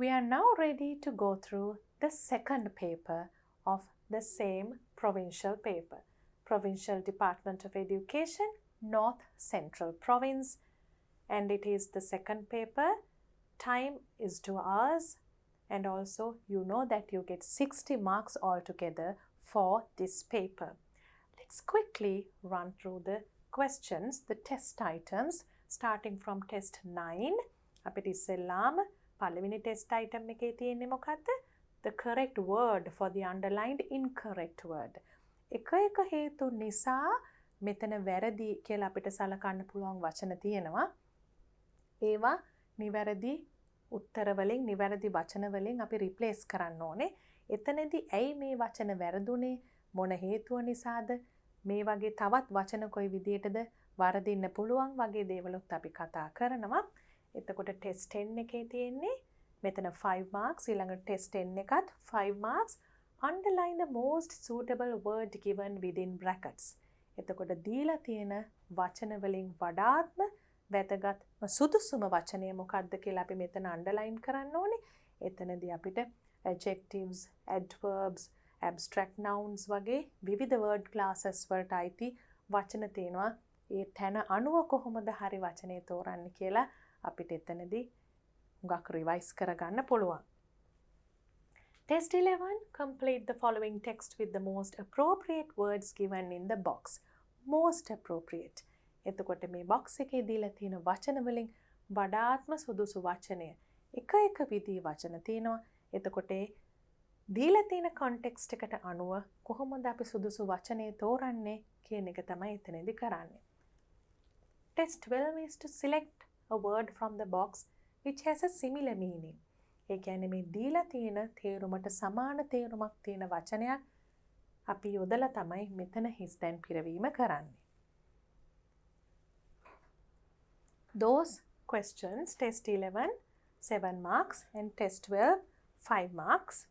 We are now ready to go through the second paper of the same provincial paper. Provincial Department of Education, North Central Province. And it is the second paper. Time is 2 hours. And also you know that you get 60 marks altogether for this paper. Let's quickly run through the questions, the test items, starting from test 9. අපිට ඉස්සෙල්ලාම පළවෙනි test item එකේ තියෙන්නේ මොකක්ද? The correct word for the underlined incorrect word. එක එක හේතු නිසා මෙතන වැරදි කියලා අපිට සලකන්න පුළුවන් වචන තියෙනවා. ඒවා නිවැරදි උත්තර වලින් නිවැරදි වචන වලින් අපි replace කරන්න ඕනේ. එතනදී ඇයි මේ වචන වැරදුනේ? මොන හේතුව නිසාද? මේ වගේ තවත් වචන කොයි විදියටද වරදින්න පුළුවන් වගේ දේවලුත් අපි කතා කරනවා. එතකොට ටෙස්ට් 10 එකේ තියෙන්නේ මෙතන 5 marks, ඊළඟ ටෙස්ට් 10 එකත් 5 marks. Underline the most suitable word given within brackets. එතකොට දීලා තියෙන වචන වලින් වඩාත්ම වැදගත් සුදුසුම වචනය මොකක්ද කියලා අපි මෙතන underline කරන්න ඕනේ. එතනදී අපිට adjectives, adverbs, abstract nouns වගේ විවිධ word classes වලට අයිති වචන තියෙනවා. ඒ තැන අනුව කොහොමද හරි වචනේ තෝරන්නේ කියලා අපිට එතනදී හුඟක් රිවයිස් කරගන්න පුළුවන්. Test 11. Complete the following text with the most appropriate words given in the box. Most appropriate. එතකොට මේ box එකේ දීලා තියෙන වචන වලින් වඩාත්ම සුදුසු වචනය. එක එක විදිහේ වචන තියෙනවා. එතකොට දීලා තියෙන context එකට අනුව කොහොමද අපි සුදුසු වචනේ තෝරන්නේ කියන එක තමයි එතනදී කරන්නේ. Test 12 is to select a word from the box which has a similar meaning. ඒ කියන්නේ මේ දීලා තියෙන තේරුමට සමාන තේරුමක් තියෙන වචනයක් අපි යොදලා තමයි මෙතන හිස් දැන් පිරවීම කරන්නේ. Those questions, test 11, 7 marks and test 12, 5 marks.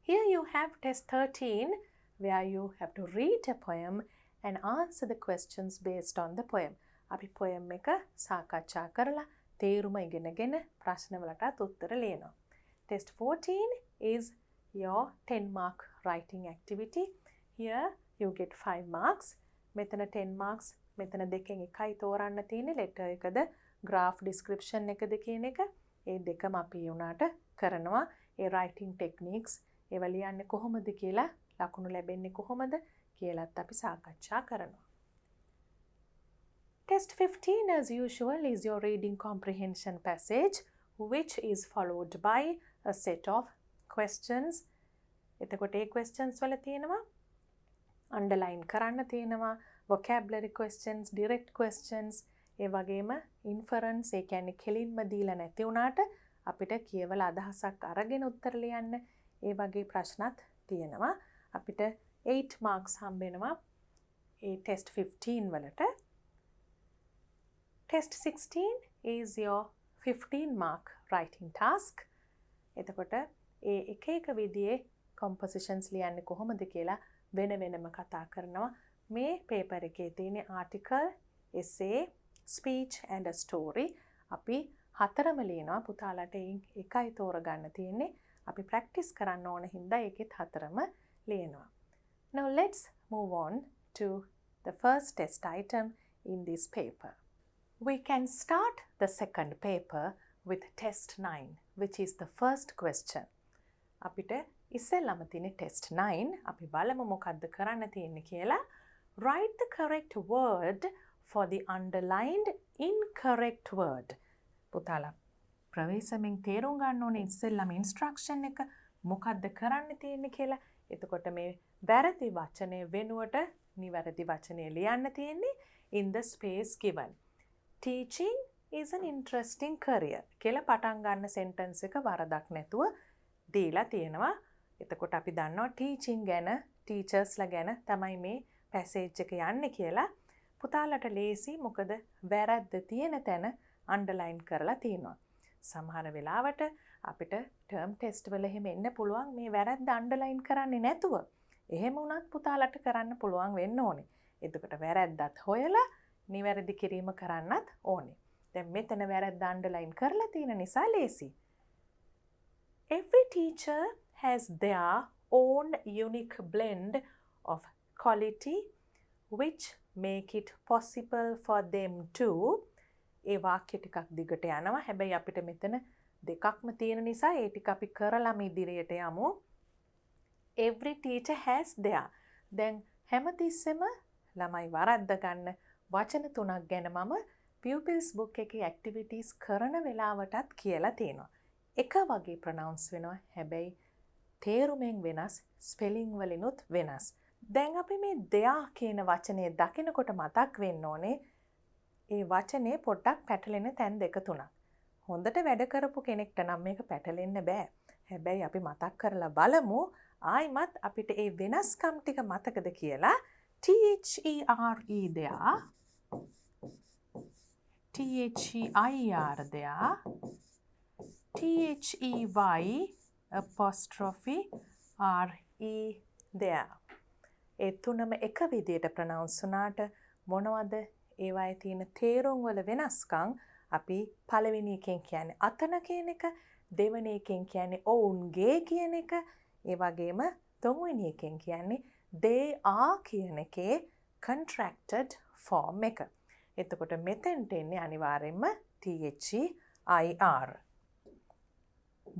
Here you have test 13 where you have to read a poem and answer the questions based on the poem. අපි poem එක සාකච්ඡා කරලා තේරුම ඉගෙනගෙන ප්‍රශ්න වලටත් උත්තර ලියනවා. Test 14 is your 10 mark writing activity. Here you get 5 marks. මෙතන 10 marks. මෙතන දෙකෙන් එකයි තෝරන්න තියෙන්නේ. letter එකද graph description එකද කියන එක. ඒ දෙකම අපි උනාට කරනවා. ඒ writing techniques ඒවා ලියන්නේ කොහොමද කියලා, ලකුණු ලැබෙන්නේ කොහොමද කියලාත් අපි සාකච්ඡා කරනවා. Test 15 as usual is your reading comprehension passage which is followed by a set of questions. එතකොට ඒ questions වල තියෙනවා underline කරන්න තියෙනවා vocabulary questions, direct questions, ඒ වගේම inference ඒ කියන්නේ කෙලින්ම දීලා නැති වුණාට අපිට කියවලා අදහසක් අරගෙන උත්තර ලියන්න ඒ වගේ ප්‍රශ්නත් තියෙනවා. අපිට 8 marks හම්බ වෙනවා ඒ test 15 වලට. Test 16 is your 15 mark writing task. එතකොට ඒ එක එක විදිහේ compositions ලියන්නේ කොහොමද කියලා වෙන වෙනම කතා කරනවා. මේ paper එකේ තියෙන article, essay, speech and a story අපි හතරම ලියනවා. පුතාලට එකයි තෝරගන්න තියෙන්නේ. අපි practice කරන්න ඕන හින්දා ඒකෙත් හතරම ලියනවා. Now let's move on to the first test item in this paper. We can start the second paper with test 9, which is the first question. අපිට ඉස්සෙල්ලාම තියෙන test 9 අපි බලමු මොකක්ද කරන්න තියෙන්නේ කියලා. Write the correct word for the underlined incorrect word. පුතාලා ප්‍රවේශමෙන් තේරුම් ගන්න ඕනේ ඉස්සෙල්ලාම instruction එක මොකක්ද කරන්න තියෙන්නේ කියලා. එතකොට මේ වැරදි වචනේ වෙනුවට නිවැරදි වචනේ ලියන්න තියෙන්නේ in the space given. Teaching is an interesting career කියලා පටන් ගන්න sentence එක වරදක් නැතුව දීලා තියෙනවා. එතකොට අපි දන්නවා teaching ගැන, teachersලා ගැන තමයි මේ passage එක යන්නේ කියලා. පුතාලට ලේසි මොකද වැරද්ද තියෙන තැන underline කරලා තියෙනවා. සමහර වෙලාවට අපිට term test වල එහෙම එන්න පුළුවන් මේ වැරද්ද underline කරන්නේ නැතුව. එහෙම වුණත් පුතාලට කරන්න පුළුවන් වෙන්න ඕනේ. එතකොට වැරද්දත් හොයලා නිවැරදි කිරීම කරන්නත් ඕනේ. දැන් මෙතන වැරද්ද අන්ඩර්ලයින් කරලා තියෙන නිසා ලේසි. Every teacher has their own unique blend of quality which make it possible for them to ඒ වාක්‍ය ටිකක් දිගට යනවා. හැබැයි අපිට මෙතන දෙකක්ම තියෙන නිසා ඒ ටික අපි කරලාම ඉදිරියට යමු. Every teacher has their. දැන් හැමතිස්සෙම ළමයි වරද්ද ගන්න වචන තුනක් ගැන මම pupils book එකේ activities කරන වෙලාවටත් කියලා තියෙනවා. එක වගේ pronounce වෙනවා. හැබැයි තේරුමෙන් වෙනස්, ස්පෙලිං වලිනුත් වෙනස්. දැන් අපි මේ their කියන වචනේ දකිනකොට මතක් වෙන්න ඕනේ ඒ වචනේ පොඩ්ඩක් පැටලෙන තැන් දෙක තුනක්. හොඳට වැඩ කරපු කෙනෙක්ට නම් මේක පැටලෙන්න බෑ. හැබැයි අපි මතක් කරලා බලමු ආයිමත් අපිට ඒ වෙනස්කම් ටික මතකද කියලා. T-H-E-R-E there, T-H-E-I-R there, T-H-E-Y apostrophe R-E there. ඒ තුනම එක විදියට ප්‍රනවුන්ස් වුණාට මොනවද ඒවායේ තියෙන තේරුම් වල වෙනස්කම්? අපි පළවෙනි එකෙන් කියන්නේ අතන කියන එක, දෙවෙනි එකෙන් කියන්නේ ඔවුන්ගේ කියන එක, ඒ වගේම තුන්වෙනි එකෙන් කියන්නේ they are කියන එකේ contracted form එක. එතකොට මෙතෙන්ට එන්නේ අනිවාර්යෙන්ම T-H-E-I-R.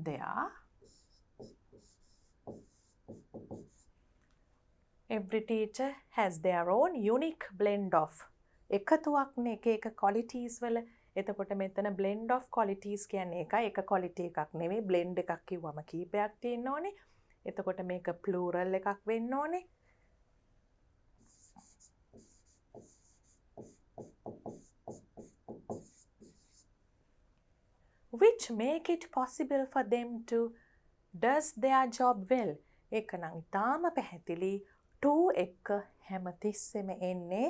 There. Every teacher has their own unique blend of. එකතුවක්නේ එක qualities වල. එතකොට මෙතන blend of qualities කියන්නේ එක quality එකක් නෙවෙයි, blend එකක් කිව්වම කීපයක් තියෙන්න ඕනේ. එතකොට මේක plural එකක් වෙන්න ඕනේ. Which make it possible for them to does their job well. ඒක නම් ඉතාම පැහැදිලි. to එක හැමතිස්සෙම එන්නේ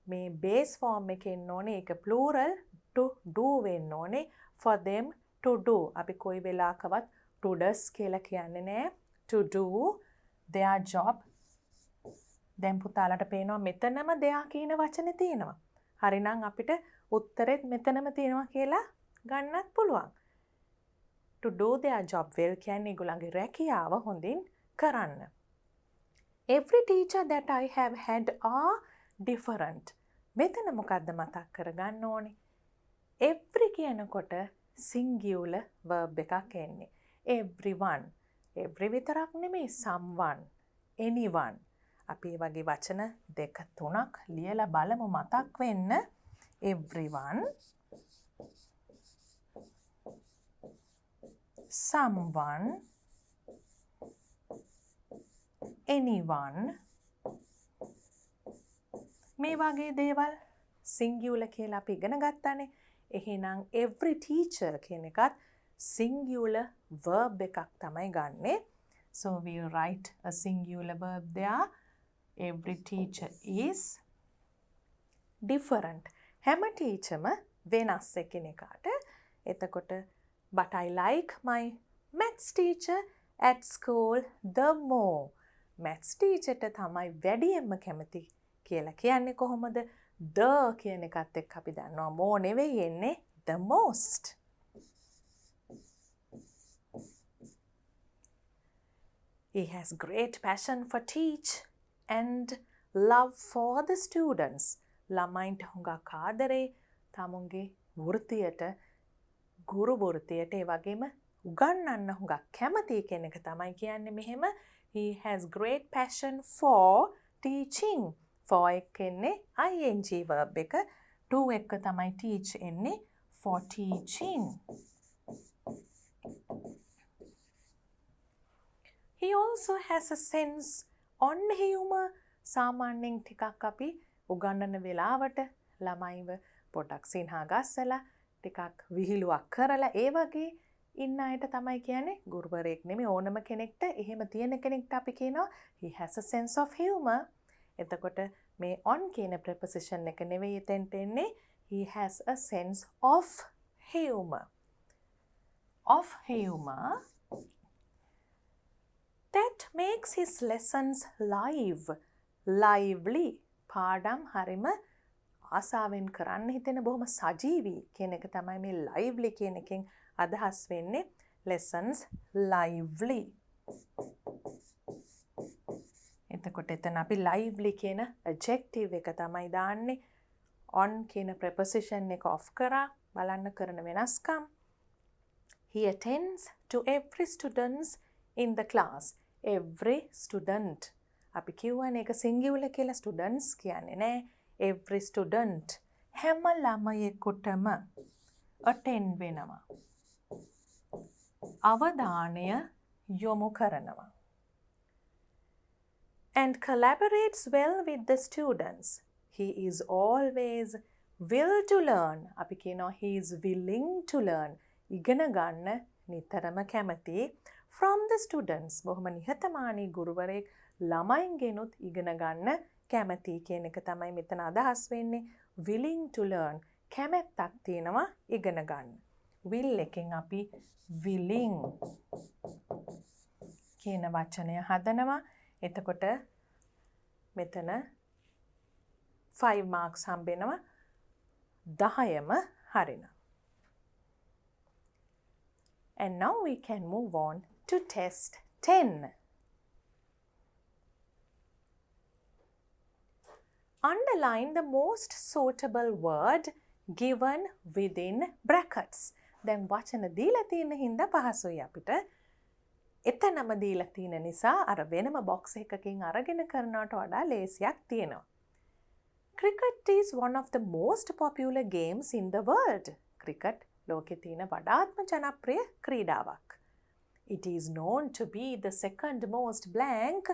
මේ base form එකේ එන්න ඕනේ. ඒක plural to do වෙන්න ඕනේ. for them to do. අපි කොයි වෙලාවකවත් to does කියලා කියන්නේ නෑ. to do their job. දැන් පුතාලට පේනවා මෙතනම their කියන වචනේ තියෙනවා. හරිනම් අපිට උත්තරෙත් මෙතනම තියෙනවා කියලා ගන්නත් පුළුවන්. to do their job well කියන්නේ ඒගොල්ලන්ගේ රැකියාව හොඳින් කරන්න. Every teacher that I have had are different. මෙතන මොකද්ද මතක් කරගන්න ඕනේ? every කියනකොට singular verb එකක් එන්නේ. everyone. every විතරක් නෙමෙයි, someone, anyone. අපි මේ වගේ වචන දෙක තුනක් ලියලා බලමු මතක් වෙන්න. everyone, someone, anyone. මේ වගේ දේවල් singular කියලා අපි ඉගෙන ගත්තානේ. එහෙනම් every teacher කියන එකත් singular verb එකක් තමයි ගන්නෙ. So we'll write a singular verb there. Every teacher is different. හැම teacherම වෙනස් එකිනෙකාට. එතකොට but I like my maths teacher at school the more. maths teacherට තමයි වැඩියෙන්ම කැමති කියලා කියන්නේ කොහොමද? the කියන එකත් එක්ක අපි දන්නවා more නෙවෙයි එන්නේ the most. He has great passion for teach and love for the students. ළමයින්ට හුඟක් ආදරේ තමුන්ගේ වෘත්තියට, ගුරු වෘත්තියට, ඒ වගේම උගන්වන්න හුඟක් කැමති කෙනෙක් තමයි කියන්නේ මෙහෙම. He has great passion for teaching. for එක එන්නේ ing verb එක. to එක තමයි teach එන්නේ for teaching. He also has a sense on humor. සාමාන්‍යයෙන් ටිකක් අපි උගන්වන වෙලාවට ළමයිව පොඩක් සිනහා ගස්සලා ටිකක් විහිළුවක් කරලා ඒ වගේ ඉන්න අයට තමයි කියන්නේ ගුරුවරයෙක් නෙමෙයි ඕනම කෙනෙක්ට එහෙම තියෙන කෙනෙක්ට අපි කියනවා he has a sense of humor. එතකොට මේ on කියන preposition එක නෙවෙයි එතෙන්ට එන්නේ he has a sense of humor. of humor that makes his lessons lively. පාඩම් හරිම ආසාවෙන් කරන්න හිතෙන බොහොම සජීවී කියන එක තමයි මේ lively කියන එකෙන් අදහස් වෙන්නේ. lessons lively. එතකොට එතන අපි lively කියන adjective එක තමයි දාන්නේ. on කියන preposition එක off කරා බලන්න කරන වෙනස්කම්. He attends to every students in the class. Every student. අපි කියවනේ ඒක singular කියලා students කියන්නේ නෑ. Every student. හැම ළමයෙකුටම attend වෙනවා. අවධානය යොමු කරනවා. And collaborates well with the students. He is always will to learn. අපි කියනවා he is willing to learn. ඉගෙන ගන්න නිතරම කැමති. From the students. බොහොම නිහතමානී ගුරුවරයෙක් ළමයින්ගෙනුත් ඉගෙන ගන්න කැමති කියන එක තමයි මෙතන අදහස් වෙන්නේ. willing to learn. කැමැත්තක් තියෙනවා ඉගෙන ගන්න. will එකෙන් අපි willing කියන වචනය හදනවා. එතකොට මෙතන 5 marks හම්බෙනවා. 10ම හරිනවා. And now we can move on to test 10. Underline the most suitable word given within brackets. දැන් වචන දීලා තියෙන හින්දා පහසුයි අපිට. එතනම දීලා තියෙන නිසා අර වෙනම box එකකින් අරගෙන කරනවට වඩා ලේසියක් තියෙනවා. Cricket is one of the most popular games in the world. Cricket ලෝකේ තියෙන වඩාත්ම ජනප්‍රිය ක්‍රීඩාවක්. It is known to be the second most blank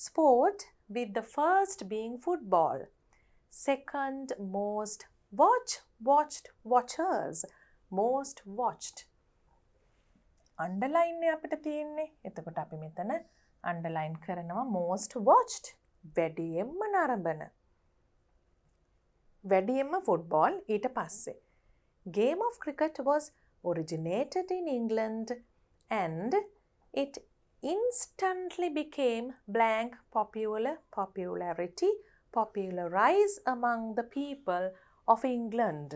sport with the first being football. Second most watchers. Most watched. Underline අපිට තියෙන්නේ. එතකොට අපි මෙතන underline කරනවා most watched. වැඩියෙන්ම නරඹන. වැඩියෙන්ම football ඊට පස්සේ. Game of cricket was originated in England and it instantly became blank popularized among the people of England.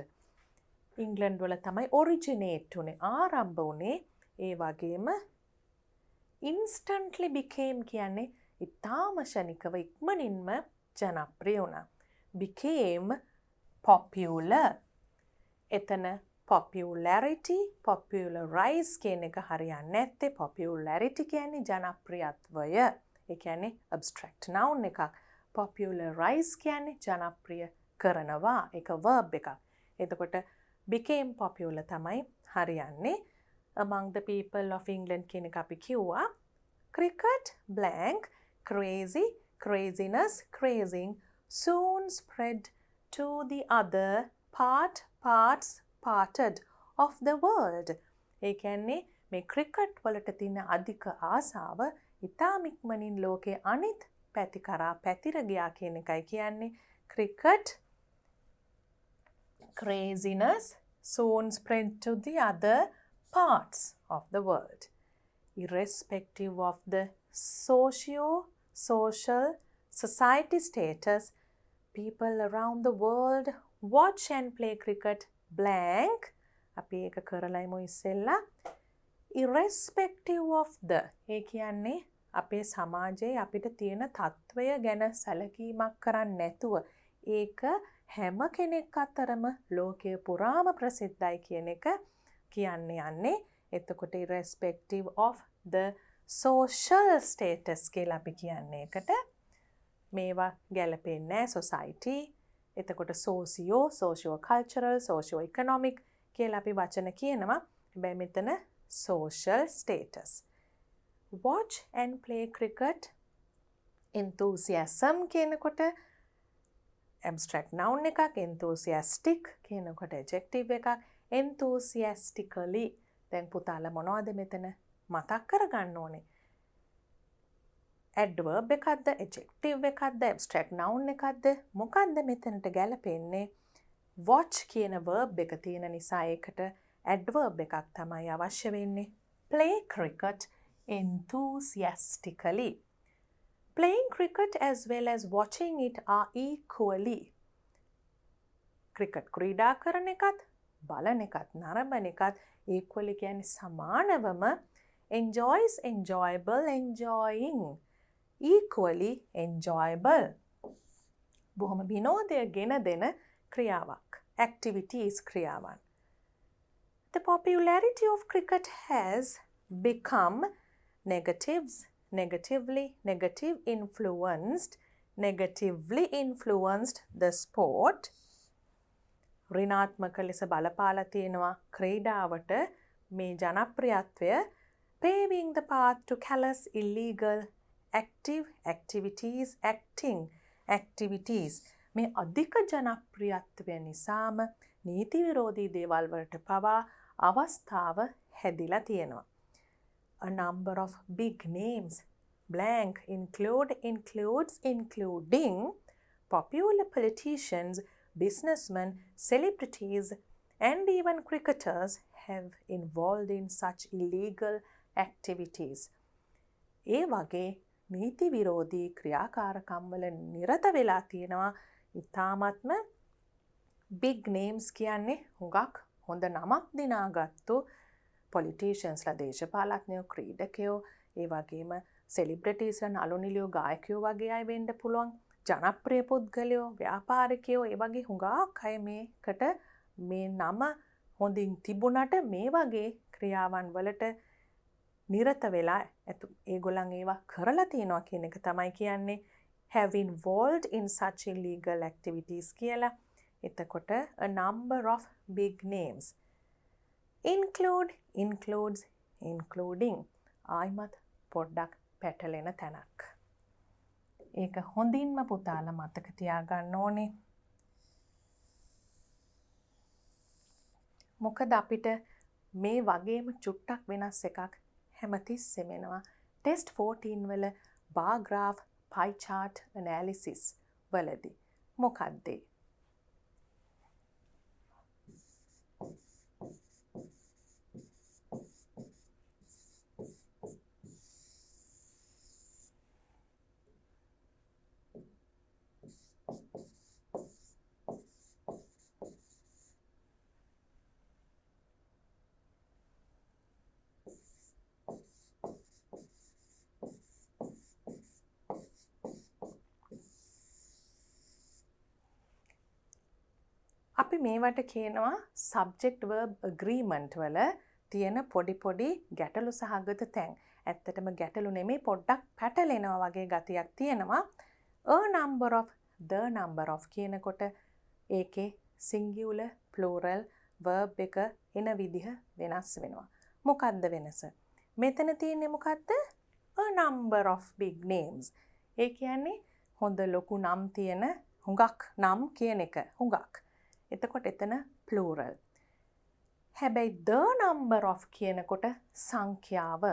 England වල තමයි originate උනේ ආරම්භ උනේ. ඒ වගේම instantly became කියන්නේ ඉතාම ශනිකව ඉක්මනින්ම ජනප්‍රිය වුණා. became popular. එතන popularity, popularize කියන එක හරියන්නේ නැත්තේ. popularity කියන්නේ ජනප්‍රියත්වය. ඒ කියන්නේ abstract noun එකක්. popularize කියන්නේ ජනප්‍රිය කරනවා. ඒක verb එකක්. එතකොට became popular තමයි හරියන්නේ. among the people of England කියන එක අපි කිව්වා. cricket blank crazy, craziness, crazing soon spread to the other parted of the world. ඒ කියන්නේ මේ ක්‍රිකට් වලට තියෙන අධික ආසාව ඉතාම ඉක්මනින් ලෝකයේ අනිත් පැති කරා පැතිර ගියා කියන එකයි කියන්නේ. cricket craziness soon spread to the other parts of the world. Irrespective of the social society status, people around the world watch and play cricket blank. අපි ඒක කරලායිමු ඉස්සෙල්ලා. irrespective of the ඒ කියන්නේ අපේ සමාජයේ අපිට තියෙන තත්වය ගැන සැලකීමක් කරන්නේ නැතුව ඒක හැම කෙනෙක් අතරම ලෝකයේ පුරාම ප්‍රසිද්ධයි කියන එක කියන්නේ යන්නේ. එතකොට irrespective of the social status කියලා අපි කියන්නේ එකට. මේවා ගැලපෙන්නේ society. එතකොට socio-cultural, socio-economic කියලා අපි වචන කියනවා. හැබැයි මෙතන social status. Watch and play cricket. enthusiasm කියනකොට abstract noun එකක්. enthusiastic කියනකොට adjective එකක්. enthusiastically. දැන් පුතාලා මොනවද මෙතන මතක් කරගන්න ඕනේ? adverb එකක්ද, adjective එකක්ද, abstract noun එකක්ද? මොකක්ද මෙතනට ගැලපෙන්නේ? watch කියන verb එක තියෙන නිසා ඒකට adverb එකක් තමයි අවශ්‍ය වෙන්නේ. play cricket enthusiastically. Playing cricket as well as watching it are equally. Cricket ක්‍රීඩා කරන එකත් බලන එකත් නරඹන එකත් equally කියන්නේ සමානවම enjoys, enjoyable, enjoying. Equally enjoyable. බොහොම විනෝදය ගෙන දෙන ක්‍රියාවක්. Activities ක්‍රියාවන්. The popularity of cricket has become negatively influenced the sport. ඍණාත්මක ලෙස බලපාලා තියෙනවා ක්‍රීඩාවට මේ ජනප්‍රියත්වය paving the path to callous illegal activities මේ අධික ජනප්‍රියත්වය නිසාම නීති විරෝධී දේවල් වලට පවා අවස්ථාව හැදිලා තියෙනවා. A number of big names blank including popular politicians, businessmen, celebrities, and even cricketers have involved in such illegal activities. ඒ වගේ නීති විරෝධී ක්‍රියාකාරකම් වල නිරත වෙලා තියෙනවා ඉතාමත්ම big names කියන්නේ හුඟක් හොඳ නමක් දිනාගත්තු politiciansලා දේශපාලඥයෝ ක්‍රීඩකයෝ ඒ වගේම celebritiesලා නළු නිළියෝ ගායකයෝ වගේ අය වෙන්න පුළුවන් ජනප්‍රිය පුද්ගලයෝ ව්‍යාපාරිකයෝ ඒ වගේ හුඟක් අය මේකට මේ නම හොඳින් තිබුණට මේ වගේ ක්‍රියාවන් වලට නිරත වෙලා ඒගොල්ලන් ඒවා කරලා තියෙනවා කියන එක තමයි කියන්නේ have involved in such illegal activities කියලා. එතකොට a number of big names including ආයිමත් පොඩ්ඩක් පැටලෙන තැනක්. ඒක හොඳින්ම පුතාලා මතක තියාගන්න ඕනේ. මොකද අපිට මේ වගේම චුට්ටක් වෙනස් එකක් හැමතිස්සෙම එනවා ටෙස්ට් 14 වල bar graph pie chart analysis වලදී. මොකක්ද ඒ? අපි මේවට කියනවා subject verb agreement වල තියෙන පොඩි ගැටලු සහගත තැන්. ඇත්තටම ගැටලු නෙමෙයි පොඩ්ඩක් පැටලෙනවා වගේ ගතියක් තියෙනවා. a number of, the number of කියනකොට ඒකේ singular plural verb එක එන විදිහ වෙනස් වෙනවා. මොකක්ද වෙනස? මෙතන තියෙන්නේ මොකක්ද? a number of big names. ඒ කියන්නේ හොඳ ලොකු නම් තියෙන හුඟක් නම් කියන එක හුඟක්. එතකොට එතන plural. හැබැයි the number of කියනකොට සංඛ්‍යාව.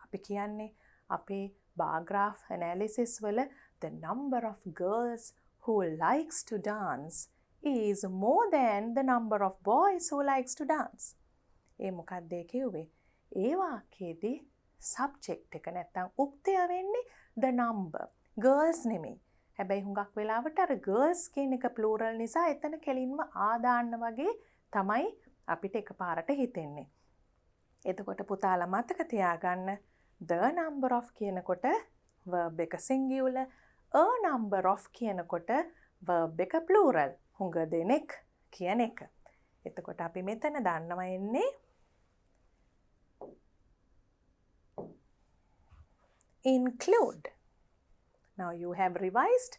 අපි කියන්නේ අපේ bar graph analysis වල the number of girls who likes to dance is more than the number of boys who likes to dance. ඒ මොකක්ද ඒ කිව්වේ? ඒ වාක්‍යයේදී subject එක නැත්තම් උක්තය වෙන්නේ the number. girls නෙමෙයි. හැබැයි හුඟක් වෙලාවට අර girls කියන එක plural නිසා එතන කෙලින්ම ආදාන්න වගේ තමයි අපිට එකපාරට හිතෙන්නේ. එතකොට පුතාලා මතක තියාගන්න the number of කියනකොට verb එක singular, a number of කියනකොට verb එක plural. හුඟ දෙනෙක් කියන එක. එතකොට අපි මෙතන දන්නවා එන්නේ include. Now you have revised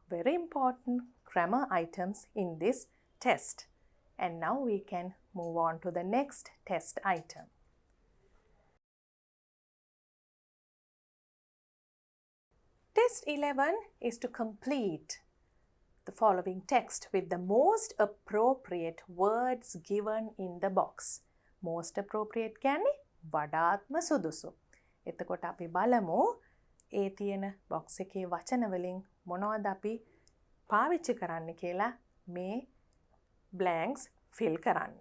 very important grammar items in this test. And now we can move on to the next test item. Test 11 is to complete the following text with the most appropriate words given in the box. Most appropriate කියන්නේ වඩාත්ම සුදුසු. එතකොට අපි බලමු ඒ තියෙන box එකේ වචන වලින් මොනවද අපි පාවිච්චි කරන්න කියලා මේ blanks fill කරන්න.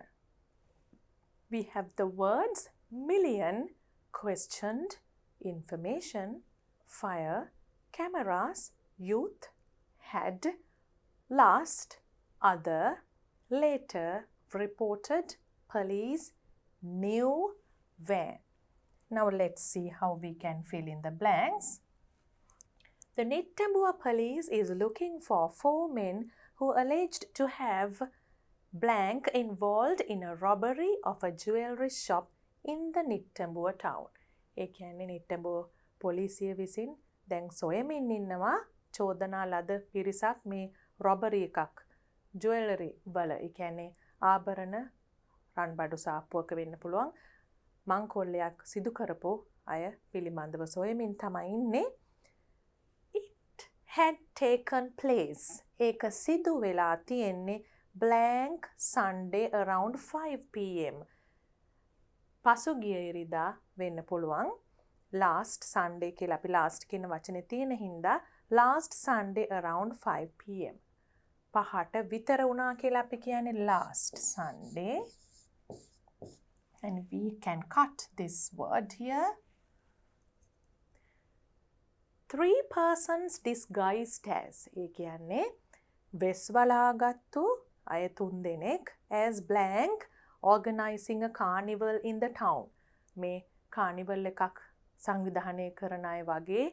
We have the words million, questioned, information, fire, cameras, youth, had, last, other later reported police knew when. Now let's see how we can fill in the blanks. The Nittambua police is looking for 4 men who alleged to have blank involved in a robbery of a jewelry shop in the Nittambua town. ඒ කියන්නේ නිට්ටඹුව පොලිසිය විසින් දැන් සොයමින් ඉන්නවා චෝදනා ලද පිරිසක් මේ robbery එකක් ජුවෙලරි වල ඒ කියන්නේ ආභරණ රන්බඩු සාප්පුවක වෙන්න පුළුවන් මංකොල්ලයක් සිදු කරපු අය පිළිබඳව සොයමින් තමයි ඉන්නේ. It had taken place. ඒක සිදු වෙලා තියෙන්නේ blank Sunday around 5 p.m. පසුගිය ඉරිදා වෙන්න පුළුවන්. last Sunday කියලා අපි last කියන වචනේ තියෙන හින්දා last Sunday around 5 p.m. පහට විතර වුණා කියලා අපි කියන්නේ last Sunday. And we can cut this word here. 3 persons disguised as. ඒ කියන්නේ වෙස් වලාගත්තු අය 3 දෙනෙක් as blank organizing a carnival in the town. මේ carnival එකක් සංවිධානය කරන අය වගේ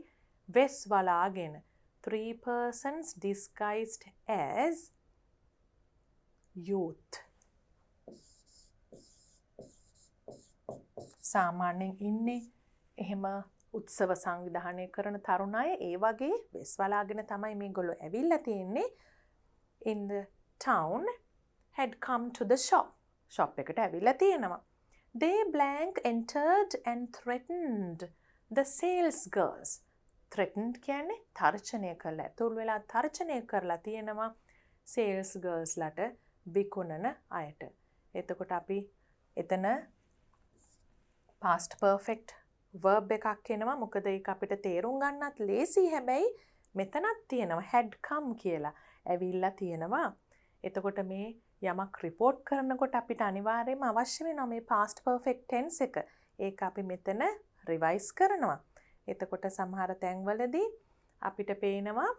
වෙස් වලාගෙන 3 persons disguised as youth. සාමාන්‍යයෙන් ඉන්නේ එහෙම උත්සව සංවිධානය කරන තරුණ අය ඒ වගේ වෙස් වලාගෙන තමයි මේගොල්ලෝ ඇවිල්ලා තියෙන්නේ. In the town had come to the shop. shop එකට ඇවිල්ලා තියෙනවා. They blank entered and threatened the sales girls. Threatened කියන්නේ තර්ජනය කරලා ඇතුල් වෙලා තර්ජනය කරලා තියෙනවා sales girls ලට විකුණන අයට. එතකොට අපි එතන past perfect verb එකක් එනවා. මොකද ඒක අපිට තේරුම් ගන්නත් ලේසි. හැබැයි මෙතනත් තියෙනවා had come කියලා. ඇවිල්ලා තියෙනවා. එතකොට මේ යමක් රිපෝට් කරනකොට අපිට අනිවාර්යයෙන්ම අවශ්‍ය වෙනවා මේ past perfect tense එක. ඒක අපි මෙතන රිවයිස් කරනවා. එතකොට සමහර තැන්වලදී අපිට පේනවා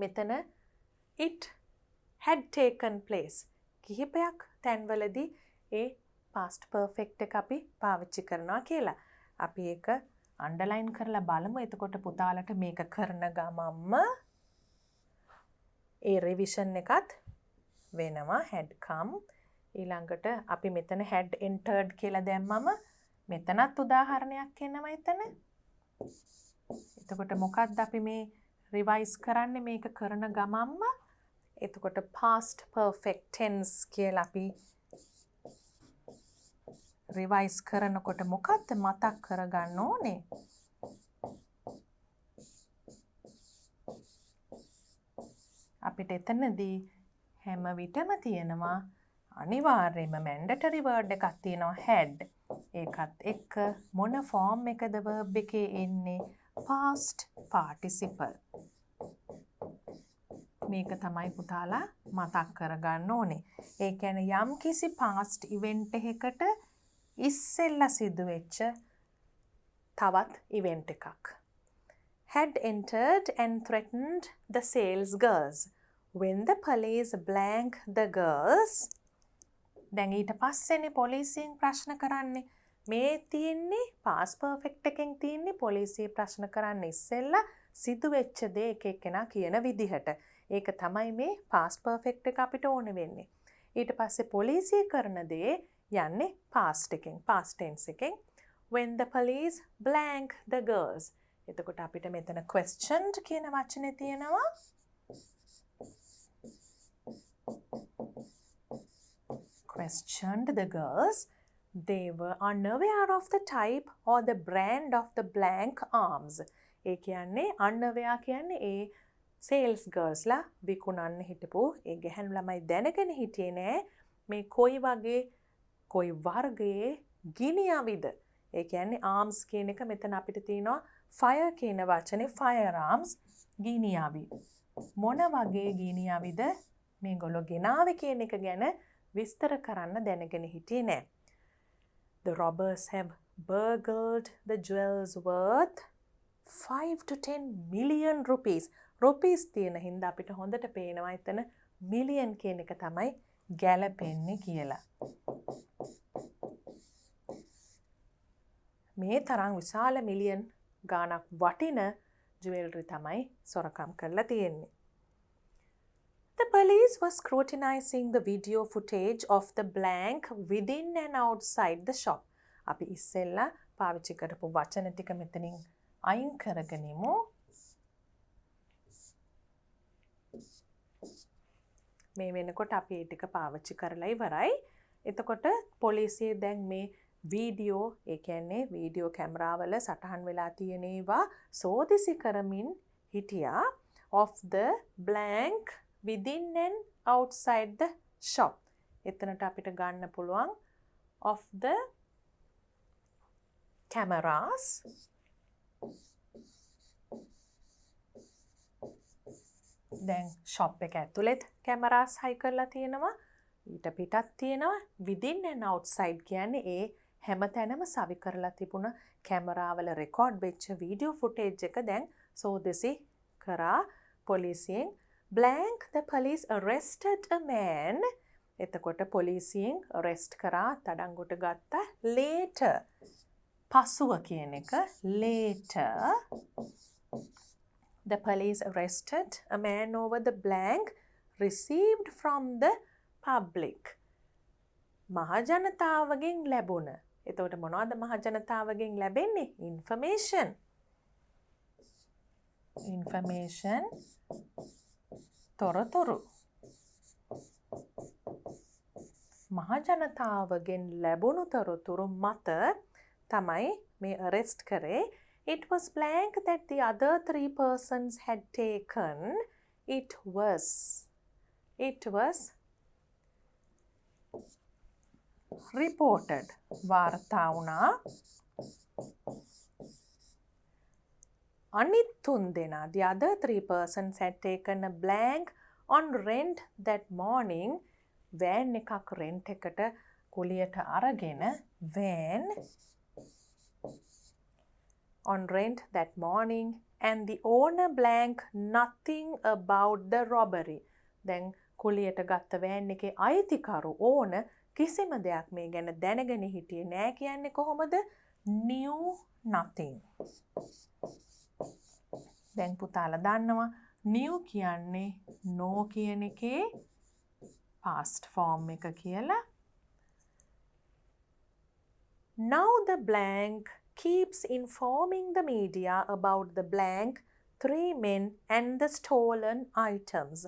මෙතන it had taken place. කිහිපයක් තැන්වලදී ඒ past perfect එක අපි පාවිච්චි කරනවා කියලා. අපි ඒක අන්ඩර්ලයින් කරලා බලමු. එතකොට පුතාලට මේක කරන ගමන්ම ඒ රිවිෂන් එකත් වෙනවා. had come ඊළඟට අපි මෙතන had entered කියලා දැම්මම මෙතනත් උදාහරණයක් එනවා එතන. එතකොට මොකක්ද අපි මේ රිවයිස් කරන්නේ මේක කරන ගමන්ම? එතකොට past perfect tense කියලා අපි රිවයිස් කරනකොට මොකක්ද මතක් කරගන්න ඕනේ? අපිට එතනදී හැම විටම තියෙනවා අනිවාර්යයෙන්ම mandatory word එකක් තියෙනවා had. ඒකත් එක්ක මොන form එකද verb එකේ එන්නේ? past participle. මේක තමයි පුතාලා මතක් කරගන්න ඕනේ. ඒ කියන්නේ යම් කිසි past event එකකට ඉස්සෙල්ලා සිදුවෙච්ච තවත් event එකක්. Had entered and threatened the sales girls. When the police blank the girls. දැන් ඊට පස්සේනේ පොලිසියෙන් ප්‍රශ්න කරන්නේ. මේ තියෙන්නේ past perfect එකෙන් තියෙන්නේ පොලිසිය ප්‍රශ්න කරන්න ඉස්සෙල්ලා සිදුවෙච්ච දේ එක එක්කෙනා කියන විදිහට. ඒක තමයි මේ past perfect එක අපිට ඕන වෙන්නේ. ඊට පස්සේ පොලිසිය කරන දේ යන්නේ past එකෙන්, past tense එකෙන්. When the police blank the girls. එතකොට අපිට මෙතන questioned කියන වචනේ තියෙනවා. Questioned the girls. They were unaware of the type or the brand of the blank arms. ඒ කියන්නේ unaware කියන්නේ ඒ sales girls ලා විකුණන්න හිටපු ඒ ගැහැණු ළමයි දැනගෙන හිටියේ නෑ මේ කොයි වගේ කොයි වර්ගයේ ගිනි අවිද. ඒ කියන්නේ arms කියන එක මෙතන අපිට තියෙනවා fire කියන වචනේ firearms ගිනි අවි. මොන වගේ ගිනි අවිද මේගොල්ලෝ ගෙනාවේ කියන එක ගැන විස්තර කරන්න දැනගෙන හිටියේ නෑ. The robbers have burgled the jewels worth 5 to 10 million rupees. Rupees තියෙන හින්දා අපිට හොඳට පේනවා එතන මිලියන් කියන එක තමයි ගැලපෙන්නේ කියලා. මේ තරම් විශාල මිලියන් ගානක් වටින ජුවෙල්රි තමයි සොරකම් කරලා තියෙන්නේ. The police was scrutinizing the video footage of the blank within and outside the shop. අපි ඉස්සෙල්ලා පාවිච්චි කරපු වචන ටික මෙතනින් අයින් කරගනිමු. මේ වෙනකොට අපි ඒ ටික පාවිච්චි කරලා ඉවරයි. එතකොට පොලිසිය දැන් මේ වීඩියෝ, ඒ කියන්නේ වීඩියෝ කැමරාවල සටහන් වෙලා තියෙන ඒවා සෝදිසි කරමින් හිටියා of the blank within and outside the shop. එතනට අපිට ගන්න පුළුවන් of the cameras දැන් ෂොප් එක ඇතුළෙත් කැමරාස් හයි කරලා තියෙනවා, ඊට පිටත් තියෙනවා. within and outside කියන්නේ ඒ හැම තැනම සවි කරලා තිබුණ කැමරාවල රෙකෝඩ් වෙච්ච වීඩියෝ ෆුටේජ් එක දැන් සෝදිසි කරා පොලිසියෙන්. blank the police arrested a man. එතකොට පොලිසියෙන් arrest කරා, තඩංගුට ගත්තා. later පසුව කියන එක later the police arrested a man over the blank received from the public. මහජනතාවගෙන් ලැබුණ. එතකොට මොනවද මහජනතාවගෙන් ලැබෙන්නේ? information. තොරතුරු. මහජනතාවගෙන් ලැබුණු තොරතුරු මත තමයි මේ arrest කරේ. It was blank that the other 3 persons had taken. It was reported. වාර්තා වුණා. අනිත් 3 දෙනා, the other 3 persons had taken a blank on rent that morning. van එකක් rent එකට කුලියට අරගෙන van on rent that morning and the owner blank nothing about the robbery. දැන් කුලියට ගත්ත van එකේ අයිතිකරු ඕන කිසිම දෙයක් මේ ගැන දැනගෙන හිටියේ නෑ කියන්නේ කොහොමද? knew nothing. දැන් පුතාලා දන්නවා new කියන්නේ no කියන එකේ past form එක කියලා. Now the blank keeps informing the media about the blank 3 men and the stolen items.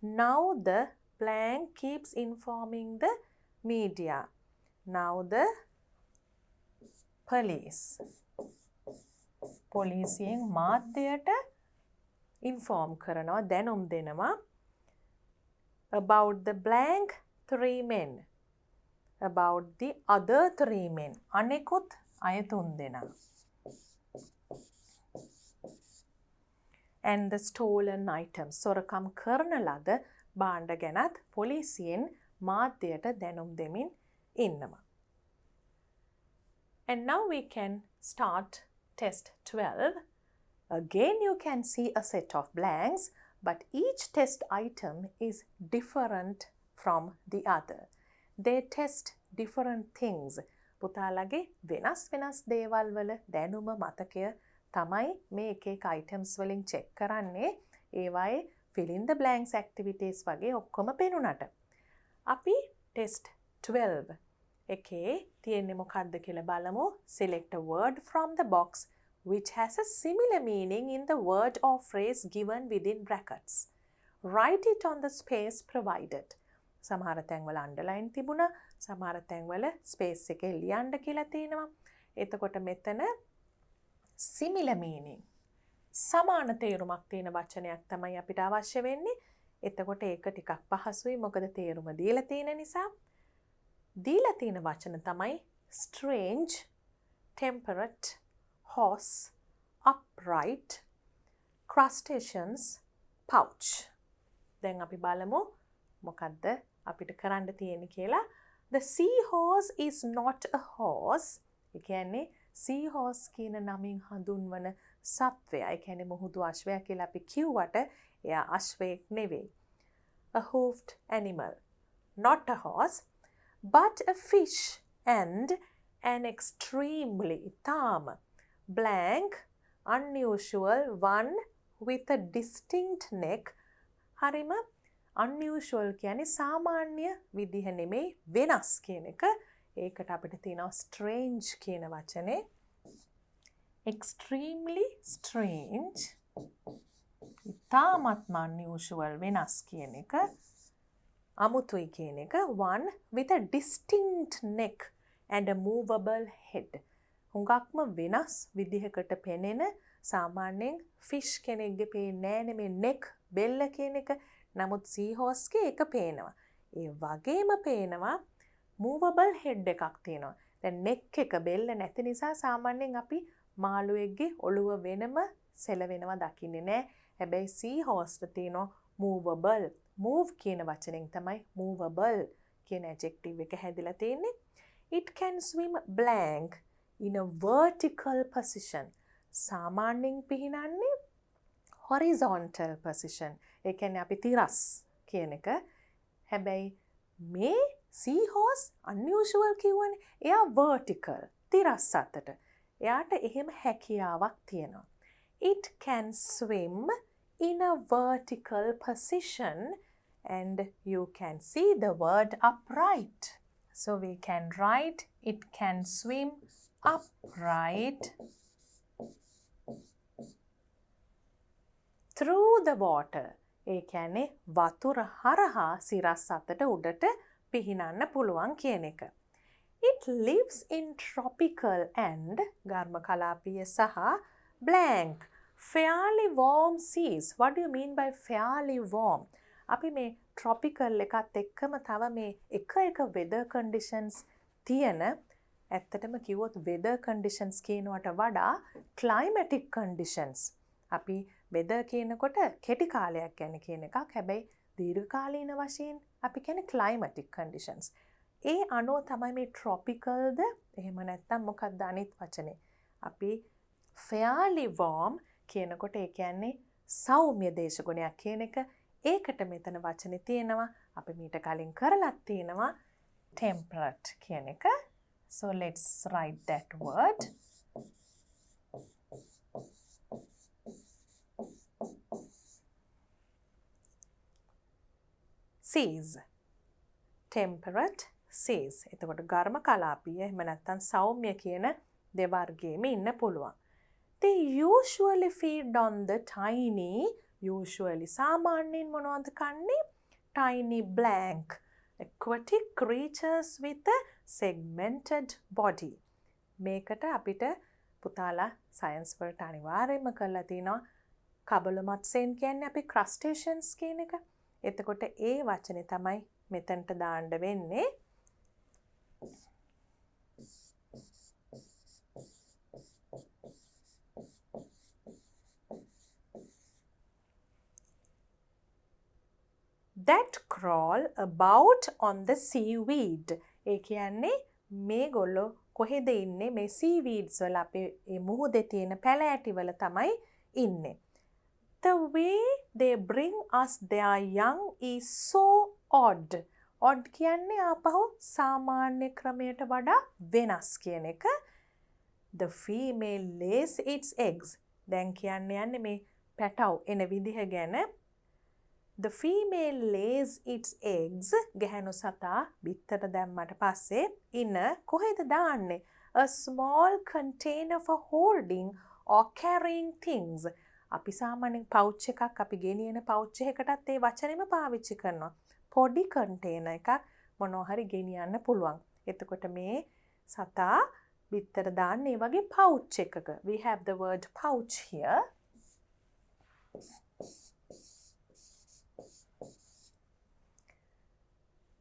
Now the blank keeps informing the media. Now the police. පොලිසියෙන් මාධ්‍යයට inform කරනවා, දැනුම් දෙනවා about the blank 3 men. About the other 3 men. අනෙකුත් අය 3 දෙනා. And the stolen items. සොරකම් කරන ලද භාණ්ඩ ගැනත් පොලිසියෙන් මාධ්‍යයට දැනුම් දෙමින් ඉන්නවා. And now we can start test 12. Again you can see a set of blanks, but each test item is different from the other. They test different things. පුතාලගේ වෙනස් දේවල් වල දැනුම මතකය තමයි මේ එක items වලින් check කරන්නේ. ඒවායේ fill in the blanks activities වගේ ඔක්කොම පෙනුනට. අපි test 12 එකේ තියෙන්නේ මොකක්ද කියලා බලමු. Select a word from the box which has a similar meaning in the word or phrase given within brackets. Write it on the space provided. සමහර තැන්වල underline තිබුණා, සමහර තැන්වල space එකේ ලියන්න කියලා තියෙනවා. එතකොට මෙතන similar meaning, සමාන තේරුමක් තියෙන වචනයක් තමයි අපිට අවශ්‍ය වෙන්නේ. එතකොට ඒක ටිකක් පහසුයි, මොකද තේරුම දීලා තියෙන නිසා. දීලා තියෙන වචන තමයි strange, temperate, horse, upright, crustaceans, pouch. දැන් අපි බලමු මොකද්ද අපිට කරන්න තියෙන්නේ කියලා. The seahorse is not a horse. ඒ කියන්නේ seahorse කියන නමින් හඳුන්වන සත්වයා. ඒ කියන්නේ මුහුදු අශ්වයා කියලා අපි කිව්වට එයා අශ්වයෙක් නෙවෙයි. a hoofed animal, not a horse, but a fish and an extremely blank, unusual one with a distinct neck. හරිම unusual කියන්නේ සාමාන්‍ය විදිහ නෙමෙයි වෙනස් කියන එක. ඒකට අපිට තියෙනවා strange කියන වචනේ. Extremely strange. ඉතාමත්ම unusual වෙනස් කියන එක. අමුතුයි කියන එක. One with a distinct neck and a movable head. හුඟක්ම වෙනස් විදිහකට පෙනෙන සාමාන්‍යයෙන් ෆිෂ් කෙනෙක්ගේ පේන්නේ නැහැ නේ මේ neck බෙල්ල කියන එක. නමුත් සීහෝස්ගේ එක පේනවා. ඒ වගේම පේනවා movable head එකක් තියෙනවා. දැන් neck එක බෙල්ල නැති නිසා සාමාන්‍යයෙන් අපි මාළුවෙක්ගේ ඔළුව වෙනම සෙලවෙනවා දකින්නේ නැහැ. හැබැයි සීහෝස්ට තියෙනවා movable. move කියන වචනෙන් තමයි movable කියන adjective එක හැදිලා තියෙන්නේ. It can swim blank in a vertical position. සාමාන්‍යයෙන් පිහිනන්නේ horizontal position. ඒ කියන්නේ අපි තිරස් කියන එක. හැබැයි මේ seahorse unusual කියවනේ. එයා vertical තිරස් අතට. එයාට එහෙම හැකියාවක් තියෙනවා. It can swim in a vertical position and you can see the word upright. So we can write it can swim upright through the water. ඒ කියන්නේ වතුර හරහා සිරස් අතට උඩට පිහිනන්න පුළුවන් කියන එක. It lives in tropical and ඝර්ම කලාපීය සහ blank fairly warm seas. What do you mean by fairly warm? අපි මේ tropical එකත් එක්කම තව මේ එක weather conditions තියෙන ඇත්තටම කිව්වොත් weather conditions කියනවට වඩා climatic conditions. අපි weather කියනකොට කෙටි කාලයක් ගැන කියන එකක්. හැබැයි දීර්ඝකාලීන වශයෙන් අපි කියන්නේ climatic conditions. ඒ අනුව තමයි මේ tropicalද එහෙම නැත්නම් මොකක්ද අනිත් වචනේ. අපි fairly warm කියනකොට ඒ කියන්නේ සෞම්‍ය දේශගුණයක් කියන එක. ඒකට මෙතන වචනේ තියෙනවා. අපි මීට කලින් කරලත් තියෙනවා temperate කියන එක. So let's write that word. Seas. Temperate seas. එතකොට ඝර්ම කලාපීය එහෙම නැත්නම් සෞම්‍ය කියන දෙවර්ගයේම ඉන්න පුළුවන්. They usually feed on the tiny, usually සාමාන්‍යයෙන් මොනවද කන්නේ? Tiny blank aquatic creatures with a segmented body. මේකට අපිට පුතාලා සයන්ස් වලට අනිවාර්යයෙන්ම කරලා තිනවා කබල මත්ස්‍යයන් කියන්නේ අපි crustaceans කියන එක. එතකොට ඒ වචනේ තමයි මෙතනට දාන්න වෙන්නේ. That crawl about on the seaweed. ඒ කියන්නේ මේගොල්ලෝ කොහෙද ඉන්නේ? මේ seaweeds වල අපේ මේ මුහුදේ තියෙන පැල ඇටි වල තමයි ඉන්නේ. The way they bring us their young is so odd. Odd කියන්නේ ආපහු සාමාන්‍ය ක්‍රමයට වඩා වෙනස් කියන එක. The female lays its eggs. දැන් යන්නේ මේ පැටව් එන විදිහ ගැන. The female lays its eggs. ගැහැණු සතා බිත්තර දැම්මට පස්සේ ඉන කොහෙද දාන්නේ? A small container for holding or carrying things. අපි සාමාන්‍යයෙන් pouch එකක් අපි ගෙනියන pouch එකකටත් ඒ වචනේම පාවිච්චි කරනවා. පොඩි container එකක් මොනවා හරි ගෙනියන්න පුළුවන්. එතකොට මේ සතා බිත්තර දාන්නේ ඒ වගේ pouch එකක. We have the word pouch here.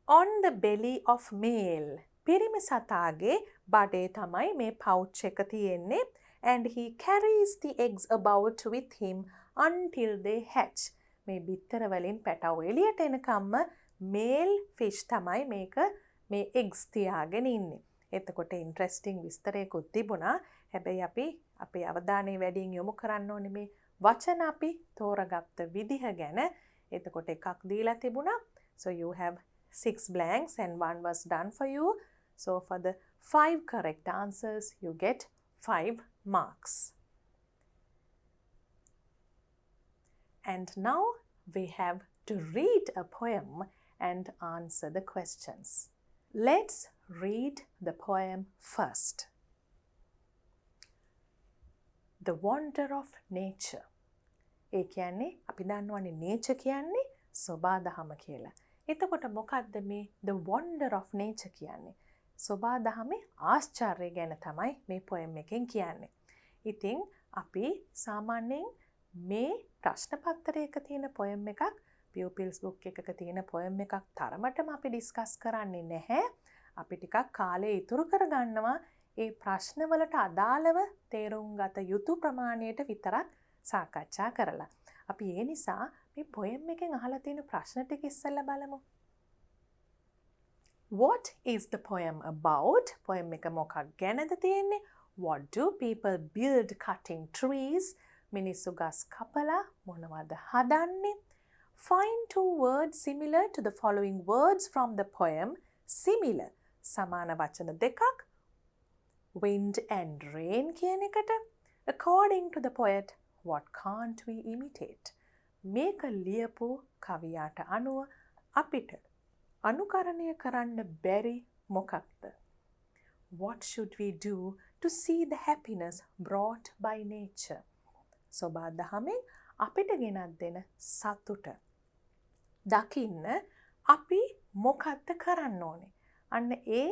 On the belly of male. පිරිමි සතාගේ බඩේ තමයි මේ pouch එක තියෙන්නේ. And he carries the eggs about with him until they hatch. මේ බිත්තර වලින් පැටව එළියට එනකම්ම male fish තමයි මේක මේ eggs තියාගෙන ඉන්නේ. එතකොට interesting විස්තරයකුත් තිබුණා. හැබැයි අපි අපේ අවධානය වැඩියෙන් යොමු කරන්න ඕනේ මේ වචන අපි තෝරගත්ත විදිහ ගැන. එතකොට එකක් දීලා තිබුණා. So you have 6 blanks and 1 was done for you. So for the 5 correct answers, you get 5 marks. And now we have to read a poem and answer the questions. Let's read the poem first. The Wonder of Nature. ඒ කියන්නේ අපි දන්නවනේ nature කියන්නේ සබාදහම කියලා. එතකොට මොකද්ද මේ the wonder of nature කියන්නේ? සබාදහමේ ආශ්චර්යය ගැන තමයි මේ poem එකෙන් කියන්නේ. ඉතින් අපි සාමාන්‍යයෙන් මේ ප්‍රශ්න පත්‍රයක තියෙන poem එකක් pupils book එකක තියෙන poem එකක් තරමටම අපි ඩිස්කස් කරන්නේ නැහැ. අපි ටිකක් කාලය ඉතුරු කරගන්නවා ඒ ප්‍රශ්නවලට අදාළව තේරුම් ගත යුතු ප්‍රමාණයට විතරක් සාකච්ඡා කරලා. අපි ඒ නිසා මේ poem එකෙන් අහලා තියෙන ප්‍රශ්න ටික ඉස්සෙල්ලා බලමු. What is the poem about? poem එක මොකක් ගැනද තියෙන්නේ? What do people build cutting trees? මිනිස්සු ගස් කපලා මොනවද හදන්නේ? Find 2 words similar to the following words from the poem. Similar. සමාන වචන දෙකක්. Wind and rain කියන එකට. According to the poet, what can't we imitate? මේක ලියපු කවියාට අනුව අපිට අනුකරණය කරන්න බැරි මොකක්ද? What should we do to see the happiness brought by nature? සබාදහමෙන් අපිට ගෙනත් දෙන සතුට දකින්න අපි මොකක්ද කරන්න ඕනේ? අන්න ඒ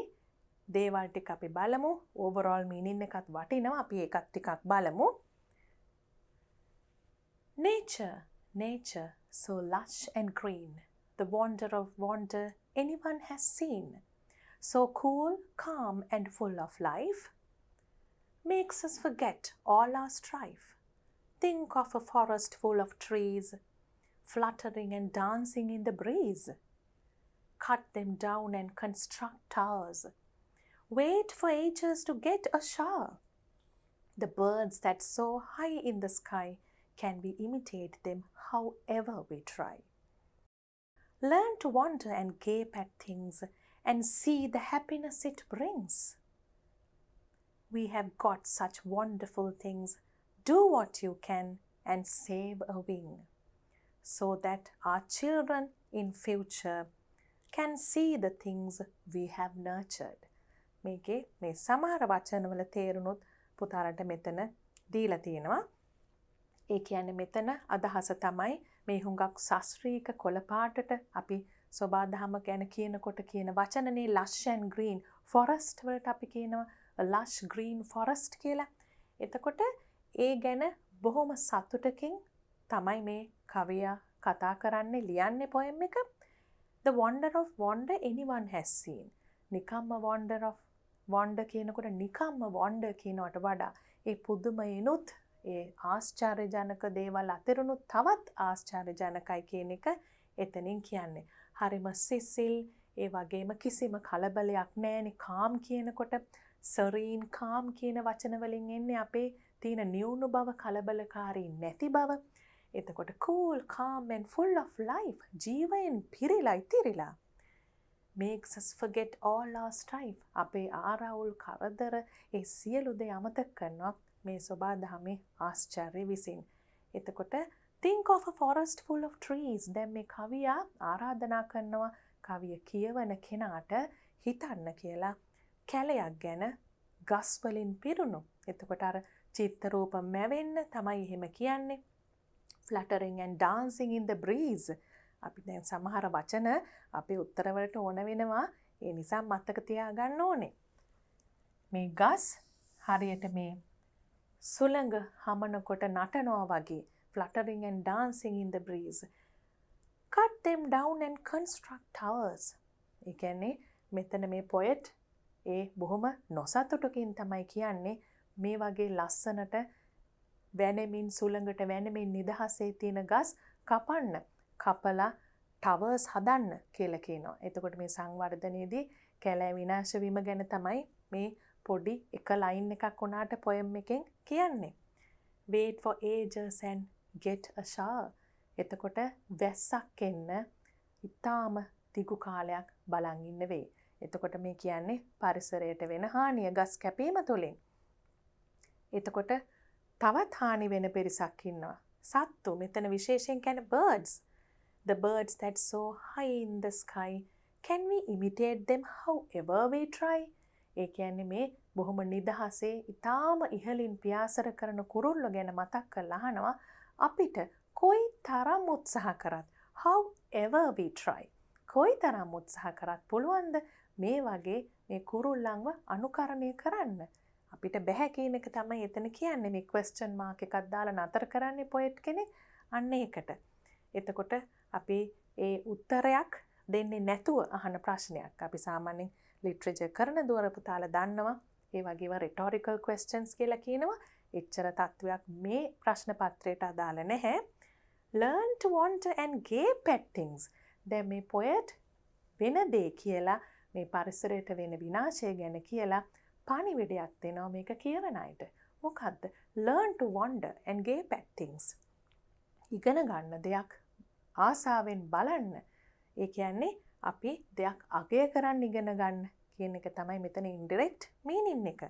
දේවල් ටික අපි බලමු. overall meaning එකත් වටිනවා. අපි ඒකත් ටිකක් බලමු. Nature, so lush and green, the wonder of wonder anyone has seen. So cool, calm and full of life, makes us forget all our strife. Think of a forest full of trees, fluttering and dancing in the breeze. Cut them down and construct towers. Wait for ages to get a shower. The birds that soar high in the sky, can we imitate them however we try? Learn to wonder and gape at things and see the happiness it brings. We have got such wonderful things. Do what you can and save a wing, so that our children in future can see the things we have nurtured. මේකේ මේ සමහර වචනවල තේරුණොත් පුතාලට මෙතන දීලා තියෙනවා. ඒ කියන්නේ මෙතන අදහස තමයි මේ හුඟක් ශාස්ත්‍රීය කොළ පාටට අපි සබාදහම ගැන කියනකොට කියන වචනනේ lush and green forest වලට අපි කියනවා lush green forest කියලා. එතකොට ඒ ගැන බොහොම සතුටකින් තමයි මේ කවියා කතා කරන්නේ ලියන්නේ poem එක. The wonder of wonder anyone has seen. නිකම්ම wonder of wonder කියනකොට නිකම්ම wonder කියනවට වඩා ඒ පුදුමයිනුත් ඒ ආශ්චර්යජනක දේවල් අතරුණුත් තවත් ආශ්චර්යජනකයි කියන එක එතනින් කියන්නේ. හරිම සිසිල් ඒ වගේම කිසිම කලබලයක් නැහැනේ. calm කියනකොට serene calm කියන වචන වලින් එන්නේ අපේ තියෙන නියුණු බව, කලබලකාරී නැති බව. එතකොට cool, calm and full of life. ජීවයෙන් පිරීලා ඉතිරිලා. Makes us forget all our strife. අපේ ආරවුල් කරදර ඒ සියලු දේ අමතක කරනවා මේ සබාදහමේ ආශ්චර්ය විසින්. එතකොට think of a forest full of trees. දැන් මේ කවියා ආරාධනා කරනවා කවිය කියවන කෙනාට හිතන්න කියලා කැලයක් ගැන ගස් වලින් පිරුණු. එතකොට අර චිත්ත රූප මැවෙන්න තමයි එහෙම කියන්නේ. Fluttering and dancing in the breeze. අපි දැන් සමහර වචන අපේ උත්තරවලට ඕන වෙනවා. ඒ නිසා මතක තියාගන්න ඕනේ. මේ ගස් හරියට මේ සුළඟ හමනකොට නටනවා වගේ. Fluttering and dancing in the breeze. Cut them down and construct towers. ඒ කියන්නේ මෙතන මේ poet ඒ බොහොම නොසතුටකින් තමයි කියන්නේ මේ වගේ ලස්සනට වැනෙමින් සුළඟට වැනෙමින් නිදහසේ තියෙන ගස් කපන්න. කපලා towers හදන්න කියලා කියනවා. එතකොට මේ සංවර්ධනයේදී කැලෑ විනාශ වීම ගැන තමයි මේ පොඩි එක ලයින් එකක් උනාට poem එකෙන් කියන්නේ. Wait for ages and get a shower. එතකොට වැස්සක් එන්න ඉතාම දිගු කාලයක් බලන් ඉන්න වෙයි. එතකොට මේ කියන්නේ පරිසරයට වෙන හානිය ගස් කැපීම තුළින්. එතකොට තවත් හානි වෙන පිරිසක් ඉන්නවා. සත්තු මෙතන විශේෂයෙන් කියන්නේ birds. The birds that soar high in the sky, can we imitate them however we try? ඒ කියන්නේ මේ බොහොම නිදහසේ ඉතාම ඉහළින් පියාසර කරන කුරුල්ලෝ ගැන මතක් කරලා අහනවා අපිට කොයි තරම් උත්සාහ කරත් however we try. කොයි තරම් උත්සාහ කරත් පුළුවන්ද මේ වගේ මේ කුරුල්ලන්ව අනුකරණය කරන්න? අපිට බැහැ කියන එක තමයි එතන කියන්නේ. මේ question mark එකක් දාලා නතර කරන්නේ poet කෙනෙක් අන්න ඒකට. එතකොට අපි ඒ උත්තරයක් දෙන්නේ නැතුව අහන ප්‍රශ්නයක්. අපි සාමාන්‍යයෙන් ලිටරේචර් කරන දොර පුතාලා දන්නවා. ඒ වගේම rhetorical questions කියලා කියනවා. එච්චර තත්වයක් මේ ප්‍රශ්න පත්‍රයට අදාළ නැහැ. Learn to wander and gape at things. දැන් මේ poet වෙන දේ කියලා මේ පරිසරයට වෙන විනාශය ගැන කියලා පණිවිඩයක් දෙනවා මේක කියවන අයට. මොකද්ද? Learn to wander and gape at things. ඉගෙන ගන්න දෙයක් ආසාවෙන් බලන්න. ඒ කියන්නේ අපි දෙයක් අගය කරන්න ඉගෙන ගන්න කියන එක තමයි මෙතන indirect meaning එක.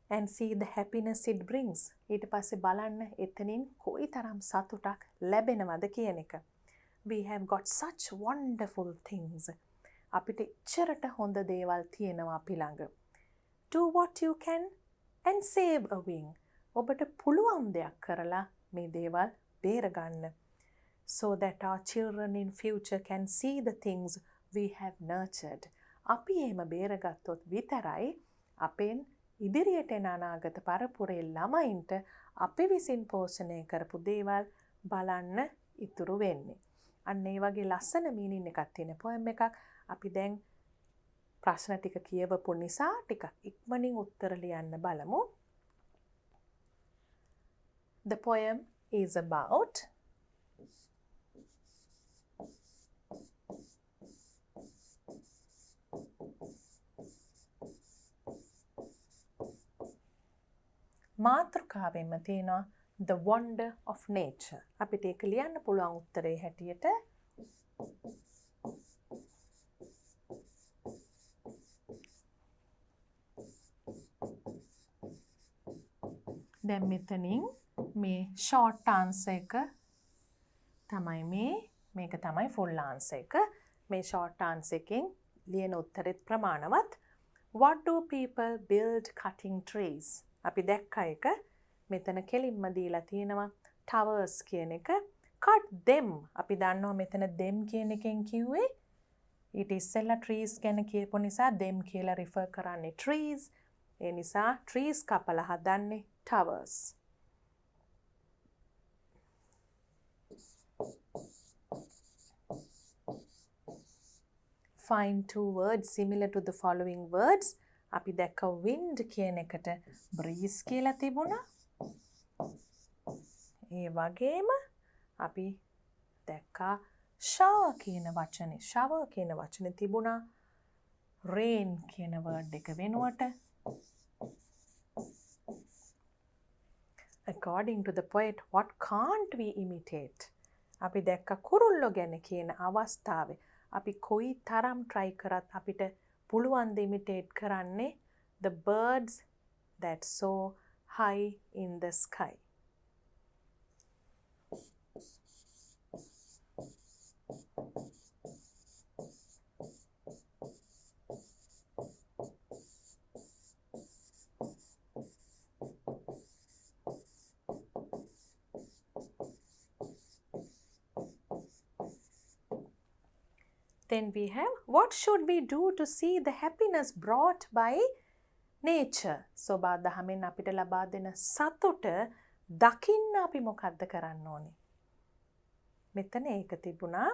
And see the happiness it brings. ඊට පස්සේ බලන්න එතනින් කොයිතරම් සතුටක් ලැබෙනවද කියන එක. We have got such wonderful things. අපිට ඉච්චරට හොඳ දේවල් තියෙනවා අපි ළඟ. Do what you can and save a wing. ඔබට පුළුවන් දෙයක් කරලා මේ දේවල් බේරගන්න. So that our children in future can see the things we have nurtured. අපි එහෙම බේරගත්තොත් විතරයි අපෙන් ඉදිරියට එන අනාගත පරපුරේ ළමයින්ට අපි විසින් පෝෂණය කරපු දේවල් බලන්න ඉතුරු වෙන්නේ. අන්න ඒ වගේ ලස්සන මීනින් එකක් තියෙන poem එකක්. අපි දැන් ප්‍රශ්න ටික කියවපු නිසා ටිකක් ඉක්මනින් උත්තර ලියන්න බලමු. The poem is about මාතෘකාවෙන්ම තියෙනවා The Wonder of Nature. අපිට ඒක ලියන්න පුළුවන් උත්තරේ හැටියට දැන් මෙතනින් මේ short answer එක තමයි මේක තමයි full answer එක. මේ short answer එකෙන් ලියන උත්තරෙත් ප්‍රමාණවත්. What do people build cutting trees? අපි දැක්ක එක මෙතන කෙලින්ම දීලා තියෙනවා towers කියන එක. Cut them. අපි දන්නවා මෙතන them කියන එකෙන් කිව්වේ ඊට ඉස්සෙල්ලා trees ගැන කියපු නිසා them කියලා refer කරන්නේ trees. ඒ නිසා trees කපලා හදන්නේ towers. Find two words similar to the following words. අපි දැක්ක wind කියන එකට breeze කියලා තිබුණා. ඒ වගේම අපි දැක්කා shower කියන වචනේ තිබුණා. rain කියන word එක වෙනුවට. According to the poet, what can't we imitate? අපි දැක්ක කුරුල්ලෝ ගැන කියන අවස්ථාවේ අපි කොයි තරම් try කරත් අපිට පුළුවන් ද imitate කරන්නේ the birds that soar high in the sky. Then we have, what should we do to see the happiness brought by nature? සෝබා දහමෙන් අපිට ලබා දෙන සතුට දකින්න අපි මොකද්ද කරන්න ඕනේ? මෙතන ඒක තිබුණා.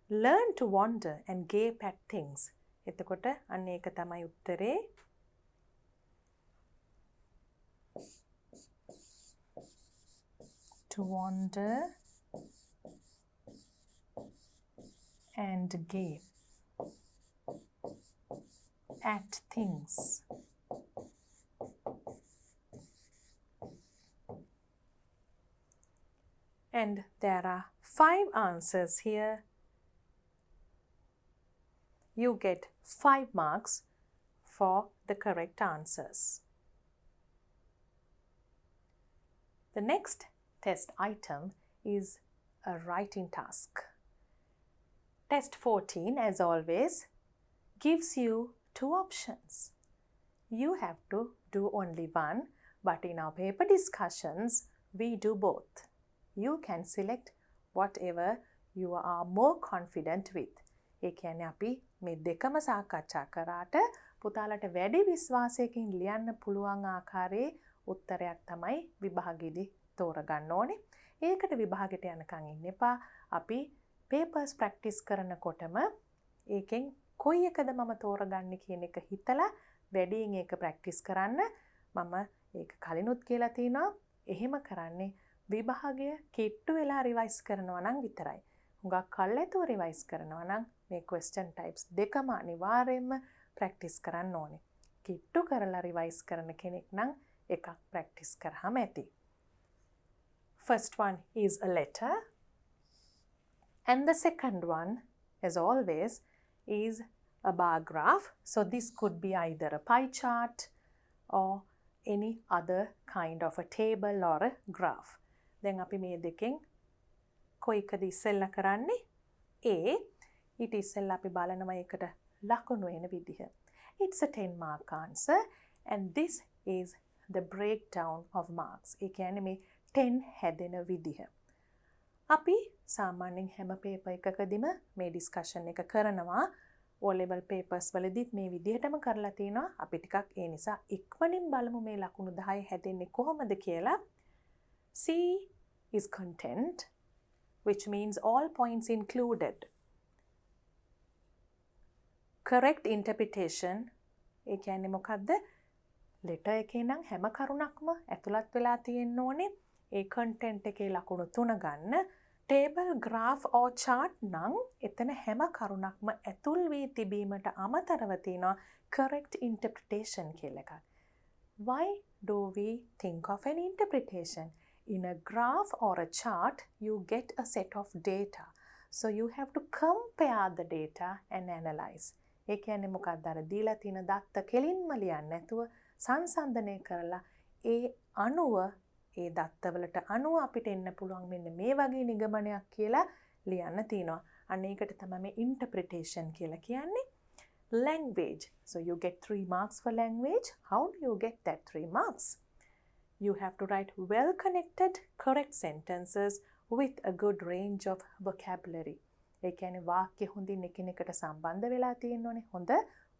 Learn to wander and gape at things. එතකොට අන්න ඒක තමයි උත්තරේ. To wander and gape at things. And there are 5 answers here. You get 5 marks for the correct answers. The next test item is a writing task. Test 14, as always, gives you 2 options. You have to do only one, but in our paper discussions, we do both. You can select whatever you are more confident with. ඒ කියන්නේ අපි මේ දෙකම සාකච්ඡා කරාට පුතාලට වැඩි විශ්වාසයකින් ලියන්න පුළුවන් ආකාරයේ උත්තරයක් තමයි විභාගෙදි තෝරගන්න ඕනේ. ඒකට විභාගෙට යනකම් ඉන්න එපා. අපි papers practice කරනකොටම ඒකෙන් කොයි එකද මම තෝරගන්නේ කියන එක හිතලා වැඩියෙන් ඒක practice කරන්න. මම ඒක කලිනුත් කියලා තිනවා. එහෙම කරන්නේ විභාගය කිට්ටු වෙලා රිවයිස් කරනවා නම් විතරයි. හුඟක් කල්ැතුව රිවයිස් කරනවා නම් මේ question types දෙකම අනිවාර්යයෙන්ම practice කරන්න ඕනේ. කිට්ටු කරලා රිවයිස් කරන කෙනෙක් නම් එකක් practice කරාම ඇති. First one is a letter. And the second one, as always, is a bar graph. So this could be either a pie chart or any other kind of a table or a graph. Then අපි මේ දෙකෙන් කොයිකද ඉස්සෙල්ලා කරන්නේ? A. ඊට ඉස්සෙල්ලා අපි බලනවා ඒකට ලකුණු එන විදිහ. It's a 10 mark answer and this is the breakdown of marks. ඒ කියන්නේ මේ 10 හැදෙන විදිහ. අපි සාමාන්‍යයෙන් හැම පේපර් එකකදීම මේ ඩිස්කෂන් එක කරනවා. O level papers වලදීත් මේ විදිහටම කරලා තිනවා. අපි ටිකක් ඒ නිසා ඉක්මනින් බලමු මේ ලකුණු 10 හැදෙන්නේ කොහොමද කියලා. C is content, which means all points included. Correct interpretation, ඒ කියන්නේ මොකද්ද? letter එකේ නම් හැම කරුණක්ම ඇතුළත් වෙලා තියෙන්න ඕනේ. ඒ content එකේ ලකුණු 3 ගන්න. table, graph or chart නම් එතන හැම කරුණක්ම ඇතුල් වී තිබීමට අමතරව තියෙනවා correct interpretation කියලා එකක්. Why do we think of an interpretation? In a graph or a chart, you get a set of data. So you have to compare the data and analyze. ඒ කියන්නේ මොකක්ද? අර දීලා තියෙන දත්ත කෙලින්ම ලියන්නේ නැතුව සංසන්දනය කරලා ඒ අණුව ඒ දත්තවලට අනුව අපිට එන්න පුළුවන් මෙන්න මේ වගේ නිගමනයක් කියලා ලියන්න තියෙනවා. අන්න ඒකට තමයි මේ interpretation කියලා කියන්නේ. Language. So you get 3 marks for language. How do you get that 3 marks? You have to write well-connected, correct sentences with a good range of vocabulary. ඒ කියන්නේ වාක්‍ය හොඳින් එකිනෙකට සම්බන්ධ වෙලා තියෙන්න ඕනේ. හොඳ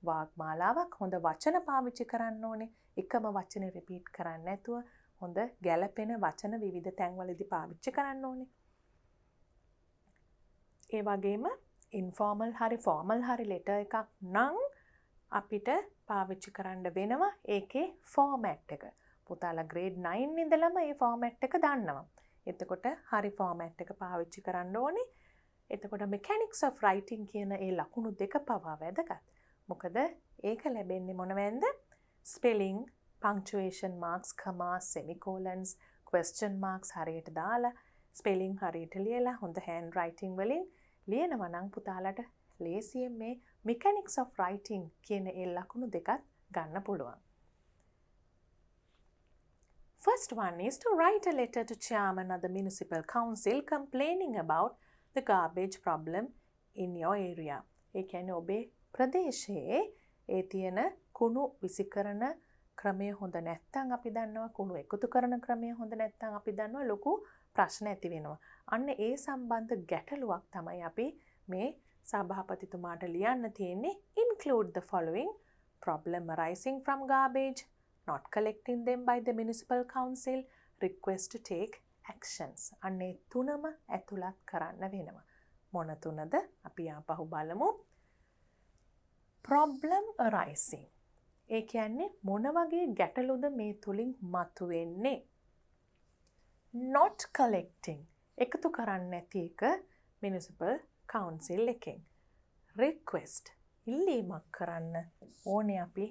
වාග් මාලාවක්, හොඳ වචන පාවිච්චි කරන්න ඕනේ. එකම වචනේ repeat කරන්නේ නැතුව හොඳ ගැළපෙන වචන විවිධ තැන්වලදී පාවිච්චි කරන්න ඕනේ. ඒ වගේම informal හරි formal හරි letter එකක් නම් අපිට පාවිච්චි කරන්න වෙනවා ඒකේ format එක. පුතාලා grade 9 ඉඳලම මේ format එක දන්නවා. එතකොට හරි format එක පාවිච්චි කරන්න ඕනේ. එතකොට mechanics of writing කියන ඒ ලකුණු දෙක පවා වැදගත්. මොකද ඒක ලැබෙන්නේ මොනවෙන්ද? spelling, punctuation marks, commas, semicolons, question marks හරියට දාලා spelling හරියට ලියලා හොඳ handwriting වලින් ලියනවා නම් පුතාලට ලේසියෙන් මේ mechanics of writing කියන ඒ ලකුණු දෙකත් ගන්න පුළුවන්. First one is to write a letter to chairman of the municipal council complaining about the garbage problem in your area. ඒ කියන්නේ ඔබේ ප්‍රදේශයේ ඒ තියෙන කුණු විසිකරන ක්‍රමය හොඳ නැත්නම් අපි දන්නවා කුණු එකතු කරන ක්‍රමය හොඳ නැත්නම් අපි දන්නවා ලොකු ප්‍රශ්න ඇති වෙනවා. අන්න ඒ සම්බන්ධ ගැටලුවක් තමයි අපි මේ සභාපතිතුමාට ලියන්න තියෙන්නේ. Include the following: problem arising from garbage, not collecting them by the municipal council, request to take actions. අන්නේ තුනම ඇතුළත් කරන්න වෙනවා. මොන තුනද? අපි ආපහු බලමු. problem arising. ඒ කියන්නේ මොන වගේ ගැටලුද මේ තුලින් මතුවෙන්නේ? not collecting. එකතු කරන්නේ නැති එක municipal council එකෙන්. request. ඉල්ලීමක් කරන්න ඕනේ අපි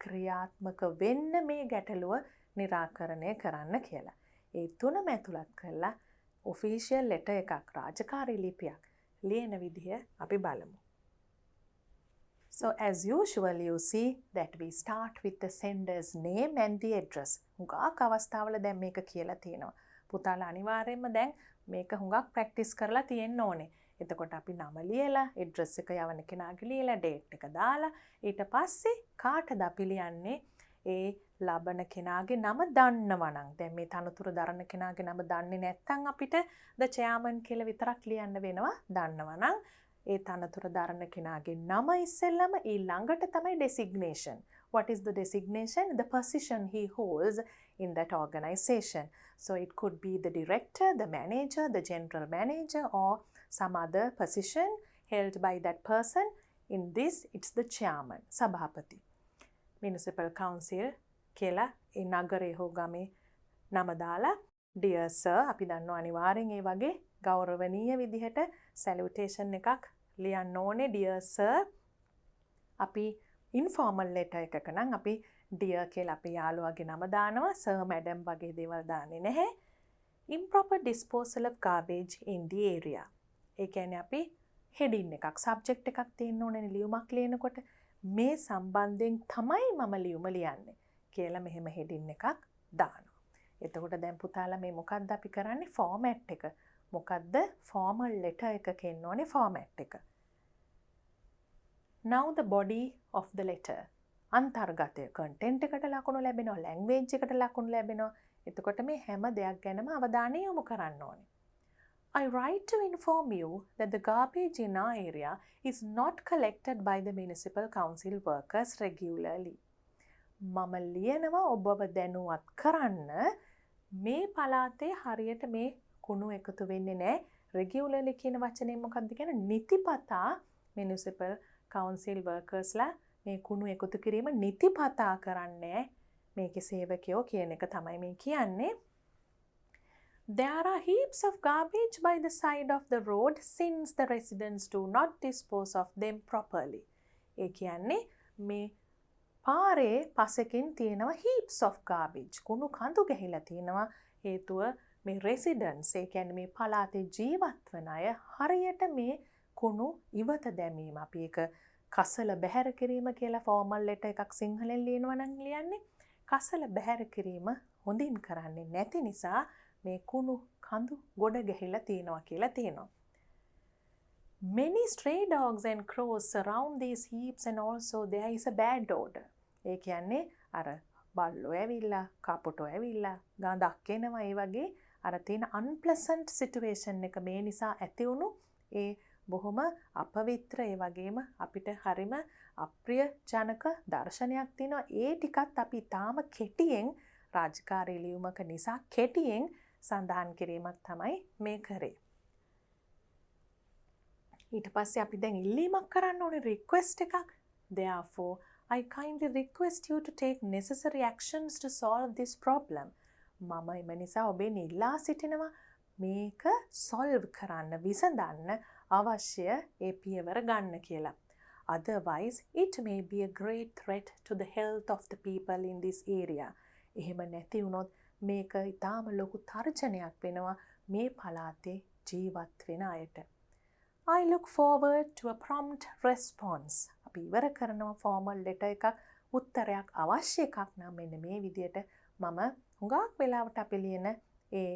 ක්‍රියාත්මක වෙන්න මේ ගැටලුව निराකරණය කරන්න කියලා. ඒ තුනම ඇතුළත් කරලා ඔෆිෂියල් ලෙටර් එකක් රාජකාරී ලිපියක් ලියන විදිහ අපි බලමු. So as usual you see that we start with the sender's name and the address. හුඟක් අවස්ථාවල දැන් මේක කියලා තියෙනවා. පුතාලා අනිවාර්යයෙන්ම දැන් මේක හුඟක් ප්‍රැක්ටිස් කරලා තියෙන්න ඕනේ. එතකොට අපි නම ලියලා, address එක යවන කෙනාගේ ලියලා, date එක දාලා ඊට පස්සේ කාටද අපි ලියන්නේ? ඒ ලබන කෙනාගේ නම දන්නවා නම්. දැන් මේ තනතුර දරන කෙනාගේ නම දන්නේ නැත්නම් අපිට the chairman කියලා විතරක් ලියන්න වෙනවා. දන්නවා නම් ඒ තනතුර දරන කෙනාගේ නම ඉස්සෙල්ලම ඊළඟට තමයි designation. What is the designation? The position he holds in that organization. So it could be the director, the manager, the general manager, or some other position held by that person. In this, it's the chairman, sabhapati. Municipal council කියලා ඒ නගරේ හෝ ගමේ නම දාලා dear sir අපි දන්නවා අනිවාර්යෙන් ඒ වගේ ගෞරවනීය විදිහට salutation එකක් ලියන්න ඕනේ. dear sir අපි informal letter එකක නම් අපි dear කියලා අපේ යාළුවාගේ නම දානවා. sir madam වගේ දේවල් දාන්නේ නැහැ. improper disposal of garbage in the area. ඒ කියන්නේ අපි heading එකක් subject එකක් තියෙන්න ඕනේ ලියුමක් ලියනකොට මේ සම්බන්ධයෙන් තමයි මම ලියුම ලියන්නේ කියලා මෙහෙම heading එකක් දානවා. එතකොට දැන් පුතාලා මේ මොකද්ද අපි කරන්නේ? format එක. මොකද්ද? formal letter එකක එන්න ඕනේ format එක. Now the body of the letter. අන්තර්ගතය content එකට ලකුණු ලැබෙනවා, language එකට ලකුණු ලැබෙනවා. එතකොට මේ හැම දෙයක් ගැනම අවධානය යොමු කරන්න ඕනේ. I write to inform you that the garbage in our area is not collected by the municipal council workers regularly. මම ලියනවා ඔබව දැනුවත් කරන්න මේ පළාතේ හරියට මේ කුණු එකතු වෙන්නේ නැහැ. regularly කියන වචනේ මොකක්ද කියන්නේ? නිතිපතා municipal council workersලා මේ කුණු එකතු කිරීම නිතිපතා කරන්නේ මේකේ සේවකයෝ කියන එක තමයි මේ කියන්නේ. There are heaps of garbage by the side of the road since the residents do not dispose of them properly. ඒ කියන්නේ මේ පාරේ පසකින් තියෙනවා heaps of garbage. කුණු කඳු ගහිලා තියෙනවා. හේතුව මේ residents ඒ කියන්නේ මේ පළාතේ ජීවත් වන අය හරියට මේ කුණු ඉවත දැමීම. අපි ඒක කසල බැහැර කිරීම කියලා formal letter එකක් සිංහලෙන් ලියනවා නම් ලියන්නේ. කසල බැහැර කිරීම හොඳින් කරන්නේ නැති නිසා මේ කුණු කඳු ගොඩ ගැහිලා තියෙනවා කියලා තියෙනවා. Many stray dogs and crows surround these heaps and also there is a bad odor. ඒ කියන්නේ අර බල්ලෝ ඇවිල්ලා, කපුටෝ ඇවිල්ලා, ගඳක් එනවා. ඒ වගේ අර තියෙන unpleasant situation එක මේ නිසා ඇති වුණු ඒ බොහොම අපවිත්‍ර ඒ වගේම අපිට හරිම අප්‍රිය ජනක දර්ශනයක් තියෙනවා. ඒ ටිකත් අපි තාම කෙටියෙන් රාජකාරී ලියුමක නිසා කෙටියෙන් සඳහන් කිරීමක් තමයි මේ කරේ. ඊට පස්සේ අපි දැන් ඉල්ලීමක් කරන්න ඕනේ රික්වෙස්ට් එකක්. Therefore, I kindly request you to take necessary actions to solve this problem. මම එම නිසා ඔබෙන් ඉල්ලා සිටිනවා මේක solve කරන්න, විසඳන්න අවශ්‍ය ඒ පියවර ගන්න කියලා. Otherwise, it may be a great threat to the health of the people in this area. එහෙම නැති වුණොත් මේක ඊටාම ලොකු තර්ජනයක් වෙනවා මේ පළාතේ ජීවත් වෙන අයට. I look forward to a prompt response. අපි ඉවර කරනවා formal letter එකක්, උත්තරයක් අවශ්‍ය එකක් නම් මෙන්න මේ විදියට මම හුඟක් වෙලාවට අපි ලියන ඒ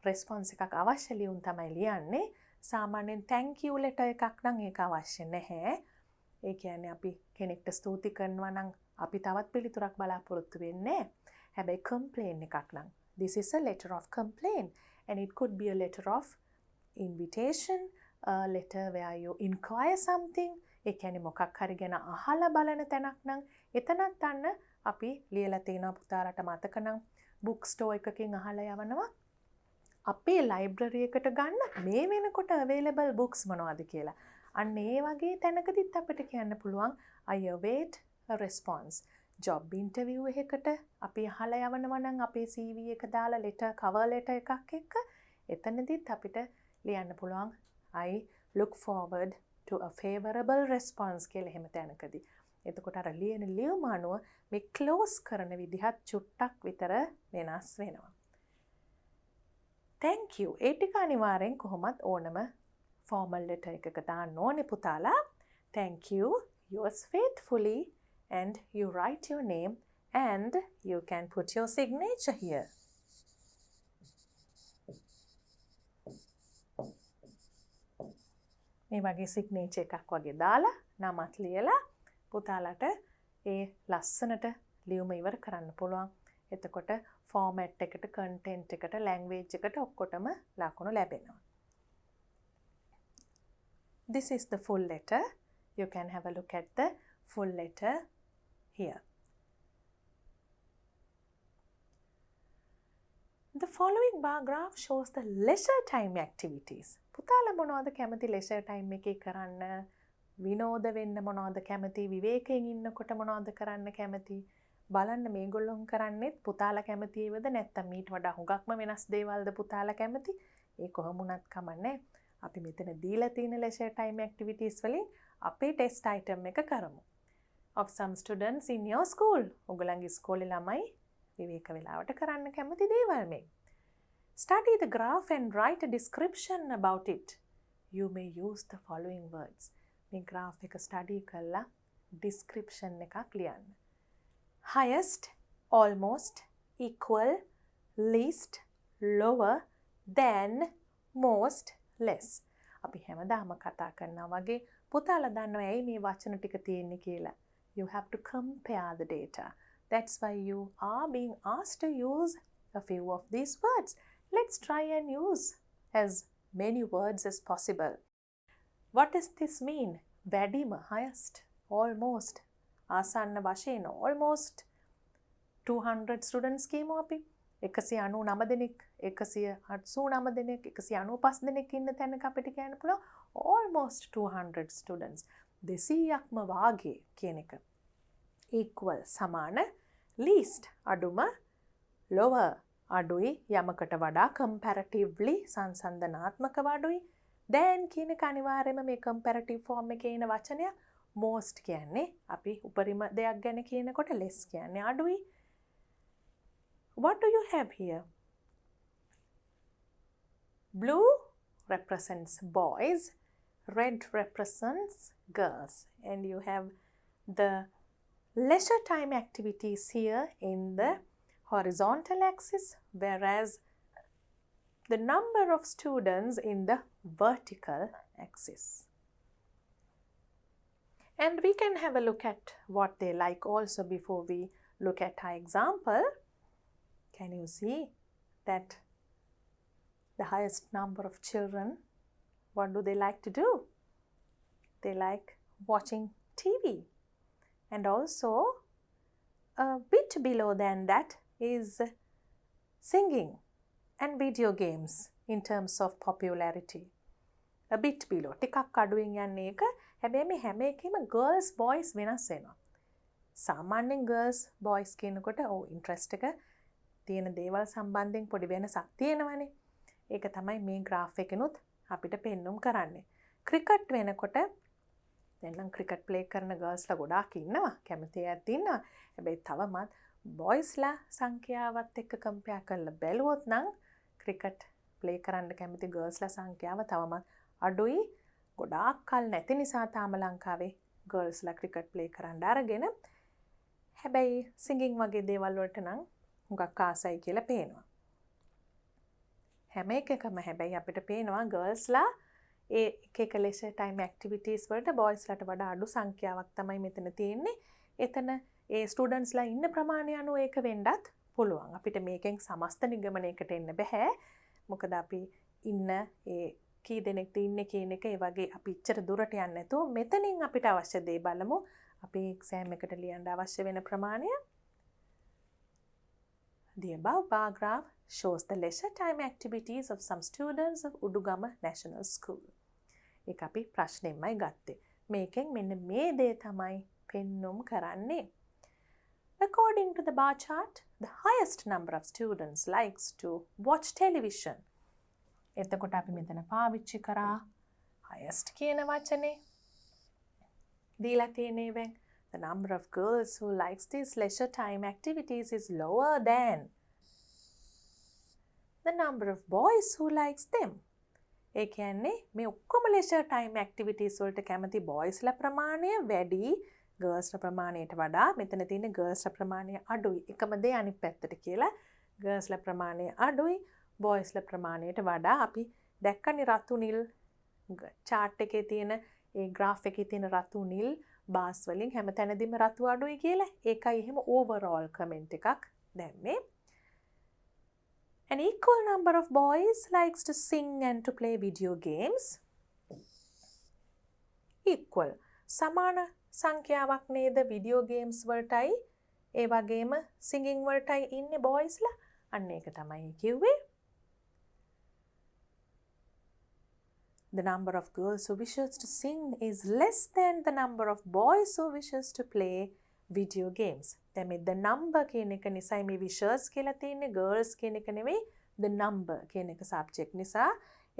response එකක් අවශ්‍ය ලියුම් තමයි ලියන්නේ. සාමාන්‍යයෙන් thank you letter එකක් නම් ඒක අවශ්‍ය නැහැ. ඒ කියන්නේ අපි කෙනෙක්ට ස්තුති කරනවා නම් අපි තවත් පිළිතුරක් බලාපොරොත්තු වෙන්නේ. හැබැයි complain එකක් නම් this is a letter of complaint and it could be a letter of invitation, a letter where you inquire something. ඒ කියන්නේ මොකක් හරි ගැන අහලා බලන තැනක් නම් එතනත් අන්න අපි ලියලා තියෙනවා. පුතාලට මතක නම් book store එකකින් අහලා යවනවා අපේ library එකට ගන්න මේ වෙනකොට available books මොනවද කියලා. අන්න ඒ වගේ තැනකදීත් අපිට කියන්න පුළුවන් I await a response. job interview එකකට අපි අහලා යවනවා නම් අපේ CV එක දාලා letter cover letter එකක් එක්ක එතනදීත් අපිට ලියන්න පුළුවන් I look forward to a favorable response කියලා එහෙම තැනකදී. එතකොට අර ලියන ලියුම අනුව මේ close කරන විදිහත් චුට්ටක් විතර වෙනස් වෙනවා. thank you. ඒ ටික අනිවාර්යෙන් කොහොමත් ඕනම formal letter එකක දාන්න ඕනේ පුතාලා. Thank you. Yours faithfully, and you write your name and you can put your signature here. මේ වගේ signature එකක් වගේ දාලා නමත් ලියලා පුතාලට ඒ ලස්සනට ලියුම ඉවර කරන්න පුළුවන්. එතකොට format එකට, content එකට, language එකට ඔක්කොටම ලකුණු ලැබෙනවා. This is the full letter. You can have a look at the full letter here. The following bar graph shows the leisure time activities. පුතාලා මොනවද කැමති leisure time එකේ කරන්න? විනෝද වෙන්න මොනවද කැමති? විවේකයෙන් ඉන්නකොට මොනවද කරන්න කැමති? බලන්න මේගොල්ලොන් කරන්නේත් පුතාලා කැමති ඒවද නැත්නම් ඊට වඩා හුඟක්ම වෙනස් දේවල්ද පුතාලා කැමති? ඒ කොහොම වුණත් කමන්නේ. අපි මෙතන දීලා තියෙන leisure time activities වලින් අපේ test item එක කරමු. Of some students in your school. ඔයගලන්ගේ ඉස්කෝලේ ළමයි විවේක වෙලාවට කරන්න කැමති දේවල් මේ. Study the graph and write a description about it. You may use the following words. මේ graph එක study කරලා description එකක් ලියන්න. Highest, almost, equal, least, lower, than, most, less. අපි හැමදාම කතා කරනවා වගේ පුතාලා දන්නවා ඇයි මේ වචන ටික තියෙන්නේ කියලා. You have to compare the data. That's why you are being asked to use a few of these words. Let's try and use as many words as possible. What does this mean? වැඩිම, highest, almost, ආසන්න වශයෙන්, almost 200 students කියමු අපි. 199 දෙනෙක්, 189 දෙනෙක්, 195 දෙනෙක් ඉන්න තැනක අපිට කියන්න පුළුවන් almost 200 students. 200ක්ම වාගේ කියන එක. Equal සමාන, least අඩුම, lower අඩුයි යමකට වඩා, comparatively සංසන්දනාත්මකව අඩුයි, than කියන එක අනිවාර්යයෙන්ම මේ comparative form එකේ එන වචනය. most කියන්නේ අපි උපරිම දෙයක් ගැන කියනකොට, less කියන්නේ අඩුයි. What do you have here? Blue represents boys, red represents girls, and you have the leisure time activities here in the horizontal axis, whereas the number of students in the vertical axis. And we can have a look at what they like also before we look at our example. Can you see that the highest number of children, what do they like to do? They like watching TV. And also a bit below than that is singing and video games in terms of popularity. A bit below. ටිකක් අඩුවෙන් යන්නේ එක. හැබැයි මේ හැම එකෙම girls boys වෙනස් වෙනවා. සාමාන්‍යයෙන් girls boys කියනකොට interest එක තියෙන දේවල් සම්බන්ධයෙන් පොඩි වෙනසක් තියෙනවනේ. ඒක තමයි මේ graph එකනොත් අපිට පෙන්눔 කරන්නේ. cricket වෙනකොට දැන් නම් cricket play කරන girls ලා ගොඩාක් ඉන්නවා. කැමති අයත් ඉන්නවා. හැබැයි තවමත් boys ලා සංඛ්‍යාවත් එක්ක compare කරලා බැලුවොත් නම් cricket play කරන්න කැමති girls ලා සංඛ්‍යාව තවමත් අඩුයි. ගොඩාක් කල් නැති නිසා තාම ලංකාවේ girls ලා cricket play කරන්න අරගෙන. හැබැයි singing වගේ දේවල් වලට නම් හුඟක් ආසයි කියලා පේනවා. හැම එකකම හැබැයි අපිට පේනවා girls ලා ඒ එක leisure time activities වලට boys ලාට වඩා අඩු සංඛ්‍යාවක් තමයි මෙතන තියෙන්නේ. එතන ඒ ස්ටුඩන්ට්ස් ලා ඉන්න ප්‍රමාණය අනුව ඒක වෙන්නත් පුළුවන්. අපිට මේකෙන් සමස්ත නිගමනයකට එන්න බෑ. මොකද අපි ඉන්න ඒ කී දෙනෙක්ද ඉන්නේ කියන එක ඒ වගේ අපි ඉච්චර දුරට යන්නේ නැතුව මෙතනින් අපිට අවශ්‍ය දේ බලමු. අපි එක්සෑම් එකට ලියන්න අවශ්‍ය වෙන ප්‍රමාණය. The above bar graph shows the leisure time activities of some students of Udugama National School. ඒක අපි ප්‍රශ්නෙම්මයි ගත්තේ. මේකෙන් මෙන්න මේ දේ තමයි පෙන්눔 කරන්නේ. According to the bar chart, the highest number of students likes to watch television. එතකොට අපි මෙතන පාවිච්චි කරා highest කියන වචනේ. දීලා තියෙනේවෙන් the number of girls who likes these leisure time activities is lower than. the number of boys who likes them. ඒ කියන්නේ මේ ඔක්කොම leisure time activities වලට කැමති boysලා ප්‍රමාණය වැඩි girlsලා ප්‍රමාණයට වඩා. මෙතන තියෙන girlsලා ප්‍රමාණය අඩුයි. එකම දේ අනිත් පැත්තට කියලා girlsලා ප්‍රමාණය අඩුයි boysලා ප්‍රමාණයට වඩා. අපි දැක්කනේ රතු නිල් chart එකේ තියෙන ඒ graph එකේ තියෙන රතු නිල් bars වලින් හැමතැනදීම රතු අඩුයි කියලා. ඒකයි එහෙම overall comment එකක් දැම්මේ. An equal number of boys likes to sing and to play video games. Equal. සමාන සංඛ්‍යාවක් නේද video games වලටයි ඒ වගේම singing වලටයි ඉන්නේ boysලා. අන්න ඒක තමයි කිව්වේ. The number of girls who wishes to sing is less than the number of boys who wishes to play video games. දැන් මේ the number කියන එක නිසා මේ wishes කියලා තියෙන්නේ girls කියන එක නෙවෙයි the number කියන එක subject නිසා.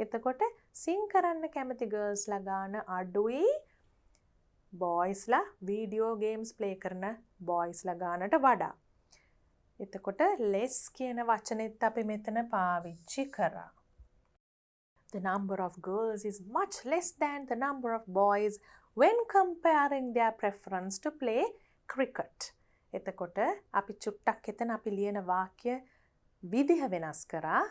එතකොට sing කරන්න කැමති girlsලා ගාන අඩුයි boysලා video games play කරන boysලා ගානට වඩා. එතකොට less කියන වචනේත් අපි මෙතන පාවිච්චි කරා. The number of girls is much less than the number of boys when comparing their preference to play cricket. එතකොට අපි චුට්ටක් එතන අපි ලියන වාක්‍ය විදිහ වෙනස් කරා.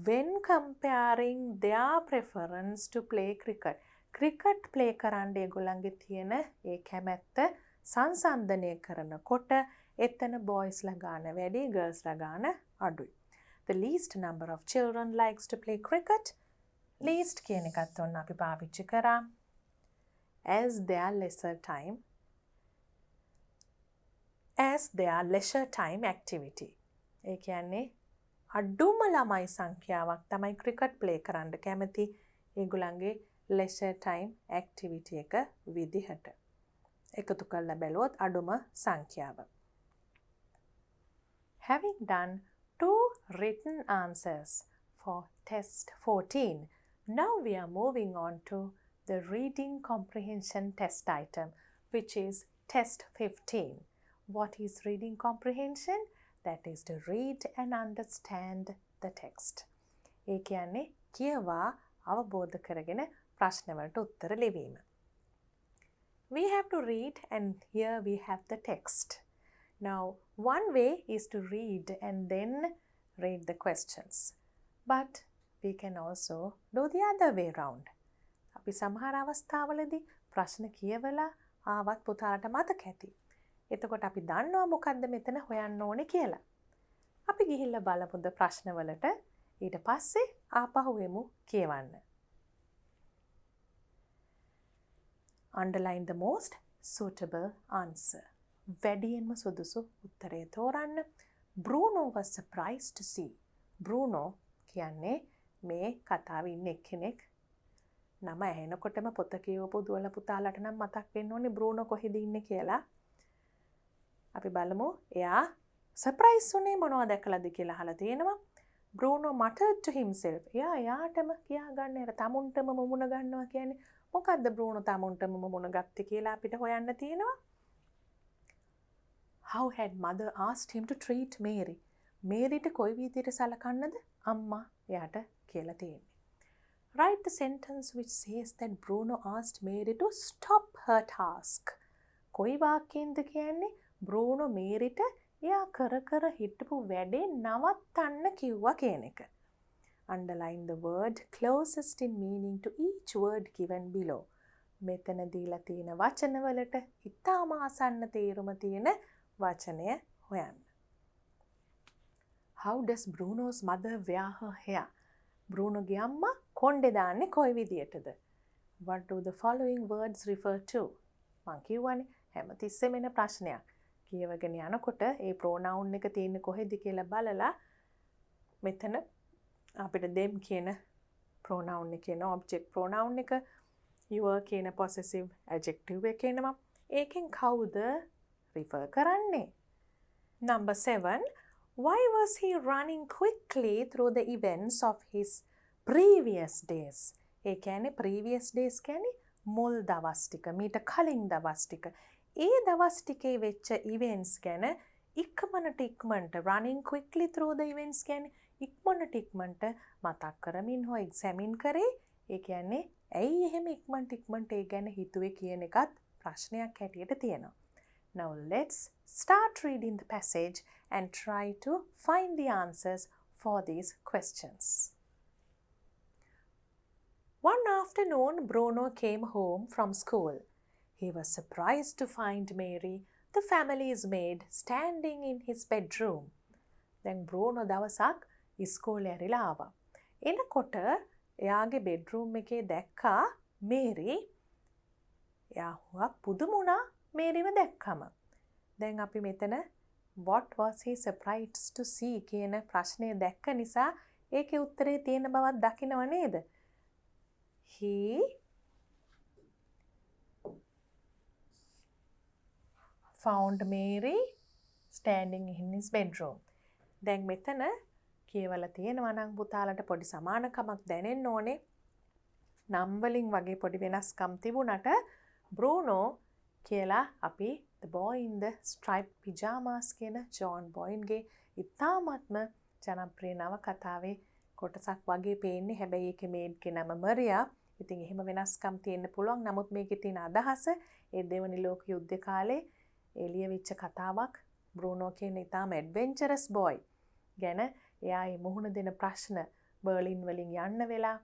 When comparing their preference to play cricket. cricket play කරන්න ඒගොල්ලන්ගේ තියෙන ඒ කැමැත්ත සංසන්දනය කරනකොට එතන boysලා ගාන වැඩි girlsලා ගාන අඩුයි. The least number of children likes to play cricket. Least කියන එකත් ඔන්න අපි පාවිච්චි කරා. As their leisure time activity. ඒ කියන්නේ අඩුම ළමයි සංඛ්‍යාවක් තමයි cricket play කරන්න කැමති ඒගොල්ලන්ගේ leisure time activity එක විදිහට. එකතු කරලා බැලුවොත් අඩුම සංඛ්‍යාව. Having done 2 written answers for test 14, now we are moving on to the reading comprehension test item, which is test 15. What is reading comprehension? That is to read and understand the text. ඒ කියන්නේ කියවා අවබෝධ කරගෙන ප්‍රශ්නවලට උත්තර ලිවීම. We have to read and here we have the text. Now, one way is to read and then read the questions. But we can also do the other way round. අපි සමහර අවස්ථාවලදී ප්‍රශ්න කියවලා ආවත් පුතාට මතක ඇති. එතකොට අපි දන්නවා මොකද්ද මෙතන හොයන්න ඕනේ කියලා. අපි ගිහිල්ලා බලමුද ප්‍රශ්නවලට ඊට පස්සේ ආපහු එමු කියවන්න. Underline the most suitable answer. වැඩියෙන්ම සුදුසු උත්තරය තෝරන්න. Bruno was surprised to see. Bruno කියන්නේ මේ කතාවේ ඉන්න එක්කෙනෙක්. නම ඇහෙනකොටම පොත කියවපු දුවල පුතාලට නම් මතක් වෙන්න ඕනේ Bruno කොහෙද ඉන්නේ කියලා. අපි බලමු එයා surprise උනේ මොනවද දැකලාද කියලා අහලා තියෙනවා. Bruno muttered to himself. එයාටම කියා ගන්න අර තමුන්ටම මුමුණ ගන්නවා කියන්නේ මොකද්ද Bruno තමුන්ටම මුමුණ ගත්තේ කියලා අපිට හොයන්න තියෙනවා. How had mother asked him to treat Mary? මේරිට කොයි විදිහට සලකන්නද අම්මා එයාට කියලා තියෙන්නේ. Write the sentence which says that Bruno asked Mary to stop her task. කොයි වාක්‍යෙන්ද කියන්නේ Bruno මේරිට එයා කර කර හිටපු වැඩේ නවත්තන්න කිව්වා කියන එක. Underline the word closest in meaning to each word given below. මෙතන දීලා තියෙන වචනවලට ඉතාම ආසන්න තේරුම තියෙන වචනය හොයන්න. How does Bruno's mother wear her hair? Brunoගේ අම්මා කොණ්ඩේ දාන්නේ කොයි විදියටද? What do the following words refer to? මං කියවනේ හැමතිස්සෙම එන ප්‍රශ්නයක්. කියවගෙන යනකොට ඒ pronoun එක තියෙන්නේ කොහෙද කියලා බලලා මෙතන අපිට them කියන pronoun එක කියන object pronoun එක your කියන possessive adjective එක එනවා. ඒකෙන් කවුද refer කරන්නේ? Number 7. Why was he running quickly through the events of his previous days? ඒ කියන්නේ previous days කියන්නේ මුල් දවස් ටික මීට කලින් දවස් ටික. ඒ දවස් ටිකේ වෙච්ච events ගැන ඉක්මනට running quickly through the events කියන්නේ ඉක්මනට මතක් කරමින් හෝ examine කරේ. ඒ කියන්නේ ඇයි එහෙම ඉක්මනට ඒ ගැන හිතුවේ කියන එකත් ප්‍රශ්නයක් හැටියට තියෙනවා. Now let's start reading the passage and try to find the answers for these questions. One afternoon, Bruno came home from school. He was surprised to find Mary, the family's maid, standing in his bedroom. දැන් Bruno දවසක් ඉස්කෝලේ ඇරිලා ආවා. එනකොට එයාගේ bedroom එකේ දැක්කා Mary. එයා හුඟක් පුදුම වුණා මේරිව දැක්කම. දැන් අපි මෙතන what was he surprised to see කියන ප්‍රශ්නය දැක්ක නිසා ඒකේ උත්තරේ තියෙන බවක් දකිනව නේද? He found Mary standing in his bedroom. දැන් මෙතන කියවලා තියෙනවා නම් පුතාලට පොඩි සමානකමක් දැනෙන්න ඕනේ. නම් වලින් වගේ පොඩි වෙනස්කම් තිබුණට Bruno කියලා අපි the boy in the striped pyjamas කියන ජෝන් බොයින්ගේ ඉතාමත්ම ජනප්‍රිය නවකතාවේ කොටසක් වගේ පේන්නේ. හැබැයි ඒකේ මේඩ්ගේ නම මරියා. ඉතින් එහෙම වෙනස්කම් තියෙන්න පුළුවන්. නමුත් මේකේ තියෙන අදහස ඒ දෙවනි ලෝක යුද්ධ කාලේ එළියවිච්ච කතාවක්. Bruno කියන ඉතාම ඇඩ්වෙන්චරස් බොයි ගැන එයා මේ මුහුණ දෙන ප්‍රශ්න බර්ලින් වලින් යන්න වෙලා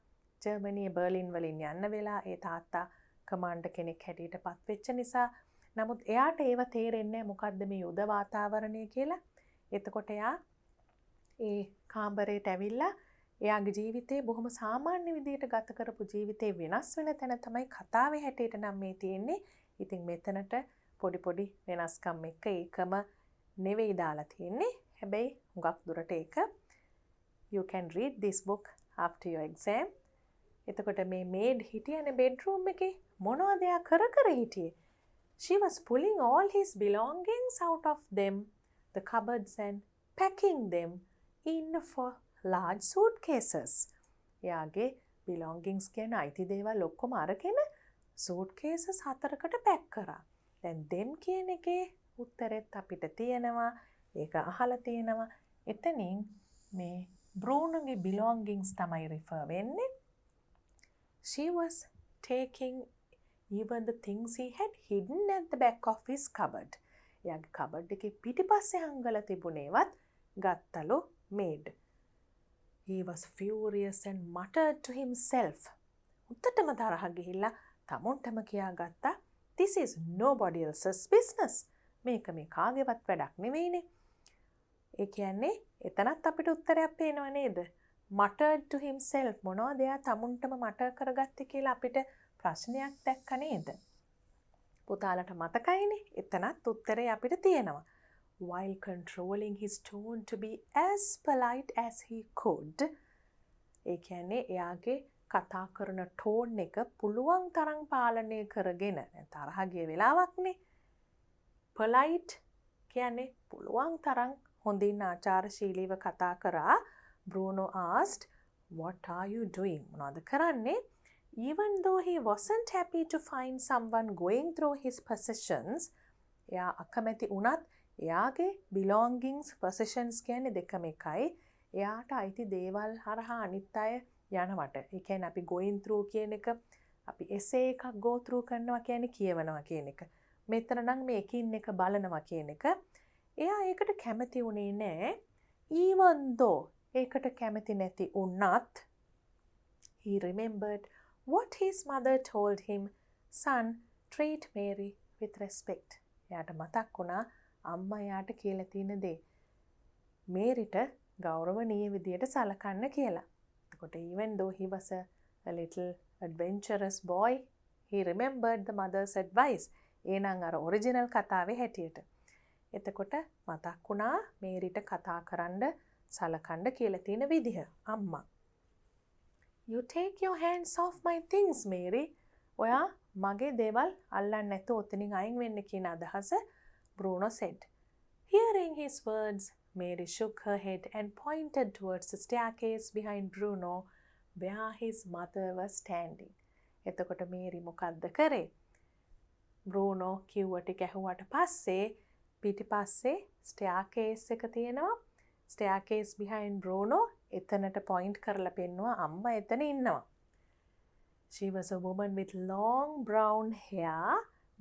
ජර්මනියේ බර්ලින් වලින් යන්න වෙලා ඒ තාත්තා කමාන්ඩර් කෙනෙක් හැටියට පත් වෙච්ච නිසා. නමුත් එයාට ඒව තේරෙන්නේ මොකද්ද මේ යුද වාතාවරණය කියලා. එතකොට එයා ඒ කාමරේට ඇවිල්ලා එයාගේ ජීවිතේ බොහොම සාමාන්‍ය විදිහට ගත කරපු ජීවිතේ වෙනස් වෙන තැන තමයි කතාවේ හැටියට නම් මේ තියෙන්නේ. ඉතින් මෙතනට පොඩි වෙනස්කම් එක්ක ඒකම නෙවෙයි දාලා තියෙන්නේ. හැබැයි හුඟක් දුරට ඒක you can read this book after your exam. එතකොට මේ maid හිටියනේ bedroom එකේ මොනවද එයා කර හිටියේ? She was pulling all his belongings out of them, the cupboards, and packing them in for large suitcases. එයාගේ belongings කියන අයිති දේවල් ඔක්කොම අරගෙන suitcases 4කට pack කරා. දැන් them කියන එකේ උත්තරෙත් අපිට තියෙනවා. ඒක අහලා තියෙනවා. එතනින් මේ Brunoගේ belongings තමයි refer වෙන්නේ. She was taking even the things he had hidden at the back of his cupboard. එයාගේ cupboard එකේ පිටිපස්සේ හංගලා තිබුණේවත් ගත්තලු maid. He was furious and muttered to himself. උත්තටම තරහ ගිහිල්ලා තමුන්ටම කියාගත්තා, this is nobody else's business. මේක මේ කාගේවත් වැඩක් නෙවෙයිනේ. ඒ කියන්නේ එතනත් අපිට උත්තරයක් පේනව නේද? muttered to himself මොනවද එයා තමුන්ටම මටර් කරගත්තේ කියලා අපිට ප්‍රශ්නයක් දැක්ක නේද? පුතාලට මතකයිනේ? එතනත් උත්තරේ අපිට තියෙනවා. While controlling his tone to be as polite as he could. ඒ කියන්නේ එයාගේ කතා කරන ටෝන් එක පුළුවන් තරම් පාලනය කරගෙන තරහ ගිය වෙලාවක්නේ. polite කියන්නේ පුළුවන් තරම් හොඳින් ආචාරශීලීව කතා කරා. Bruno asked, what are you doing? මොනවද කරන්නේ? Even though he wasn't happy to find someone going through his possessions, එයා අකමැති වුණත් එයාගේ belongings, possessions කියන්නේ දෙකම එකයි. එයාට අයිති දේවල් හරහා අනිත් අය යනවට. ඒ කියන්නේ අපි going through කියන එක අපි essay එකක් go through කරනවා කියන්නේ කියවනවා කියන එක. මෙතන නම් මේ එකින් එක බලනවා කියන එක. එයා ඒකට කැමති වුණේ නෑ. Even though ඒකට කැමති නැති වුණත් he remembered what his mother told him, son, treat Mary with respect. එයාට මතක් වුණා අම්මා එයාට කියලා තියෙන දේ. මේරිට ගෞරවනීය විදියට සලකන්න කියලා. එතකොට even though he was a little adventurous boy, he remembered the mother's advice. ඒ නම් අර ඔරිජිනල් කතාවේ හැටියට. එතකොට මතක් වුණා මේරිට කතා කරන්න සලකන්න කියලා තියෙන විදිහ. අම්මා. You take your hands off my things, Mary. ඔයා මගේ දේවල් අල්ලන්න නැතුව ඔතනින් අයින් වෙන්න කියන අදහස Bruno said. Hearing his words, Mary shook her head and pointed towards the staircase behind Bruno, where his mother was standing. එතකොට මේරි මොකද්ද කරේ? Bruno කිව්ව ටික ඇහුවට පස්සේ පිටිපස්සේ staircase එක තියෙනවා. staircase behind Bruno එතනට point කරලා පෙන්නවා අම්මා එතන ඉන්නවා. She was a woman with long brown hair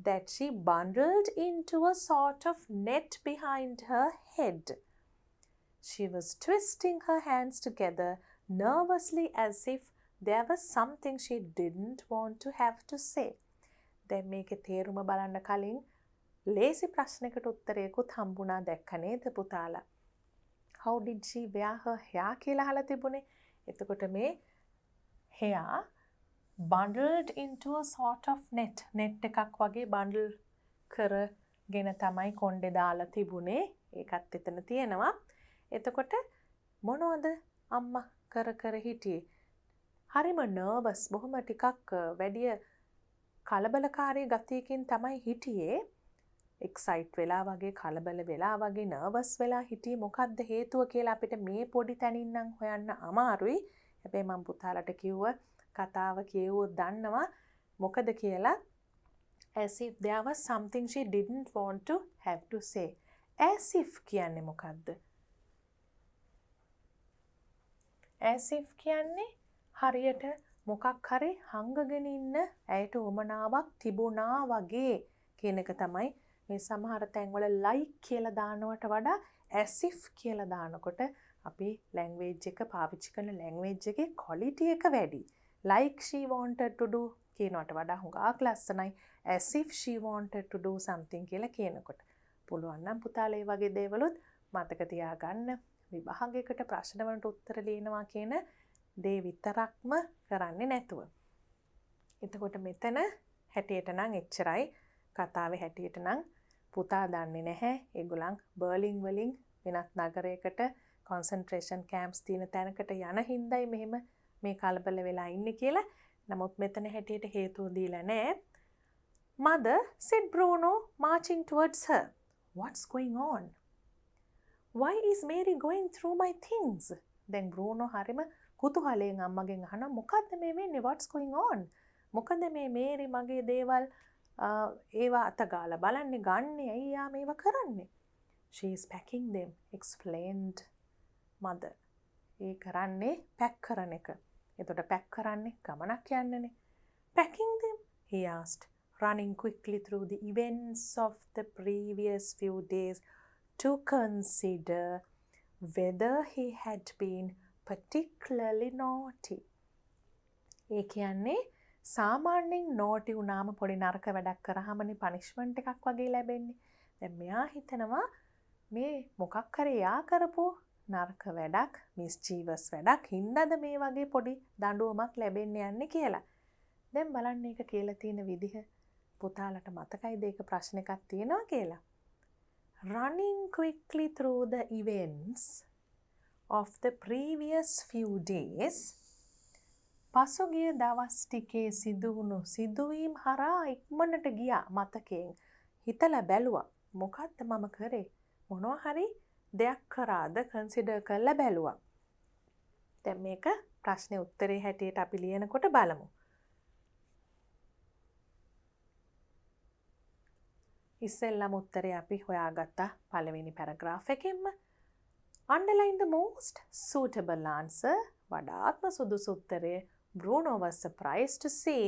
that she bundled into a sort of net behind her head. She was twisting her hands together nervously as if there was something she didn't want to have to say. දැන් මේකේ තේරුම බලන්න කලින් ලේසි ප්‍රශ්නයකට උත්තරයකුත් හම්බුණා දැක්ක නේද පුතාලා? How did she wear her hair කියලා අහලා තිබුණේ. එතකොට මේ hair bundled into a sort of net. net එකක් වගේ bundle කරගෙන තමයි කොණ්ඩේ දාලා තිබුණේ. ඒකත් එතන තියෙනවා. එතකොට මොනවද අම්මා කර හිටියේ? හරිම nervous බොහොම ටිකක් වැඩි කලබලකාරී ගතියකින් තමයි හිටියේ. එක්සයිට් වෙලා වගේ කලබල වෙලා වගේ නර්වස් වෙලා හිටියේ මොකක්ද හේතුව කියලා අපිට මේ පොඩි තැනින් නම් හොයන්න අමාරුයි. හැබැයි මම පුතාලට කිව්ව කතාව කියවුවොත් දන්නවා මොකද කියලා. as if there was something she didn't want to have to say. as if කියන්නේ මොකද්ද? as if කියන්නේ හරියට මොකක් හරි හංගගෙන ඉන්න ඇයට උමනාවක් තිබුණා වගේ කියන එක තමයි මේ සමහර තැන්වල like කියලා දානවට වඩා as if කියලා දානකොට අපි language එක පාවිච්චි කරන language එකේ quality එක වැඩි. like she wanted to do කියනවට වඩා හුඟක් ලස්සනයි as if she wanted to do something කියලා කියනකොට. පුළුවන් නම් පුතාලා මේ වගේ දේවලුත් මතක තියාගන්න. විභාගයකට ප්‍රශ්න වලට උත්තර ලියනවා කියන දේ විතරක්ම කරන්නේ නැතුව. එතකොට මෙතන හැටියට නම් එච්චරයි. කතාවේ හැටියට නම් පුතා දන්නේ නැහැ ඒගොල්ලන් බර්ලින් වලින් වෙනත් නගරයකට concentration camps තියෙන තැනකට යන හින්දායි මෙහෙම මේ කලබල වෙලා ඉන්නේ කියලා. නමුත් මෙතන හැටියට හේතුව දීලා නැහැ. Mother said Bruno marching towards her. What's going on? Why is Mary going through my things? දැන් Bruno හරිම කුතුහලයෙන් අම්මගෙන් අහනවා මොකද්ද මේ වෙන්නේ? What's going on? මොකද මේ මේරි මගේ දේවල් ඒවා අතගාලා බලන්නේ ගන්නේ ඇයි යා මේවා කරන්නේ? She is packing them, explained mother. ඒ කරන්නේ පැක් කරන එක. එතකොට පැක් කරන්නේ ගමනක් යන්නනේ. Packing them? He asked, running quickly through the events of the previous few days to consider whether he had been particularly naughty. ඒ කියන්නේ සාමාන්‍යයෙන් නෝටි වුණාම පොඩි නරක වැඩක් කරාමනේ පනිෂ්මන්ට් එකක් වගේ ලැබෙන්නේ. දැන් මෙයා හිතනවා මේ මොකක් හරි යා කරපු නරක වැඩක්, මිස්චීවස් වැඩක් හින්දාද මේ වගේ පොඩි දඬුවමක් ලැබෙන්න යන්නේ කියලා. දැන් බලන්න ඒක කියලා තියෙන විදිහ පුතාලට මතකයිද ඒක ප්‍රශ්න එකක් තියෙනවා කියලා? Running quickly through the events of the previous few days. පසුගිය දවස් ටිකේ සිදුවුණු සිදුවීම් හරහා ඉක්මනට ගියා මතකයෙන්. හිතලා බැලුවා මොකක්ද මම කරේ? මොනවා හරි දෙයක් කරාද කන්සිඩර් කරලා බැලුවා. දැන් මේක ප්‍රශ්නේ උත්තරේ හැටියට අපි ලියනකොට බලමු. ඉස්සෙල්ලම උත්තරේ අපි හොයාගත්තා පළවෙනි paragraph එකෙන්ම. Underline the most suitable answer. වඩාත්ම සුදුසු උත්තරේ Bruno was surprised to see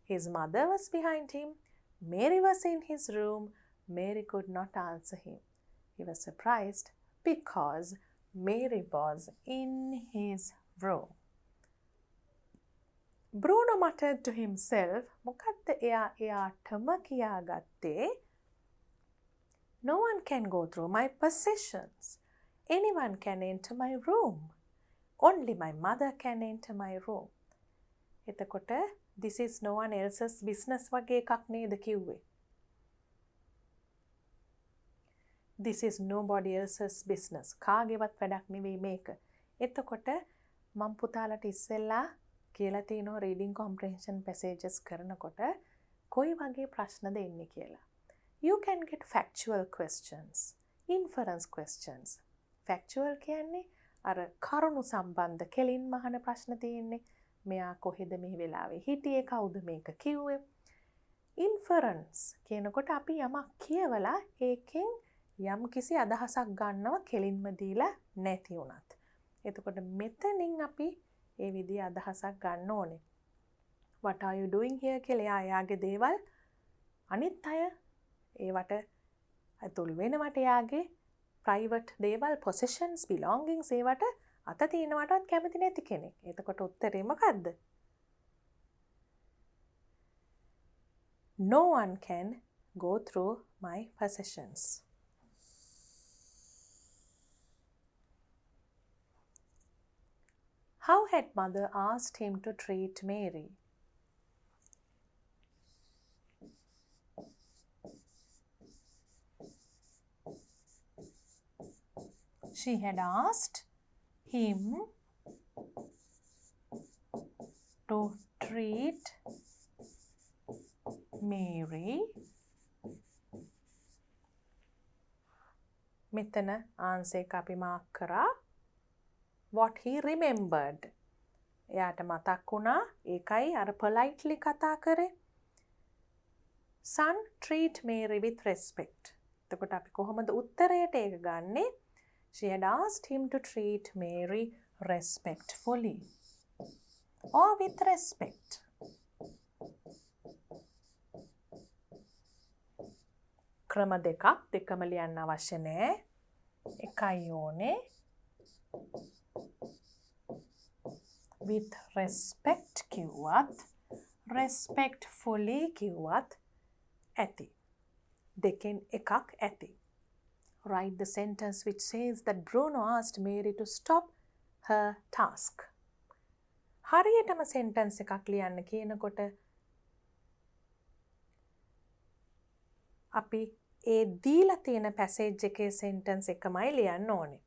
his mother was behind him. Mary was in his room. Mary could not answer him. He was surprised because Mary was in his room. Bruno muttered to himself, මොකද්ද එයාටම කියාගත්තේ? No one can go through my possessions. Anyone can enter my room. Only my mother can enter my room. එතකොට this is no one else's business වගේ එකක් නේද කිව්වේ? This is nobody else's business. කාගේවත් වැඩක් නෙවෙයි මේක. එතකොට මම පුතාලට ඉස්සෙල්ලා කියලා තියෙනවා reading comprehension passages කරනකොට කොයි වගේ ප්‍රශ්නද එන්නේ කියලා. You can get factual questions, inference questions. Factual කියන්නේ අර කරුණු සම්බන්ධ කෙලින්ම අහන ප්‍රශ්න තියෙන්නේ. මෙයා කොහෙද මේ වෙලාවේ හිටියේ? කවුද මේක කිව්වේ? Inference කියනකොට අපි යමක් කියවලා ඒකෙන් යම් කිසි අදහසක් ගන්නව කෙලින්ම දීලා නැති වුණත්. එතකොට මෙතනින් අපි ඒ විදිහේ අදහසක් ගන්න ඕනේ. What are you doing here කියලා එයාගේ දේවල් අනිත් අය ඒවට අතුල් වෙනවට එයාගේ private දේවල් possessions belongings ඒවට අත තියනවටවත් කැමති නැති කෙනෙක්. එතකොට උත්තරේ මොකද්ද? No one can go through my possessions. How had mother asked him to treat Mary? She had asked him to treat Mary. මෙතන ආන්සර් එක අපි මාක් කරා. What he remembered. එයාට මතක් වුණා. ඒකයි අර politely කතා කරේ. Son, treat Mary with respect. එතකොට අපි කොහොමද උත්තරයට ඒක ගන්නෙ? She had asked him to treat Mary respectfully or with respect. ක්‍රම දෙකම ලියන්න අවශ්‍ය නැහැ. එකයි ඕනේ. With respect කිව්වත් respectfully කිව්වත් ඇති. දෙකෙන් එකක් ඇති. Write the sentence which says that Bruno asked Mary to stop her task. හරියටම sentence එකක් ලියන්න කියනකොට අපි ඒ දීලා තියෙන passage එකේ sentence එකමයි ලියන්න ඕනේ.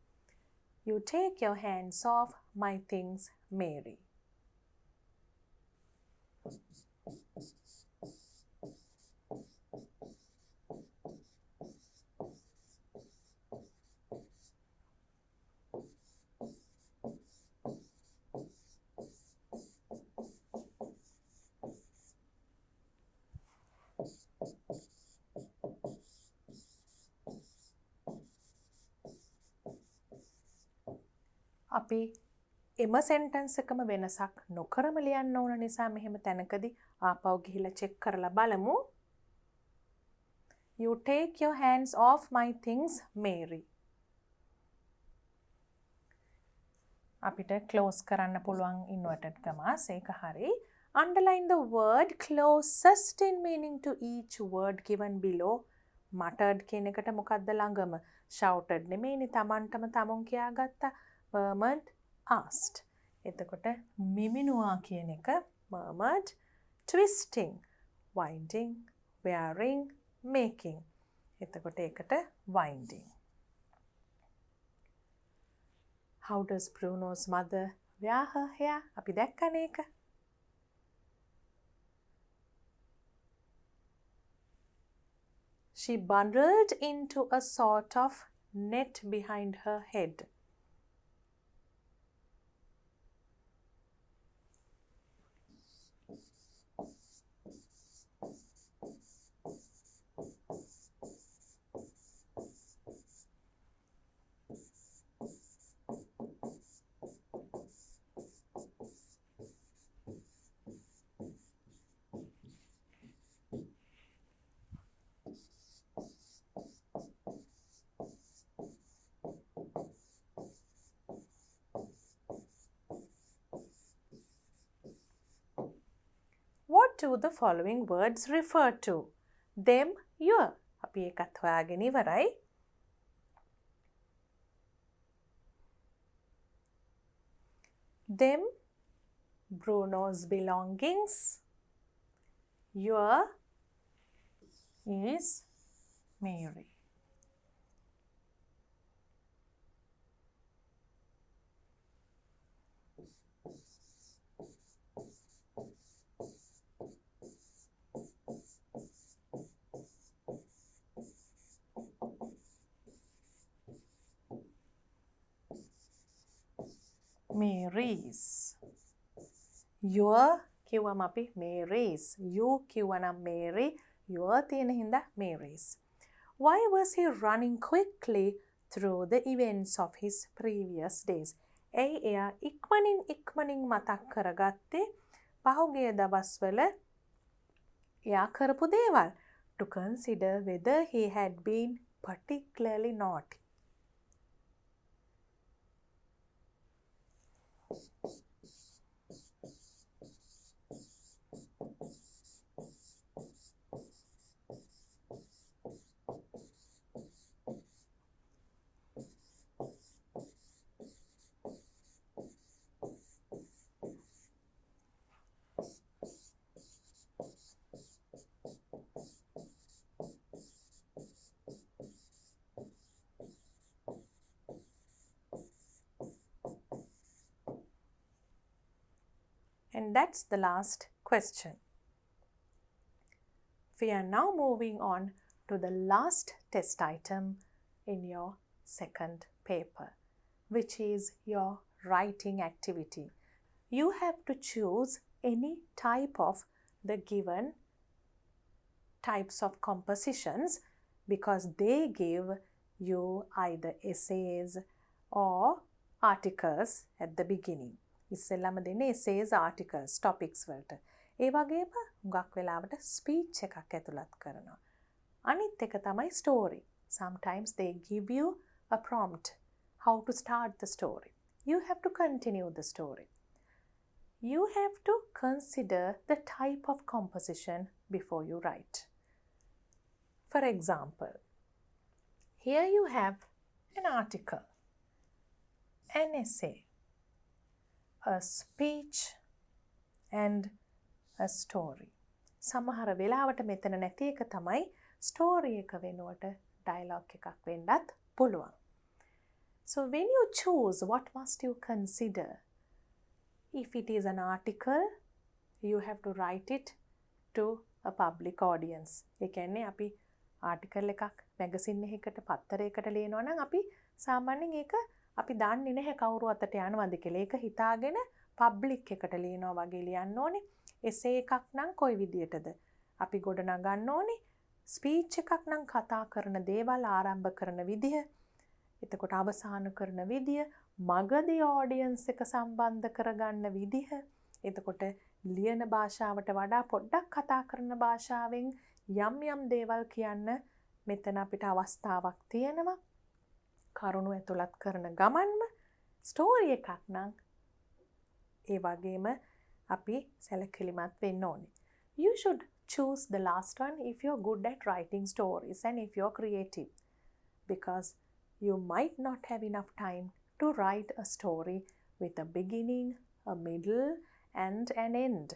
You take your hands off my things, Mary. අපි එම සෙන්ටන්ස් එකම වෙනසක් නොකරම ලියන්න ඕන නිසා මෙහෙම තැනකදී ආපහු ගිහිල්ලා චෙක් කරලා බලමු. You take your hands off my things, Mary. අපිට close කරන්න පුළුවන් inverted commas ඒක හරි. Underline the word closest in meaning to each word given below. Muttered කියන එකට මොකද්ද ළඟම? Shouted නෙමෙයිනේ තමන්ටම තමුන් කියාගත්තා. Murmured, asked. එතකොට මිමිනුවා කියන එක murmured, twisting, winding, wearing, making. එතකොට ඒකට winding. How does Bruno's mother wear her hair? අපි දැක්කනේ ඒක. She bundled into a sort of net behind her head. What do the following words refer to? Them, your. අපි ඒකත් හොයාගෙන ඉවරයි. Them, Bruno's belongings. Your is Mary. Mary's. Your කිව්වම අපි Mary's. You කිව්වනම් Mary. Your තියෙන හින්දා Mary's. Why was he running quickly through the events of his previous days? ඇයි එයා ඉක්මනින් මතක් කරගත්තේ පහුගිය දවස්වල එයා කරපු දේවල්? To consider whether he had been particularly naughty. And that's the last question. We are now moving on to the last test item in your second paper, which is your writing activity. You have to choose any type of the given types of compositions because they give you either essays or articles at the beginning. ඉස්සෙල්ලාම දෙන්නේ essays articles topics වලට. ඒ වගේම හුඟක් වෙලාවට speech එකක් ඇතුළත් කරනවා. අනිත් එක තමයි story. Sometimes they give you a prompt how to start the story. You have to continue the story. You have to consider the type of composition before you write. For example, here you have an article, an essay, a speech and a story. සමහර වෙලාවට මෙතන නැති එක තමයි story එක වෙනුවට dialogue එකක් වෙන්නත් පුළුවන්. So when you choose, what must you consider? If it is an article, you have to write it to a public audience. ඒ කියන්නේ අපි article එකක් magazine එකකට පත්තරයකට ලියනවා නම් අපි සාමාන්‍යයෙන් ඒක අපි දන්නේ නැහැ කවුරු අතට යනවද කියලා. ඒක හිතාගෙන පබ්ලික් එකට ලියනවා වගේ ලියන්න ඕනේ. එසේ එකක් නම් කොයි විදියටද අපි ගොඩ නගන්න ඕනේ. ස්පීච් එකක් නම් කතා කරන දේවල් ආරම්භ කරන විදිය, එතකොට අවසන් කරන විදිය, මගදී ඔඩියන්ස් එක සම්බන්ධ කරගන්න විදිය, එතකොට ලියන භාෂාවට වඩා පොඩ්ඩක් කතා කරන භාෂාවෙන් යම් දේවල් කියන්න මෙතන අපිට අවස්ථාවක් තියෙනවා. කරුණු ඇතුළත් කරන ගමන්ම ස්ටෝරි එකක් නම් ඒ වගේම අපි සැලකිලිමත් වෙන්න ඕනේ. You should choose the last one if you're good at writing stories and if you're creative, because you might not have enough time to write a story with a beginning, a middle and an end.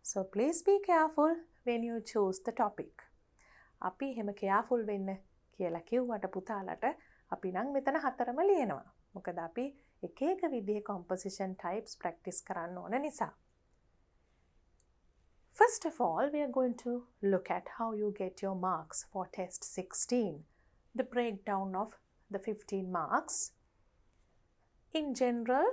So please be careful when you choose the topic. අපි එහෙම careful වෙන්න කියලා කිව්වට පුතාලට අපි නම් මෙතන හතරම ලියනවා. මොකද අපි එක එක විදිහේ composition types practice කරන්න ඕන නිසා. First of all, we are going to look at how you get your marks for test 16. The breakdown of the 15 marks. In general,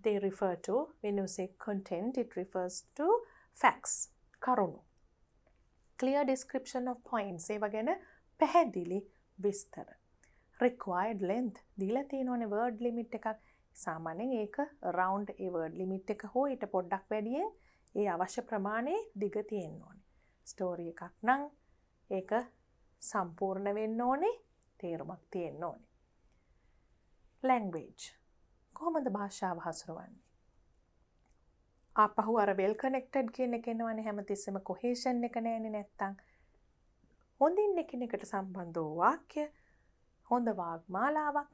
they refer to, when you say content, it refers to facts, කරුණු. Clear description of points, ඒව ගැන පැහැදිලි විස්තර. Required length, දීලා තියෙනවනේ word limit එකක්. සාමාන්‍යයෙන් ඒක around ඒ word limit එක හෝ ඊට පොඩ්ඩක් වැඩියෙන් ඒ අවශ්‍ය ප්‍රමාණයේ දිග තියෙන්න ඕනේ. ස්ටෝරි එකක් නම් ඒක සම්පූර්ණ වෙන්න ඕනේ, තේරුමක් තියෙන්න ඕනේ. language, කොහොමද භාෂාව හසුරවන්නේ? ආපහු අර well connected කියන එක එනවනේ හැමතිස්සෙම cohesion එක නැන්නේ නැත්තම්. හොඳින් එකිනෙකට සම්බන්ධ වූ වාක්‍ය, හොඳ වාග්මාලාවක්,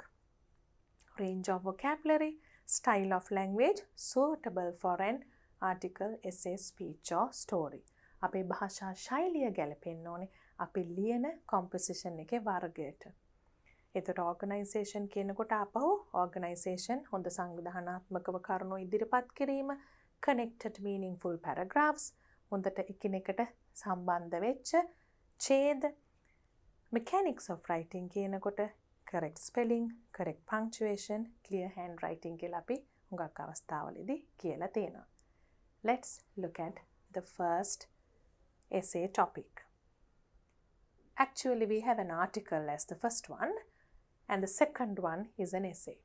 range of vocabulary, style of language suitable for an article, essay, speech or story. අපේ භාෂා ශෛලිය ගැලපෙන්න ඕනේ අපි ලියන composition එකේ වර්ගයට. එතකොට organization කියනකොට ආපහු organization හොඳ සංවිධානාත්මකව කරුණු ඉදිරිපත් කිරීම, connected meaningful paragraphs, හොඳට එකිනෙකට සම්බන්ධ වෙච්ච ඡේද. Mechanics of writing කියනකොට correct spelling, correct punctuation, clear handwriting කියලා අපි හුඟක් අවස්ථාවලදී කියලා තියෙනවා. Let's look at the first essay topic. Actually, we have an article as the first one, and the second one is an essay.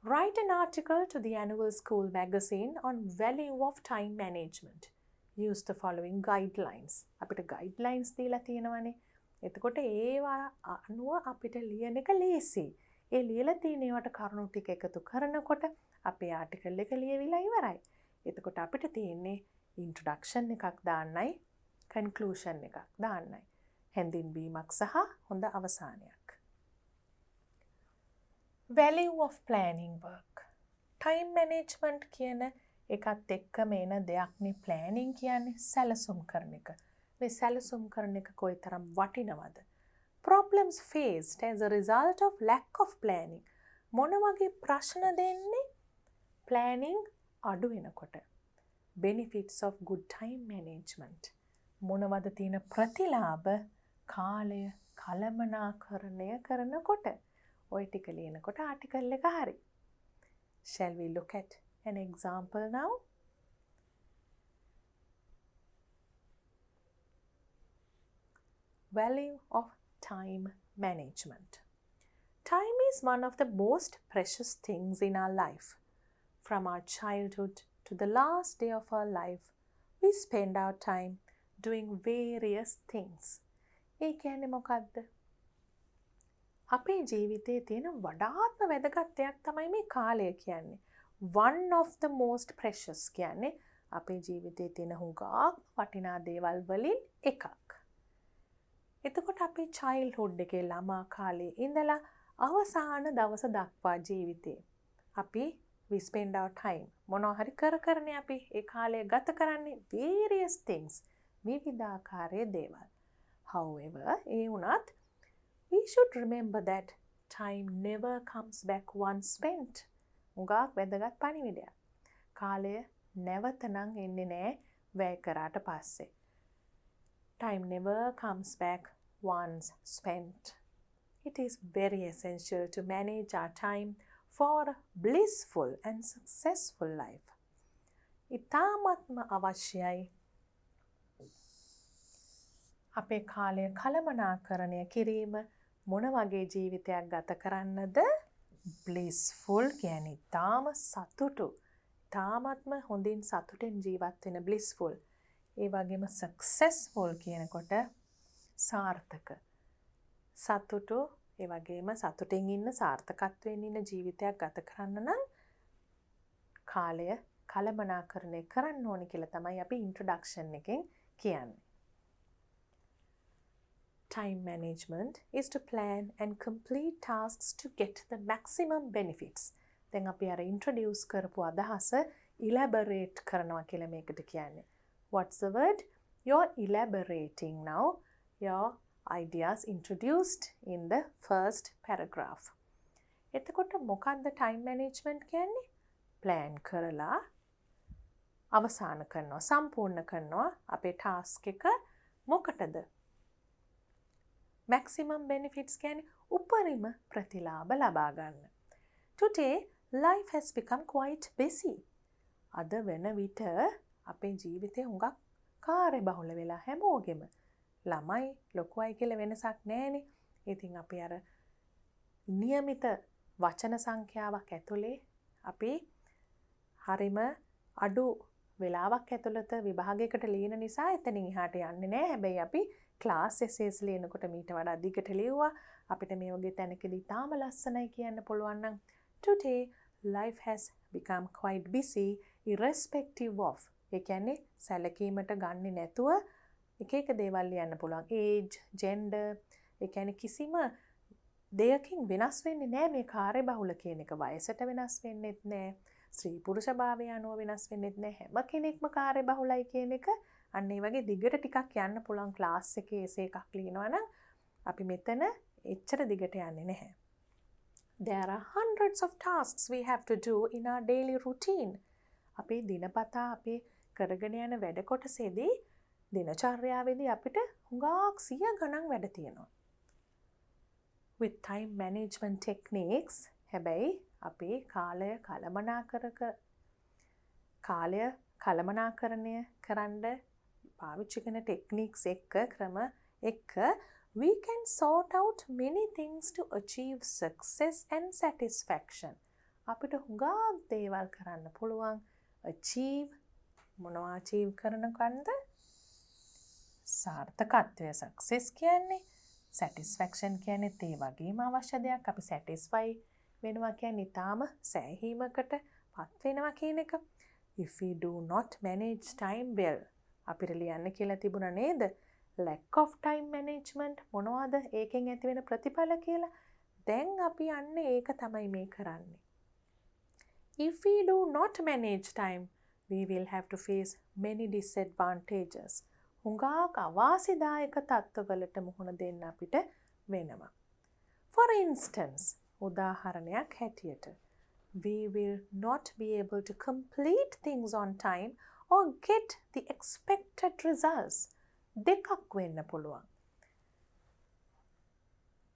Write an article to the annual school magazine on value of time management. Use the following guidelines. අපිට guidelines දීලා තියෙනවනේ. එතකොට ඒවා අනුව අපිට ලියන එක ලේසි. ඒ ලියලා තියෙන ඒවට කරුණු ටික එකතු කරනකොට අපේ ආටිකල් එක ලියවිලා ඉවරයි. එතකොට අපිට තියෙන්නේ introduction එකක් දාන්නයි, conclusion එකක් දාන්නයි. හැඳින්වීමක් සහ හොඳ අවසානයක්. Value of planning work. Time management කියන එකත් එක්කම එන දෙයක්නේ planning කියන්නේ සැලසුම් කරන එක. මේ සැලසුම් කරන එක කොයිතරම් වටිනවද? Problems faced as a result of lack of planning. මොන වගේ ප්‍රශ්න දෙන්නේ planning අඩු වෙනකොට? Benefits of good time management. මොනවද තියෙන ප්‍රතිලාභ කාලය කළමනාකරණය කරනකොට? ඔය ටික ලියනකොට ආටිකල් එක හරි. Shall we look at an example now? Value of time management. Time is one of the most precious things in our life. From our childhood to the last day of our life, we spend our time doing various things. ඒ කියන්නේ මොකද්ද? අපේ ජීවිතයේ තියෙන වඩාත්ම වැදගත් දෙයක් තමයි මේ කාලය කියන්නේ. One of the most precious කියන්නේ අපේ ජීවිතයේ තියෙන හුඟක් වටිනා දේවල් වලින් එකක්. එතකොට අපේ childhood එකේ ළමා කාලේ ඉඳලා අවසාන දවස දක්වා ජීවිතේ අපි we spend our time මොනවා හරි කරනේ අපි ඒ කාලය ගත කරන්නේ various things විවිධාකාරයේ දේවල්. However, ඒ වුණත් we should remember that time never comes back once spent. උගාක් වැදගත් පණිවිඩයක්. කාලය නැවත නම් එන්නේ නැහැ වැය කරාට පස්සේ. Time never comes back once spent. It is very essential to manage our time for a blissful and successful life. ඉතාමත්ම අවශ්‍යයි අපේ කාලය කළමනාකරණය කිරීම මොන වගේ ජීවිතයක් ගත කරන්නද? blissful කියන්නේ තාම සතුටු. තාමත්ම හොඳින් සතුටෙන් ජීවත් වෙන blissful. ඒ වගේම successful කියනකොට සාර්ථක. සතුටු ඒ වගේම සතුටෙන් ඉන්න සාර්ථකත්වයෙන් ඉන්න ජීවිතයක් ගත කරන්න නම් කාලය කළමනාකරණය කරන්න ඕනේ කියලා තමයි අපි introduction එකෙන් කියන්නේ. Time management is to plan and complete tasks to get the maximum benefits. දැන් අපි අර introduce කරපු අදහස elaborate කරනවා කියලා මේකට කියන්නේ. What's the word? You're elaborating now your ideas introduced in the first paragraph. එතකොට මොකක්ද time management කියන්නේ? plan කරලා අවසන් කරනවා, සම්පූර්ණ කරනවා අපේ task එක මොකටද? Maximum benefits කියන්නේ උපරිම ප්‍රතිලාභ ලබා ගන්න. Today, life has become quite busy. අද වෙන විට අපේ ජීවිතේ හුඟක් කාර්යබහුල වෙලා හැමෝගෙම. ළමයි ලොකුයි කියලා වෙනසක් නැහැනේ. ඉතින් අපි අර નિયમિત වචන සංඛ්‍යාවක් ඇතුලේ අපි හරිම අඩු වෙලාවක් ඇතුළත විභාගයකට ලියන නිසා එතනින් එහාට යන්නේ නැහැ. හැබැයි අපි ක්ලාස් එසේස් ලියනකොට මීට වඩා දිගට ලියුවා. අපිට මේ වගේ තැනකදී තාම ලස්සනයි කියන්න පුළුවන් නම් today life has become quite busy irrespective of. ඒ කියන්නේ සැලකීමට ගන්නේ නැතුව එක එක දේවල් ලියන්න පුළුවන්. age, gender, ඒ කියන්නේ කිසිම දෙයකින් වෙනස් වෙන්නේ නැහැ මේ කාර්යබහුල කියන එක. වයසට වෙනස් වෙන්නේත් නැහැ. ස්ත්‍රී පුරුෂ භාවය අනුව වෙනස් වෙන්නේත් නැහැ. හැම කෙනෙක්ම කාර්යබහුලයි කියන එක අන්න ඒ වගේ දිගට ටිකක් යන්න පුළුවන් ක්ලාස් එකේ එසේ එකක් ලියනවා නම් අපි මෙතන එච්චර දිගට යන්නේ නැහැ. There are hundreds of tasks we have to do in our daily routine. අපේ දිනපතා අපි කරගෙන යන වැඩ කොටසේදී දිනචර්යාවේදී අපිට හුඟක් සිය ගණන් වැඩ තියෙනවා. With time management techniques, හැබැයි අපේ කාලය කළමනාකරණය කරන්න පාවිච්චි කරන ටෙක්නික්ස් එක්ක ක්‍රම එක we can sort out many things to achieve success and satisfaction. අපිට හුඟක් දේවල් කරන්න පුළුවන්. achieve මොනවා achieve කරනකන්ද? සාර්ථකත්වය success කියන්නේ. satisfaction කියන්නේ ඒ වගේම අවශ්‍ය දෙයක්. අපි satisfy වෙනවා කියන්නේ ඊටාම සෑහීමකට පත් වෙනවා කියන එක. if we do not manage time well අපිට ලියන්න කියලා තිබුණා නේද? lack of time management මොනවද ඒකෙන් ඇති වෙන ප්‍රතිඵල කියලා. දැන් අපි යන්නේ ඒක තමයි මේ කරන්නේ. if we do not manage time we will have to face many disadvantages. හුඟක් අවාසිදායක තත්ත්වවලට මුහුණ දෙන්න අපිට වෙනවා. for instance උදාහරණයක් හැටියට we will not be able to complete things on time or get the expected results. දෙකක් වෙන්න පුළුවන්.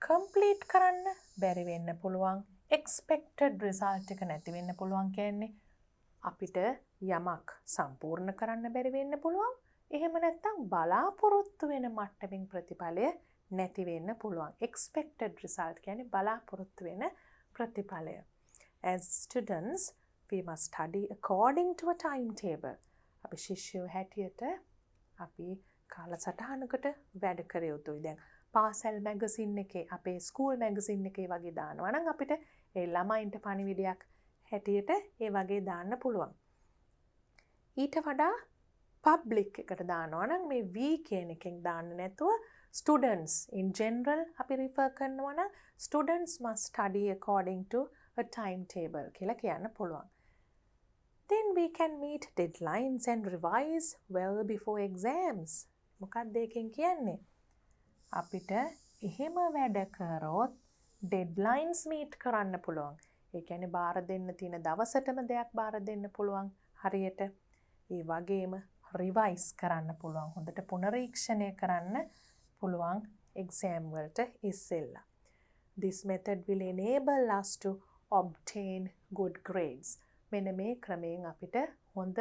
complete කරන්න බැරි වෙන්න පුළුවන්. expected result එක නැති වෙන්න පුළුවන් කියන්නේ අපිට යමක් සම්පූර්ණ කරන්න බැරි වෙන්න පුළුවන්. එහෙම නැත්නම් බලාපොරොත්තු වෙන මට්ටමින් ප්‍රතිඵලය නැති වෙන්න පුළුවන්. expected result කියන්නේ බලාපොරොත්තු වෙන ප්‍රතිඵලය. As students, we must study according to a timetable. අපි ශිෂ්‍යයෝ හැටියට අපි කාලසටහනකට වැඩ කර යුතුයි. දැන් පාසල් මැගසින් එකේ අපේ ස්කූල් මැගසින් එකේ වගේ දානවා නම් අපිට ඒ ළමයින්ට පණිවිඩයක් හැටියට ඒ වගේ දාන්න පුළුවන්. ඊට වඩා පබ්ලික් එකට දානවා නම් මේ we කියන එකෙන් දාන්න නැතුව students in general අපි refer කරනවා නම් students must study according to a timetable කියලා කියන්න පුළුවන්. Then we can meet deadlines and revise well before exams. මොකක්ද ඒකෙන් කියන්නේ? අපිට එහෙම වැඩ කරොත් deadlines meet කරන්න පුළුවන්. ඒ කියන්නේ බාර දෙන්න තියෙන දවසටම දෙයක් බාර දෙන්න පුළුවන් හරියට. ඒ වගේම revise කරන්න පුළුවන්. හොඳට පුනරීක්ෂණය කරන්න පුළුවන් exam වලට ඉස්සෙල්ලා. This method will enable us to obtain good grades. මෙන්න මේ ක්‍රමයෙන් අපිට හොඳ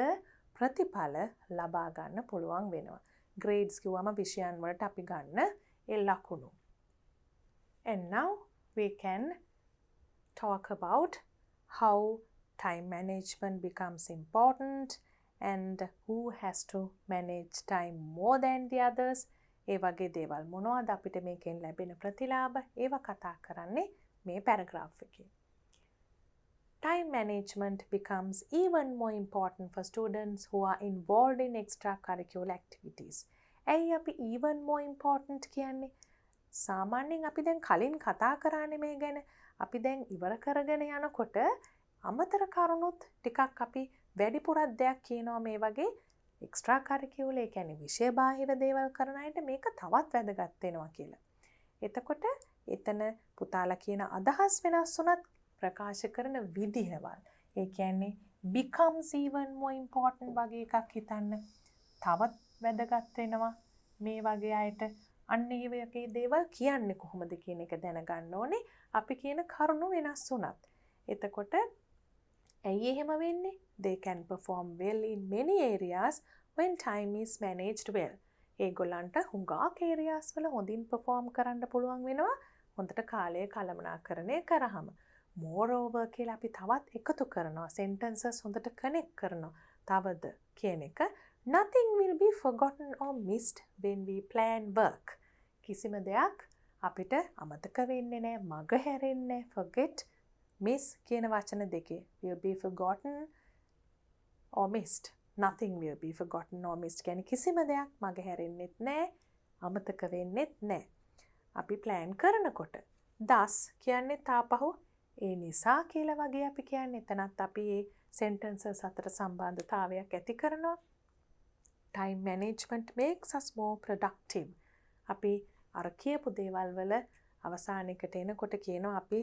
ප්‍රතිඵල ලබා ගන්න පුළුවන් වෙනවා. grades කිව්වම විෂයන් වලට අපි ගන්න ඒ ලකුණු. And now we can talk about how time management becomes important and who has to manage time more than the others. ඒ වගේ දේවල් මොනවද අපිට මේකෙන් ලැබෙන ප්‍රතිලාභ ඒවා කතා කරන්නේ මේ පැරග්‍රාෆ් එකේ. Time management becomes even more important for students who are involved in extracurricular activities. ඇයි අපි even more important කියන්නේ? සාමාන්‍යයෙන් අපි දැන් කලින් කතා කරානේ මේ ගැන. අපි දැන් ඉවර කරගෙන යනකොට අමතර කරුණුත් ටිකක් අපි වැඩිපුරක් දෙයක් කියනවා මේ වගේ extracurricular ඒ කියන්නේ විෂය බාහිර දේවල් කරන අයට මේක තවත් වැදගත් වෙනවා කියලා. එතකොට එතන පුතාලා කියන අදහස් වෙනස් වුණත් ප්‍රකාශ කරන විදිහවල්. ඒ කියන්නේ becomes even more important වගේ එකක් හිතන්න. තවත් වැදගත් වෙනවා මේ වගේ අයට. අන්න ඒ වගේ දේවල් කියන්නේ කොහොමද කියන එක දැනගන්න ඕනේ. අපි කියන කරුණු වෙනස් වුණත්. එතකොට ඇයි එහෙම වෙන්නේ? They can perform well in many areas when time is managed well. ඒගොල්ලන්ට හුඟක් areas වල හොඳින් perform කරන්න පුළුවන් වෙනවා. හොඳට කාලය කළමනාකරණය කරාම. Moreover කියලා අපි තවත් එකතු කරනවා. sentences හොඳට connect කරනවා. තවද කියන එක nothing will be forgotten or missed when we plan work. කිසිම දෙයක් අපිට අමතක වෙන්නේ නැහැ, මග හැරෙන්නේ නැහැ. forget, miss කියන වචන දෙකේ will be forgotten or missed. Nothing will be forgotten or missed කියන්නේ කිසිම දෙයක් මග හැරෙන්නෙත් නැහැ, අමතක වෙන්නෙත් නැහැ. අපි plan කරනකොට thus කියන්නේ තාපහු ඒ නිසා කියලා වගේ අපි කියන්නේ. එතනත් අපි මේ sentences අතර සම්බන්ධතාවයක් ඇති කරනවා. Time management makes us more productive. අපි අර කියපු දේවල් වල අවසානයකට එනකොට කියනවා අපි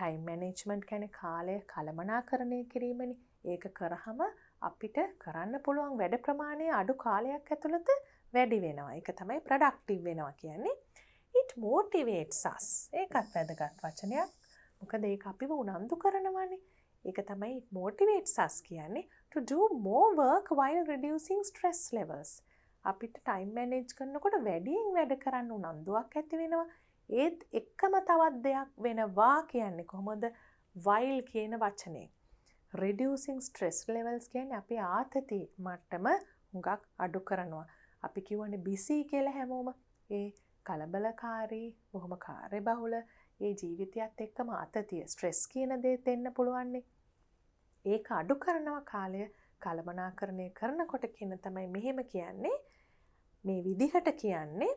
time management කියන්නේ කාලය කළමනාකරණය කිරීමනේ. ඒක කරාම අපිට කරන්න පුළුවන් වැඩ ප්‍රමාණය අඩු කාලයක් ඇතුළත වැඩි වෙනවා. ඒක තමයි productive වෙනවා කියන්නේ. It motivates us. ඒකත් වැදගත් වචනයක්. මොකද ඒක අපිව උනන්දු කරනවානේ. ඒක තමයි it motivates us කියන්නේ to do more work while reducing stress levels. අපිට ටයිම් මැනේජ් කරනකොට වැඩියෙන් වැඩ කරන්න උනන්දුවක් ඇති වෙනවා. ඒත් එක්කම තවත් දෙයක් වෙනවා කියන්නේ කොහොමද? while කියන වචනේ. reducing stress levels කියන්නේ අපේ ආතති මට්ටම හුඟක් අඩු කරනවා. අපි කියවනේ busy කියලා හැමෝම. ඒ කලබලකාරී, බොහොම කාර්යබහුල ඒ ජීවිතයත් එක්කම ආතතිය ස්ට්‍රෙස් කියන දේත් එන්න පුළුවන්නේ. ඒක අඩු කරනවා කාලය කළමනාකරණය කරනකොට කියන තමයි මෙහෙම කියන්නේ. මේ විදිහට කියන්නේ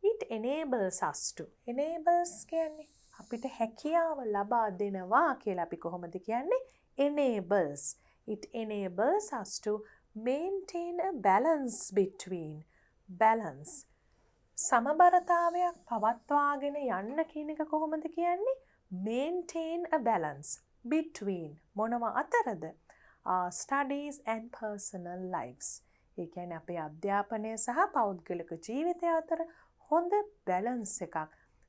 it enables us to. enables කියන්නේ අපිට හැකියාව ලබා දෙනවා කියලා අපි කොහොමද කියන්නේ? enables. it enables us to maintain a balance between. balance. සමබරතාවයක් පවත්වාගෙන යන්න කියන එක කොහොමද කියන්නේ? maintain a balance between මොනවා අතරද? Studies and personal lives. ඒ කියන්නේ අපේ අධ්‍යාපනය සහ පෞද්ගලික ජීවිතය අතර හොඳ බැලන්ස් එකක්,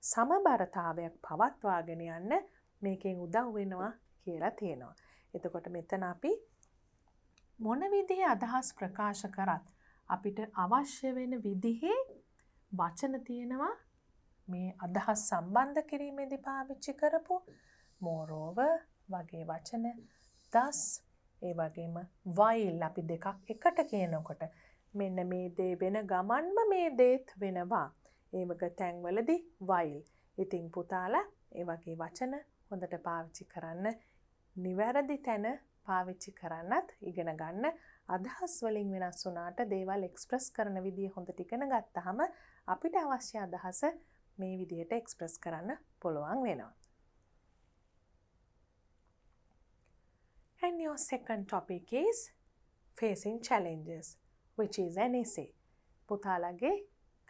සමබරතාවයක් පවත්වාගෙන යන්න මේකෙන් උදව් වෙනවා කියලා තියෙනවා. එතකොට මෙතන අපි මොන විදිහේ අදහස් ප්‍රකාශ කරත් අපිට අවශ්‍ය වෙන විදිහේ වචන තියෙනවා මේ අදහස් සම්බන්ධ කිරීමේදී පාවිච්චි කරපු moreover වගේ වචන, thus ඒ වගේම while අපි දෙකක් එකට කියනකොට මෙන්න මේ දේ වෙන ගමන්ම මේ දේත් වෙනවා. ඒ වගේ තැන්වලදී while. ඉතින් පුතාලා ඒ වගේ වචන හොඳට පාවිච්චි කරන්න, නිවැරදි තැන පාවිච්චි කරන්නත් ඉගෙන ගන්න. අදහස් වලින් වෙනස් වුණාට දේවල් එක්ස්ප්‍රස් කරන විදිය හොඳට ඉගෙන ගත්තාම අපිට අවශ්‍ය අදහස මේ විදිහට එක්ස්ප්‍රස් කරන්න පුළුවන් වෙනවා. And your second topic is facing challenges, which is an essay. පුතාලගේ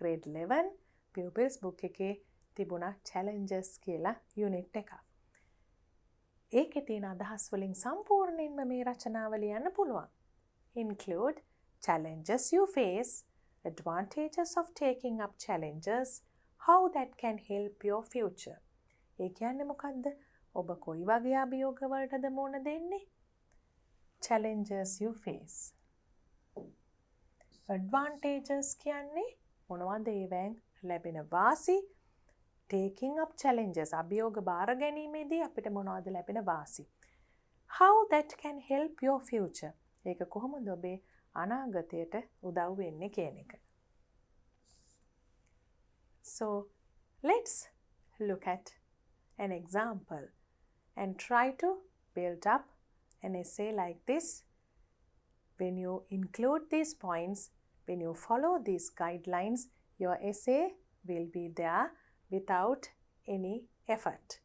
grade 11 pupils book එකේ තිබුණා challenges කියලා unit එකක්. ඒකේ තියෙන අදහස් වලින් සම්පූර්ණයෙන්ම මේ රචනාව ලියන්න පුළුවන්. Include challenges you face, advantages of taking up challenges, how that can help your future. ඒ කියන්නේ මොකද්ද? ඔබ කොයි වගේ අභියෝග වලටද මුහුණ දෙන්නේ? Challenges you face. Advantages කියන්නේ මොනවද ඒවෙන් ලැබෙන වාසි? Taking up challenges අභියෝග බාර ගැනීමේදී අපිට මොනවද ලැබෙන වාසි? How that can help your future. ඒක කොහොමද ඔබේ අනාගතයට උදව් වෙන්නේ කියන එක. So let's look at an example and try to build up an essay like this. When you include these points, when you follow these guidelines, your essay will be there without any effort.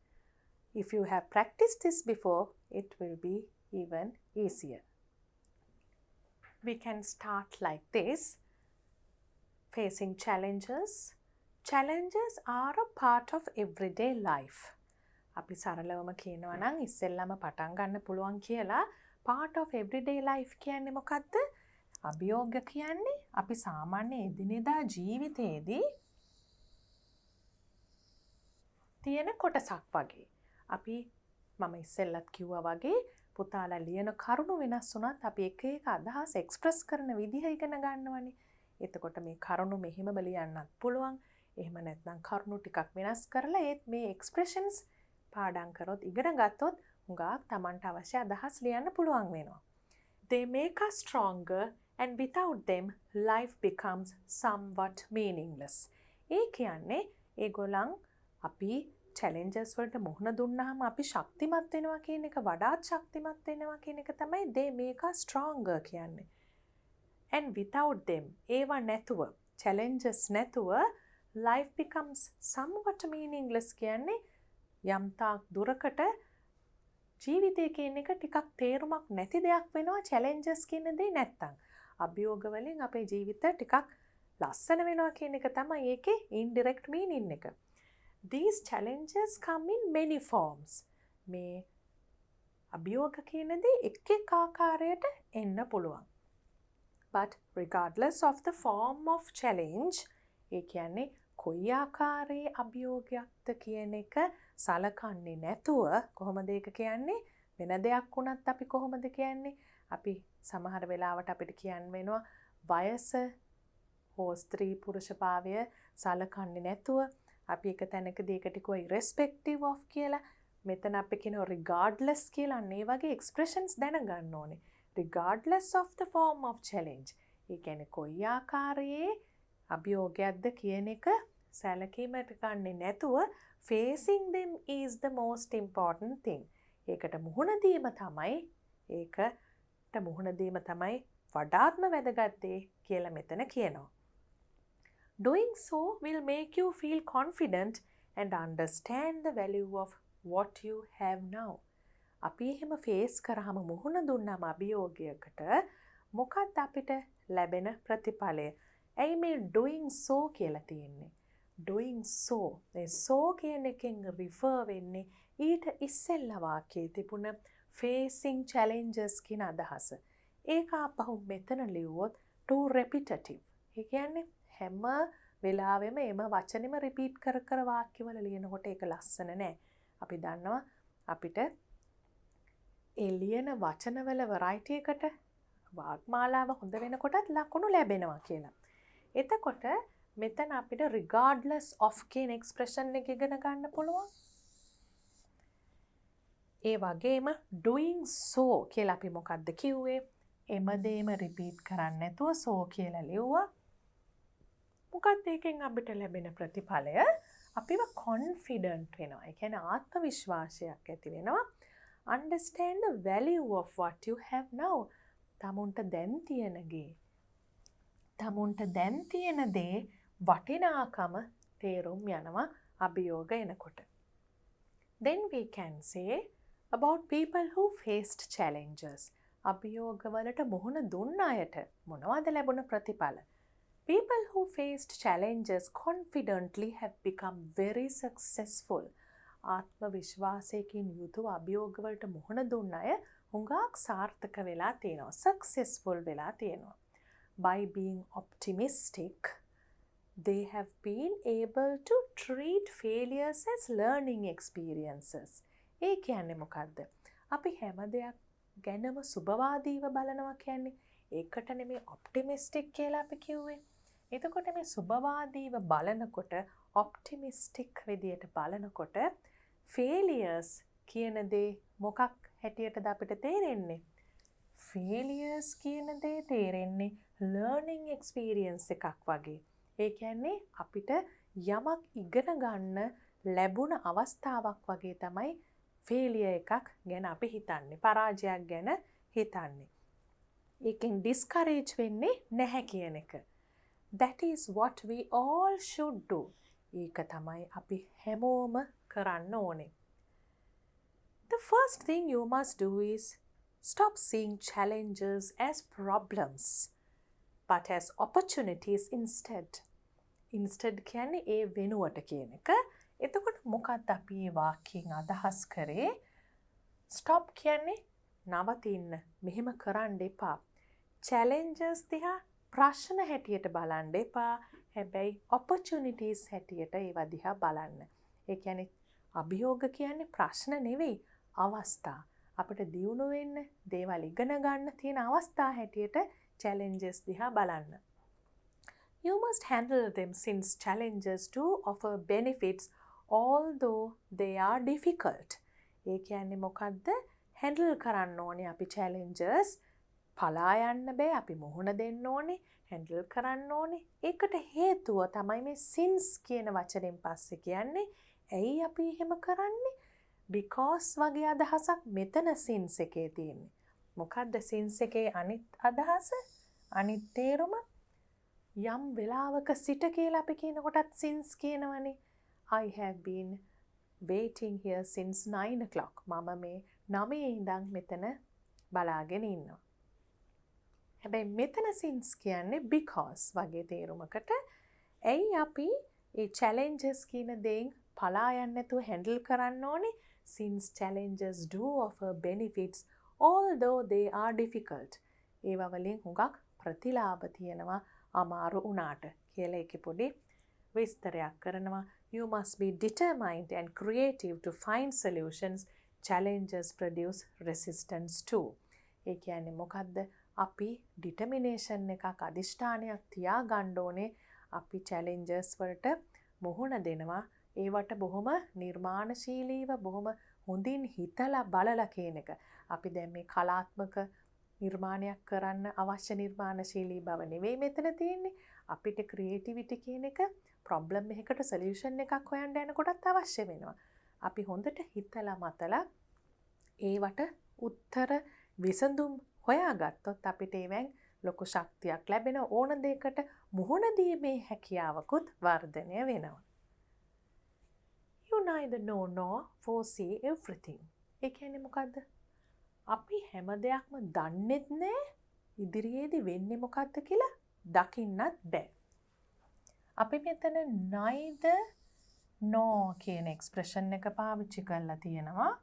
If you have practiced this before, it will be even easier. We can start like this. Facing challenges. Challenges are a part of everyday life. අපි සරලවම කියනවා නම් ඉස්සෙල්ලාම පටන් ගන්න පුළුවන් කියලා part of everyday life කියන්නේ මොකද්ද? අභියෝග කියන්නේ අපි සාමාන්‍ය එදිනෙදා ජීවිතයේදී තියෙන කොටසක් වගේ. අපි මම ඉස්සෙල්ලත් කිව්වා වගේ පුතාලා ලියන කරුණු වෙනස් වුණත් අපි එක එක අදහස් එක්ස්ප්‍රස් කරන විදිහ ඉගෙන ගන්නවනේ. එතකොට මේ කරුණු මෙහෙමම ලියන්නත් පුළුවන්. එහෙම නැත්නම් කරුණු ටිකක් වෙනස් කරලා ඒත් මේ එක්ස්ප්‍රෙෂන්ස් පාඩම් කරොත් ඉගෙන ගත්තොත් හුඟක් Tamanට අවශ්‍ය අදහස් ලියන්න පුළුවන් වෙනවා. They make us stronger and without them life becomes somewhat meaningless. ඒ කියන්නේ ඒගොල්ලන් අපි challenges වලට මුහුණ දුන්නාම අපි ශක්තිමත් වෙනවා කියන එක, වඩාත් ශක්තිමත් වෙනවා කියන එක තමයි they make us stronger කියන්නේ. And without them ඒවා නැතුව, challenges නැතුව life becomes somewhat meaningless කියන්නේ යම්තාක් දුරකට ජීවිතය කියන එක ටිකක් තේරුමක් නැති දෙයක් වෙනවා challenges කියන දේ නැත්තම්. අභියෝග වලින් අපේ ජීවිත ටිකක් ලස්සන වෙනවා කියන එක තමයි ඒකේ indirect meaning එක. These challenges come in many forms. මේ අභියෝග කියන දේ එක් එක් ආකාරයට එන්න පුළුවන්. But regardless of the form of challenge, ඒ කියන්නේ කොයි ආකාරයේ අභියෝගයක්ද කියන එක සලකන්නේ නැතුව කොහොමද ඒක කියන්නේ? වෙන දෙයක් වුණත් අපි කොහොමද කියන්නේ? අපි සමහර වෙලාවට අපිට කියන්න වෙනවා වයස හෝ ස්ත්‍රී පුරුෂභාවය සලකන්නේ නැතුව අපි එක තැනකදී ඒකට කිව්වා irrespective of කියලා. මෙතන අපි කියනවා regardless කියලා. අන්න ඒ වගේ expressions දැනගන්න ඕනේ. regardless of the form of challenge. ඒ කියන්නේ කොයි ආකාරයේ අභියෝගයක්ද කියන එක සැලකීමට ගන්නේ නැතුව facing them is the most important thing. ඒකට මුහුණ දීම තමයි වඩාත්ම වැදගත් දේ කියලා මෙතන කියනවා. Doing so will make you feel confident and understand the value of what you have now. අපි එහෙම ෆේස් කරාම මුහුණ දුන්නාම අභියෝගයකට මොකක්ද අපිට ලැබෙන ප්‍රතිඵලය? ඇයි මේ doing so කියලා තියෙන්නේ? doing so. ඒ so කියන එකෙන් refer වෙන්නේ ඊට ඉස්සෙල්ලා වාක්‍යයේ තිබුණ facing challenges කියන අදහස. ඒක අපහු මෙතන ලිව්වොත් too repetitive. ඒ කියන්නේ හැම වෙලාවෙම එම වචනෙම රිපීට් කර කර වාක්‍යවල ලියනකොට ඒක ලස්සන නෑ. අපි දන්නවා අපිට ඒ ලියන වචනවල variety එකට වාග්මාලාව හොඳ වෙනකොටත් ලකුණු ලැබෙනවා කියලා. එතකොට මෙතන අපිට regardless of කියන expression එක ඉගෙන ගන්න පුළුවන්. ඒ වගේම doing so කියලා අපි මොකක්ද කිව්වේ? එම දේම රිපීට් කරන්නේ නැතුව so කියලා ලිව්වා. මොකක්ද ඒකෙන් අපිට ලැබෙන ප්‍රතිඵලය? අපිව confident වෙනවා. ඒ කියන්නේ ආත්ම විශ්වාසයක් ඇති වෙනවා. Understand the value of what you have now. තමුන්ට දැන් තියෙන දේ වටිනාකම තේරුම් යනවා අභියෝග එනකොට. Then we can say about people who faced challenges. අභියෝගවලට මුහුණ දුන්න අයට මොනවද ලැබුණ ප්‍රතිඵල? People who faced challenges confidently have become very successful. ආත්ම විශ්වාසයකින් යුතුව අභියෝගවලට මුහුණ දුන්න අය හුඟක් සාර්ථක වෙලා තියෙනවා. successful වෙලා තියෙනවා. By being optimistic, they have been able to treat failures as learning experiences. ඒ කියන්නේ මොකද්ද? අපි හැම දෙයක් ගැනම සුබවාදීව බලනවා කියන්නේ. ඒකට නෙමෙයි optimistic කියලා අපි කිව්වේ. එතකොට මේ සුබවාදීව බලනකොට optimistic විදියට බලනකොට failures කියන දේ මොකක් හැටියටද අපිට තේරෙන්නේ? failures කියන දේ තේරෙන්නේ learning experience එකක් වගේ. ඒ කියන්නේ අපිට යමක් ඉගෙන ගන්න ලැබුණ අවස්ථාවක් වගේ තමයි failure එකක් ගැන අපි හිතන්නේ. පරාජයක් ගැන හිතන්නේ. ඒකෙන් discourage වෙන්නේ නැහැ කියන එක. That is what we all should do. ඒක තමයි අපි හැමෝම කරන්න ඕනේ. The first thing you must do is stop seeing challenges as problems, but as opportunities instead. Instead කියන්නේ ඒ වෙනුවට කියන එක. එතකොට මොකක්ද අපි මේ වාක්‍යයෙන් අදහස් කරේ? stop කියන්නේ නවතින්න. මෙහෙම කරන්න එපා. challenges දිහා ප්‍රශ්න හැටියට බලන්න එපා. හැබැයි opportunities හැටියට ඒවා දිහා බලන්න. ඒ කියන්නේ අභියෝග කියන්නේ ප්‍රශ්න නෙවෙයි, අවස්ථා. අපිට දියුණු වෙන්න, දේවල් ඉගෙන ගන්න තියෙන අවස්ථා හැටියට challenges දිහා බලන්න. You must handle them since challenges do offer benefits although they are difficult. ඒ කියන්නේ මොකද්ද? handle කරන්න ඕනේ අපි challenges. පලා යන්න බෑ, අපි මුහුණ දෙන්න ඕනේ, handle කරන්න ඕනේ. ඒකට හේතුව තමයි මේ since කියන වචනෙන් පස්සේ කියන්නේ. ඇයි අපි එහෙම කරන්නේ? because වගේ අදහසක් මෙතන since එකේ තියෙන්නේ. මොකද්ද since එකේ අනිත් අදහස? අනිත් තේරුම? යම් වෙලාවක සිට කියලා අපි කියනකොටත් since කියනවනේ. I have been waiting here since 9 o'clock. මම මේ 9 ඉඳන් මෙතන බලාගෙන ඉන්නවා. හැබැයි මෙතන since කියන්නේ because වගේ තේරුමකට. ඇයි අපි මේ challenges කියන දේෙන් පලා යන්නේ නැතුව handle කරන්න ඕනේ? Since challenges do offer benefits although they are difficult. ඒවා වලින් හුඟක් ප්‍රතිලාභ තියෙනවා අමාරු වුණාට කියලා ඒකේ පොඩි විස්තරයක් කරනවා. You must be determined and creative to find solutions. Challenges produce resistance too. ඒ කියන්නේ මොකද්ද? අපි ඩිටර්මිනේෂන් එකක් අධිෂ්ඨානයක් තියාගන්න ඕනේ. අපි චැලෙන්ජර්ස් වලට මුහුණ දෙනවා. ඒවට බොහොම නිර්මාණශීලීව බොහොම හොඳින් හිතලා බලලා කියන එක. අපි දැන් මේ කලාත්මක නිර්මාණයක් කරන්න අවශ්‍ය නිර්මාණශීලී බව නෙවෙයි මෙතන තියෙන්නේ. අපිට ක්‍රියේටිවිටි කියන එක ප්‍රොබ්ලම් එකකට සොලියුෂන් එකක් හොයන්න යනකොටත් අවශ්‍ය වෙනවා. අපි හොඳට හිතලා මතලා ඒවට උත්තර විසඳුම් හොයාගත්තොත් අපිට ඒවෙන් ලොකු ශක්තියක් ලැබෙන ඕන දෙයකට මුහුණ දීමේ හැකියාවකුත් වර්ධනය වෙනවා. You neither know nor foresee everything. ඒ කියන්නේ මොකද්ද? අපි හැම දෙයක්ම දන්නෙත් නෑ ඉදිරියේදී වෙන්නේ මොකද්ද කියලා දකින්නත් බෑ. අපි මෙතන neither nor කියන එක්ස්ප්‍රෙෂන් එක පාවිච්චි කරලා තියෙනවා.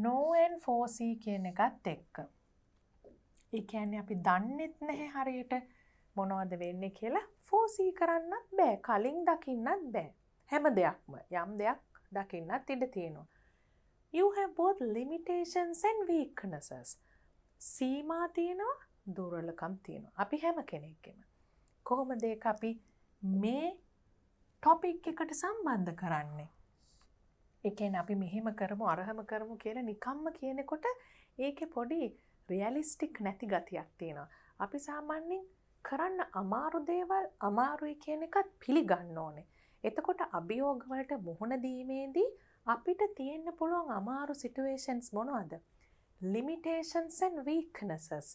know and foresee කියන එකත් එක්ක. ඒ කියන්නේ අපි දන්නෙත් නැහැ හරියට මොනවද වෙන්නේ කියලා foresee කරන්නත් බෑ. කලින් දකින්නත් බෑ. හැම දෙයක්ම යම් දෙයක් දකින්නත් ඉඩ තියෙනවා. You have both limitations and weaknesses. සීමා තියෙනවා, දුර්වලකම් තියෙනවා. අපි හැම කෙනෙක්ගෙම. කොහොමද ඒක අපි මේ ටොපික් එකට සම්බන්ධ කරන්නේ? ඒ කියන්නේ අපි මෙහෙම කරමු අරහම කරමු කියලා නිකම්ම කියනකොට ඒකේ පොඩි රියලිස්ටික් නැති ගතියක් තියෙනවා. අපි සාමාන්‍යයෙන් කරන්න අමාරු දේවල් අමාරුයි කියන එකත් පිළිගන්න ඕනේ. එතකොට අභියෝග වලට මුහුණ දීමේදී අපිට තියෙන්න පුළුවන් අමාරු සිටුේෂන්ස් මොනවද? limitations and weaknesses.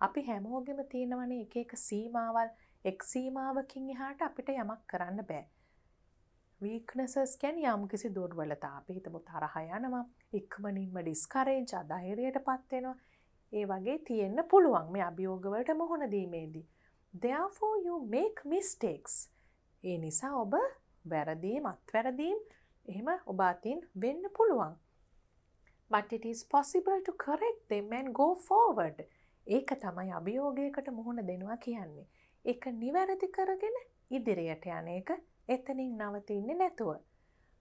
අපි හැමෝගෙම තියෙනවනේ එක එක සීමාවල්. එක් සීමාවකින් එහාට අපිට යමක් කරන්න බෑ. weaknesses කියන්නේ යම් කිසි දුර්වලතා. අපි හිතමු තරහ යනවා, ඉක්මනින්ම ඩිස්කරේජ් අධෛර්යයටපත් වෙනවා. ඒ වගේ තියෙන්න පුළුවන් මේ අභියෝග වලට මුහුණ දීමේදී. Therefore you make mistakes. ඒ නිසා ඔබ වැරදීම් අත්වැරදීම් එහෙම ඔබ අතින් වෙන්න පුළුවන්. But it is possible to correct them and go forward. ඒක තමයි අභියෝගයකට මුහුණ දෙනවා කියන්නේ. ඒක නිවැරදි කරගෙන ඉදිරියට යන එක, එතනින් නවතින්නේ නැතුව.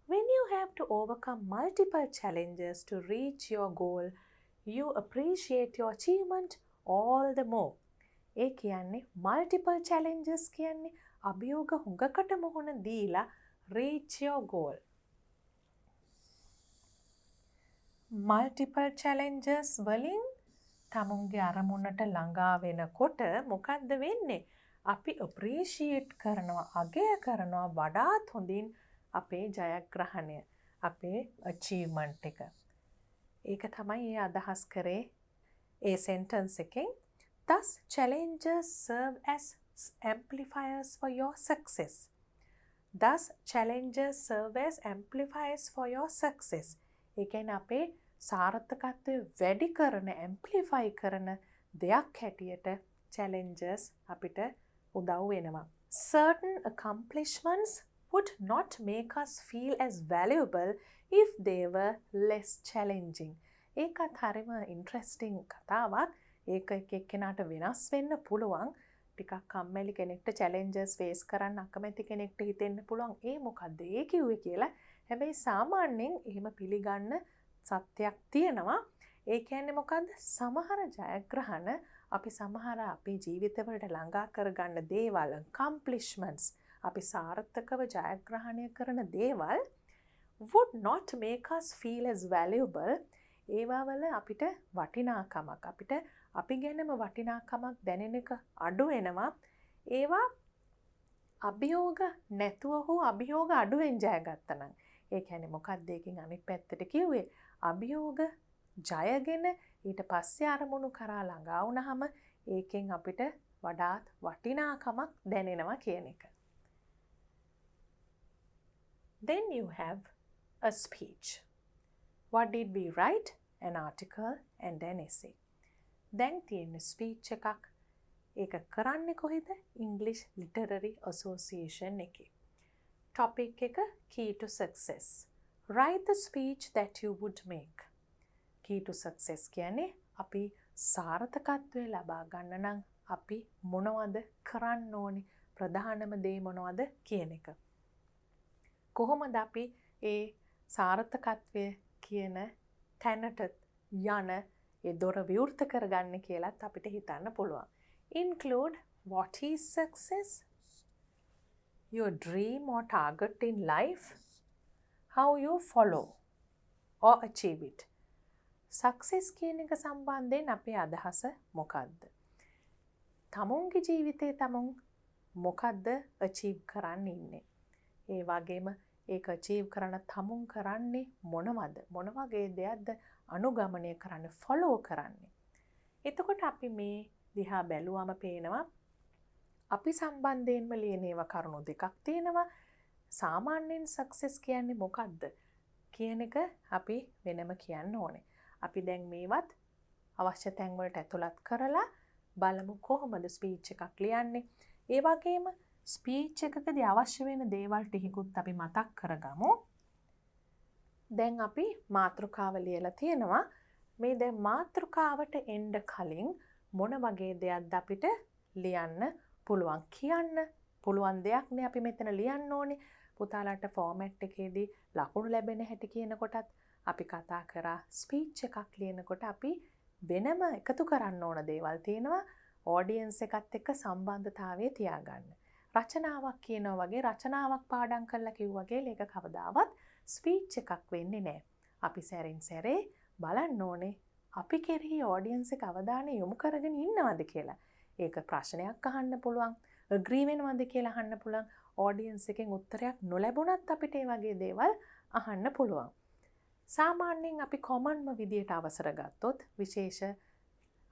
When you have to overcome multiple challenges to reach your goal, you appreciate your achievement all the more. ඒ කියන්නේ multiple challenges කියන්නේ අභියෝග හුඟකට මුහුණ දීලා reach your goal. multiple challenges වලින් තමුන්ගේ අරමුණට ළඟා වෙනකොට මොකද්ද වෙන්නේ? අපි appreciate කරනවා, අගය කරනවා වඩාත් හොඳින් අපේ ජයග්‍රහණය, අපේ achievement එක. ඒක තමයි ඒ අදහස් කරේ ඒ sentence එකෙන්. Thus challenges serve as amplifiers for your success. Thus challenges serve as amplifiers for your success. ඒ කියන්නේ අපේ සාර්ථකත්වය වැඩි කරන, ඇම්ප්ලිෆයි කරන දෙයක් හැටියට challenges අපිට උදව් වෙනවා. Certain accomplishments would not make us feel as valuable if they were less challenging. ඒකත් හරිම ඉන්ට්‍රෙස්ටිං කතාවක්. ඒක එක්කෙනාට වෙනස් වෙන්න පුළුවන්. ටිකක් කම්මැලි කෙනෙක්ට challenges face කරන්න අකමැති කෙනෙක්ට හිතෙන්න පුළුවන් ඒ මොකද්ද ඒ කිව්වේ කියලා. හැබැයි සාමාන්‍යයෙන් එහෙම පිළිගන්න සත්‍යයක් තියෙනවා. ඒ කියන්නේ මොකද්ද? සමහර ජයග්‍රහණ අපි සමහර අපේ ජීවිතවලට ළඟා කරගන්න දේවල්, accomplishments, අපි සාර්ථකව ජයග්‍රහණය කරන දේවල් would not make us feel as valuable. ඒවා වල අපිට වටිනාකමක්, අපිට අපි ගැනම වටිනාකමක් දැනෙන එක අඩු වෙනවා. ඒවා අභියෝග නැතුව හෝ අභියෝග අඩුවෙන් ජයගත්තා නම්. ඒ කියන්නේ මොකක්ද ඒකෙන් අනිත් පැත්තට කිව්වේ? අභියෝග ජයගෙන ඊට පස්සේ අරමුණු කරා ළඟා වුණාම ඒකෙන් අපිට වඩාත් වටිනාකමක් දැනෙනවා කියන එක. Then you have a speech. What did we write? An article and an essay. දැන් තියෙන ස්පීච් එකක්. ඒක කරන්නේ කොහෙද? English Literary Association එකේ. Topic එක key to success. Write the speech that you would make. Key to success කියන්නේ අපි සාර්ථකත්වය ලබා ගන්න නම් අපි මොනවද කරන්න ඕනේ? ප්‍රධානම දේ මොනවද කියන එක. කොහොමද අපි ඒ සාර්ථකත්වය කියන තැනට යන ඒ දොර විවෘත කරගන්න කියලත් අපිට හිතන්න පුළුවන්. Include what is success? Your dream or target in life? How you follow or achieve it? Success කියන එක සම්බන්ධයෙන් අපේ අදහස මොකක්ද? තමුන්ගේ ජීවිතේ තමුන් මොකක්ද achieve කරන්න ඉන්නේ? ඒ වගේම ඒක achieve කරන තමුන් කරන්නේ මොනවද? මොන වගේ දෙයක්ද අනුගමනය කරන්නේ, follow කරන්නේ? එතකොට අපි මේ දිහා බැලුවම පේනවා අපි සම්බන්ධයෙන්ම ලියන ඒවා කරුණු දෙකක් තියෙනවා. සාමාන්‍යයෙන් සක්සස් කියන්නේ මොකක්ද කියන එක අපි වෙනම කියන්න ඕනේ. අපි දැන් මේවත් අවශ්‍ය තැන් වලට ඇතුළත් කරලා බලමු කොහොමද ස්පීච් එකක් ලියන්නේ. ඒ වගේම ස්පීච් එකකදී අවශ්‍ය වෙන දේවල් ටිකකුත් අපි මතක් කරගමු. දැන් අපි මාතෘකාව ලියලා තියෙනවා. මේ දැන් මාතෘකාවට එන්න කලින් මොන වගේ දෙයක්ද අපිට ලියන්න පුළුවන් කියන්න පුළුවන් දෙයක් නේ අපි මෙතන ලියන්න ඕනේ. පුතාලාට ෆෝමැට් එකේදී ලකුණු ලැබෙන හැටි කියනකොටත් අපි කතා කරා ස්පීච් එකක් ලියනකොට අපි වෙනම එකතු කරන්න ඕන දේවල් තියෙනවා. ඔඩියන්ස් එකත් එක්ක සම්බන්ධතාවය තියාගන්න. රචනාවක් කියනවා වගේ රචනාවක් පාඩම් කරලා කිව්වගේ ඒක කවදාවත් ස්පීච් එකක් වෙන්නේ නැහැ. අපි සැරින් සැරේ බලන්න ඕනේ අපි කෙරෙහි ඔඩියන්ස් එක අවධානය යොමු කරගෙන ඉන්නවද කියලා. ඒක ප්‍රශ්නයක් අහන්න පුළුවන්, agree වෙනවද කියලා අහන්න පුළුවන්. ඔඩියන්ස් එකෙන් උත්තරයක් නොලැබුණත් අපිට ඒ වගේ දේවල් අහන්න පුළුවන්. සාමාන්‍යයෙන් අපි කොමන්ම විදියට අවසර ගත්තොත් විශේෂ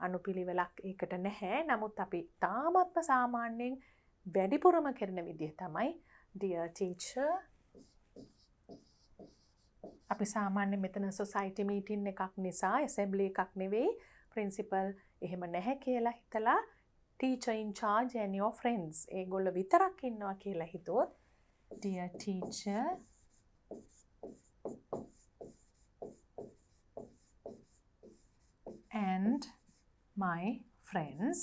අනුපිළිවෙලක් ඒකට නැහැ. නමුත් අපි තාමත්ම සාමාන්‍යයෙන් වැඩිපුරම කරන විදිය තමයි dear teacher. අපි සාමාන්‍යයෙන් මෙතන society meeting එකක් නිසා assembly එකක් නෙවෙයි principal එහෙම නැහැ කියලා හිතලා teacher in charge and your friends ඒගොල්ලෝ විතරක් ඉන්නවා කියලා හිතුවොත් dear teacher and my friends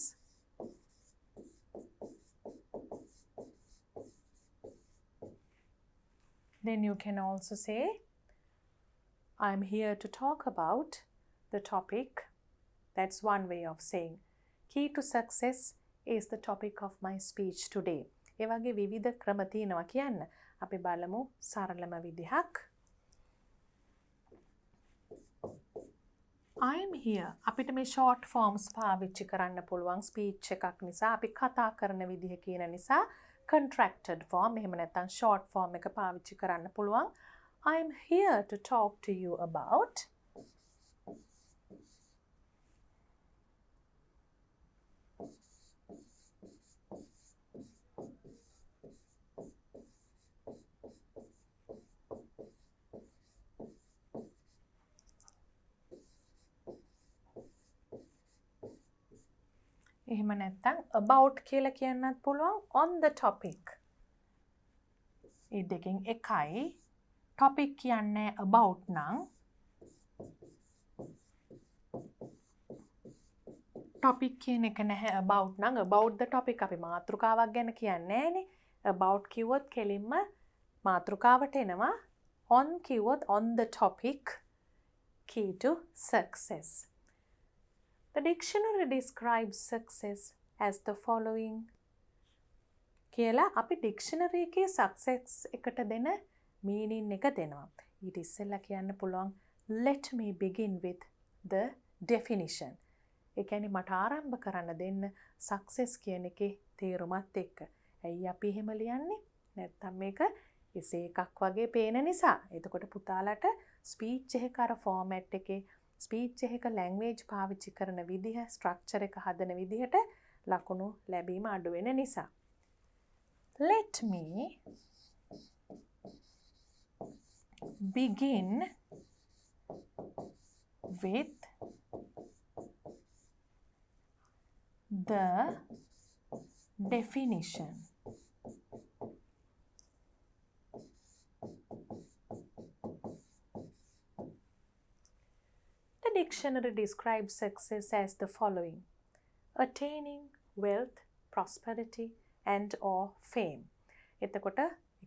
then you can also say I'm here to talk about the topic. That's one way of saying key to success is the topic of my speech today. ඒ වගේ විවිධ ක්‍රම තියෙනවා කියන්න. අපි බලමු සරලම විදිහක්. I'm here. අපිට මේ short forms පාවිච්චි කරන්න පුළුවන් ස්පීච් එකක් නිසා. අපි කතා කරන විදිහ කියන නිසා contracted form එහෙම නැත්නම් short form එක පාවිච්චි කරන්න පුළුවන්. I'm here to talk to you about එහෙම නැත්නම් about කියලා කියන්නත් පුළුවන් on the topic. ඒ දෙකෙන් එකයි topic කියන්නේ about නම් topic කියන එක නැහැ about නම් about the topic අපි මාතෘකාවක් ගැන කියන්නේ නැහැනේ. about කිව්වොත් කෙලින්ම මාතෘකාවට එනවා. on කිව්වොත් on the topic key to success. The dictionary describes success as the following කියලා අපි dictionary එකේ success එකට දෙන meaning එක දෙනවා. ඊට ඉස්සෙල්ලා කියන්න පුළුවන් let me begin with the definition. ඒ කියන්නේ මට ආරම්භ කරන්න දෙන්න success කියන එකේ තේරුමත් එක්ක. ඇයි අපි එහෙම ලියන්නේ? නැත්තම් මේක එසේ එකක් වගේ පේන නිසා. එතකොට පුතාලට ස්පීච් එකක අර ෆෝමැට් එකේ ස්පීච් එකක ලැන්ග්වේජ් පාවිච්චි කරන විදිහ, ස්ට්‍රක්චර් එක හදන විදිහට ලකුණු ලැබීම අඩු වෙන නිසා. Let me begin with the definition. The dictionary describes success as the following: attaining wealth, prosperity and or fame. එතකොට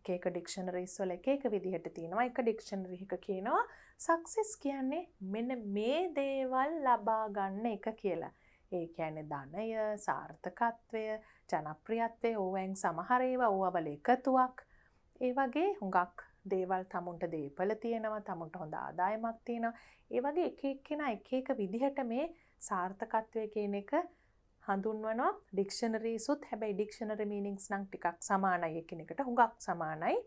එක එක ඩික්ෂනරිස් වල එක එක විදිහට තියෙනවා. එක ඩික්ෂනරි එක කියනවා සක්සස් කියන්නේ මෙන්න මේ දේවල් ලබා ගන්න එක කියලා. ඒ කියන්නේ ධනය, සාර්ථකත්වය, ජනප්‍රියත්වය, ඕවෙන් සමහර ඒවා ඕවවල එකතුවක්. ඒ වගේ හුඟක් දේවල් තමුන්ට දේපල තියෙනවා, තමුන්ට හොඳ ආදායමක් තියෙනවා. ඒ වගේ එක එක්කෙනා එක එක විදිහට මේ සාර්ථකත්වය කියන එක හඳුන්වනවා. ඩික්ෂනරිසුත් හැබැයි ඩික්ෂනරි මීනින්ග්ස් නම් ටිකක් සමානයි එකිනෙකට හුඟක් සමානයි.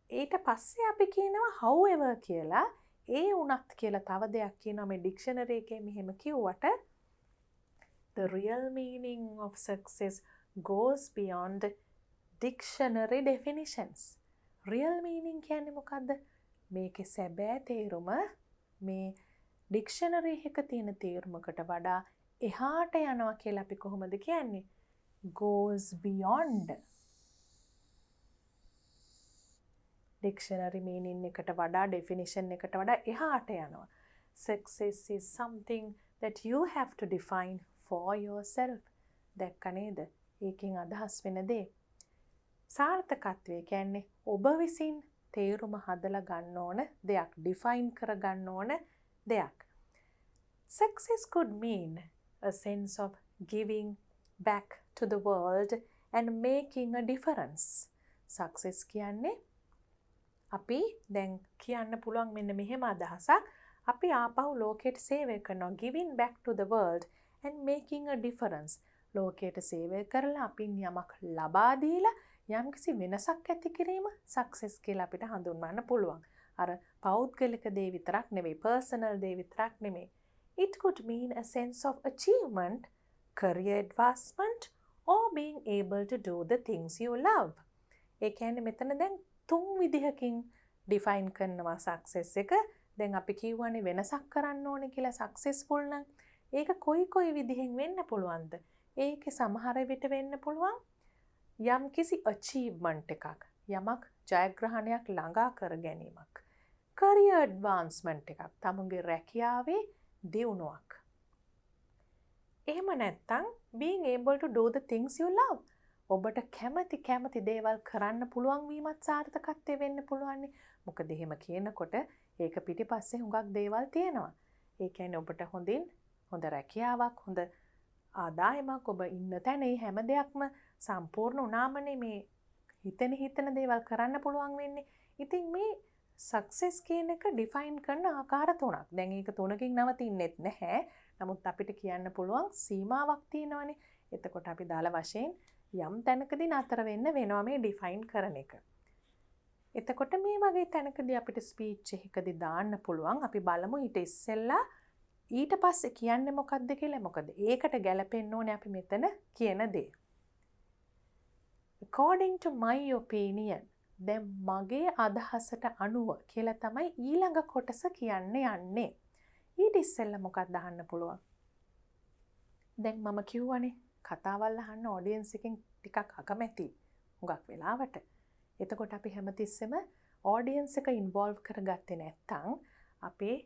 ඊට පස්සේ අපි කියනවා however කියලා. ඒ වුණත් කියලා තව දෙයක් කියනවා මේ ඩික්ෂනරි එකේ මෙහෙම කිව්වට the real meaning of success goes beyond dictionary definitions. Real meaning කියන්නේ මොකද්ද? මේකේ සැබෑ තේරුම මේ ඩික්ෂනරි එක තියෙන තේරුමකට වඩා එහාට යනවා කියලා අපි කොහොමද කියන්නේ? goes beyond. ඩික්ෂනරි meaning එකට වඩා definition එකට වඩා එහාට යනවා. Success is something that you have to define for yourself. දැක්ක නේද? ඒකෙන් අදහස් වෙන දේ. සාර්ථකත්වය කියන්නේ ඔබ විසින් තේරුම හදලා ගන්න ඕන දෙයක්, define කර ගන්න ඕන දෙයක්. Success could mean a sense of giving back to the world and making a difference. Success කියන්නේ අපි දැන් කියන්න පුළුවන් මෙන්න මෙහෙම අදහසක්. අපි ආපහු ලෝකයට සේවය කරනවා, giving back to the world and making a difference. ලෝකයට සේවය කරලා අපින් යමක් ලබා දීලා යම්කිසි වෙනසක් ඇති කිරීම සක්සස් කියලා අපිට හඳුන්වන්න පුළුවන්. අර පෞද්ගලික දේ විතරක් නෙවෙයි, පර්සනල් දේ විතරක් නෙමෙයි. It could mean a sense of achievement, career advancement or being able to do the things you love. ඒ කියන්නේ මෙතන දැන් 3 විදිහකින් define කරනවා සක්සස් එක. දැන් අපි කියවනේ වෙනසක් කරන්න ඕනේ කියලා සක්සස්ෆුල් නම් ඒක කොයි විදිහෙන් වෙන්න පුළුවන්ද? ඒකේ සමහර විට වෙන්න පුළුවන් යම් කිසි achievement එකක්, යමක් ජයග්‍රහණයක් ළඟා කර ගැනීමක්. career advancement එකක්, තමුන්ගේ රැකියාවේ දියුණුවක්. එහෙම නැත්නම් being able to do the things you love. ඔබට කැමති දේවල් කරන්න පුළුවන් වීමත් සාර්ථකත්වය වෙන්න පුළුවන්. මොකද එහෙම කියනකොට ඒක පිටිපස්සේ හුඟක් දේවල් තියෙනවා. ඒ කියන්නේ ඔබට හොඳ රැකියාවක්, හොඳ ආදායමක්, ඔබ ඉන්න තැන ඒ හැම දෙයක්ම සම්පූර්ණ වුණාමනේ මේ හිතන දේවල් කරන්න පුළුවන් වෙන්නේ. ඉතින් මේ සක්සස් කියන එක ඩිෆයින් කරන ආකාර 3ක්. දැන් ඒක 3කින් නවතින්නෙත් නැහැ. නමුත් අපිට කියන්න පුළුවන් සීමාවක් තියෙනවනේ. එතකොට අපි දාලා වශයෙන් යම් තැනකදී නතර වෙන්න වෙනවා මේ ඩිෆයින් කරන එක. එතකොට මේ වගේ තැනකදී අපිට ස්පීච් එකකදී දාන්න පුළුවන්. අපි බලමු ඊට ඉස්සෙල්ලා ඊට පස්සේ කියන්නේ මොකක්ද කියලා. මොකද ඒකට ගැලපෙන්න ඕනේ අපි මෙතන කියන දේ. According to my opinion, දැන් මගේ අදහසට අනුව කියලා තමයි ඊළඟ කොටස යන්නේ. ඊට ඉස්සෙල්ලා මොකක්ද අහන්න පුළුවන්? දැන් මම කිව්වනේ කතාවල් අහන්න ඔඩියන්ස් එකෙන් ටිකක් අකමැති හුඟක් වෙලාවට. එතකොට අපි හැමතිස්සෙම ඔඩියන්ස් එක ඉන්වෝල්ව් කරගත්තේ නැත්නම් අපේ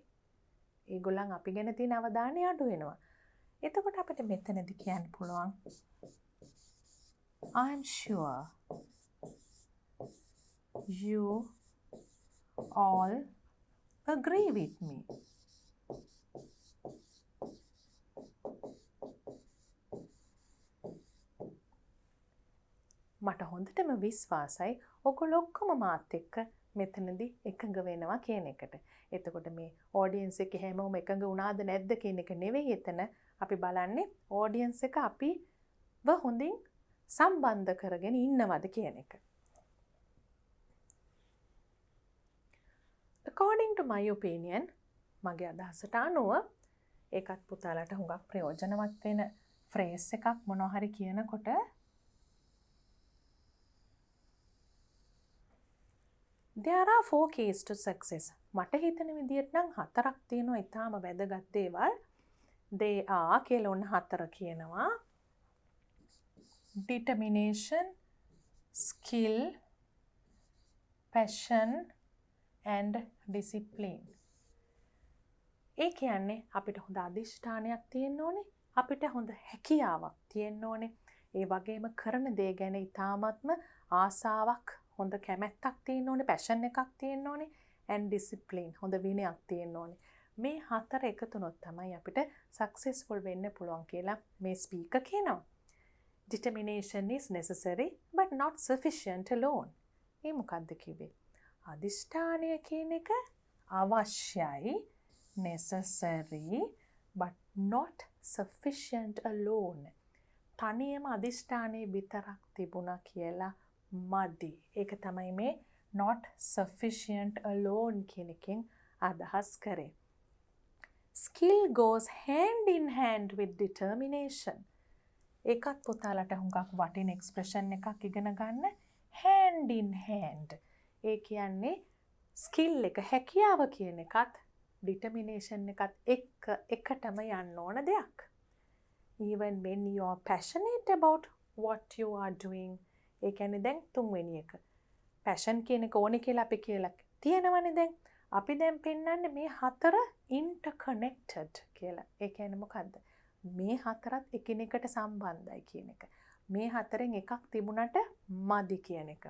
ඒගොල්ලන් අපි ගැන තියෙන අවධානය අඩු වෙනවා. එතකොට අපිට මෙතනදී කියන්න පුළුවන් I'm sure you all agree with me. මට හොඳටම විශ්වාසයි ඔයගොල්ලෝ ඔක්කොම මාත් එක්ක මෙතනදී එකඟ වෙනවා කියන එකට. එතකොට මේ ඔඩියන්ස් එක හැමෝම එකඟ වුණාද නැද්ද කියන එක නෙවෙයි එතන අපි බලන්නේ ඔඩියන්ස් එක අපිව හොඳින් සම්බන්ධ කරගෙන ඉන්නවද කියන එක. According to my opinion, මගේ අදහසට අනුව ඒකත් පුතාලට හුඟක් ප්‍රයෝජනවත් වෙන ෆ්‍රේස් එකක් මොනවා හරි කියනකොට There are 4 keys to success. මට හිතෙන විදිහට නම් 4ක් තියෙනවා ඊටාම වැදගත් දේවල්. They are කියලා ඔන්න 4 කියනවා. Determination, skill, passion and discipline. ඒ කියන්නේ අපිට හොඳ අධිෂ්ඨානයක් තියෙන්න ඕනේ. අපිට හොඳ හැකියාවක් තියෙන්න ඕනේ. ඒ වගේම කරන දේ ගැන ඊටාමත්ම ආසාවක්, හොඳ කැමැත්තක් තියෙන්න ඕනේ, පැෂන් එකක් තියෙන්න ඕනේ, and discipline හොඳ විනයක් තියෙන්න ඕනේ. මේ 4 එකතු වුණොත් තමයි අපිට successful වෙන්න පුළුවන් කියලා මේ ස්පීකර් කියනවා. Determination is necessary but not sufficient alone. මේ මොකක්ද කිව්වේ? අදිෂ්ඨානය කියන එක අවශ්‍යයි, necessary but not sufficient alone. තනියම අදිෂ්ඨානයේ විතරක් තිබුණා කියලා මදි. ඒක තමයි මේ not sufficient alone කියන එකෙන් අදහස් කරේ. Skill goes hand in hand with determination. ඒකත් පුතාලට හුඟක් වටින එක්ස්ප්‍රෙෂන් එකක් ඉගෙන ගන්න. hand in hand. ඒ කියන්නේ ස්කිල් එක, හැකියාව කියන එකත් determination එකත් එකටම යන්න ඕන දෙයක්. Even when you are passionate about what you are doing. ඒ කියන්නේ දැන් තුන්වෙනි එක. passion කියන එක ඕනේ කියලා අපි කියලා තියෙනවනේ දැන්. අපි දැන් පෙන්වන්නේ මේ 4 interconnected කියලා. ඒ කියන්නේ මොකද්ද? මේ 4ත් එකිනෙකට සම්බන්ධයි කියන එක. මේ 4න් එකක් තිබුණට මදි කියන එක.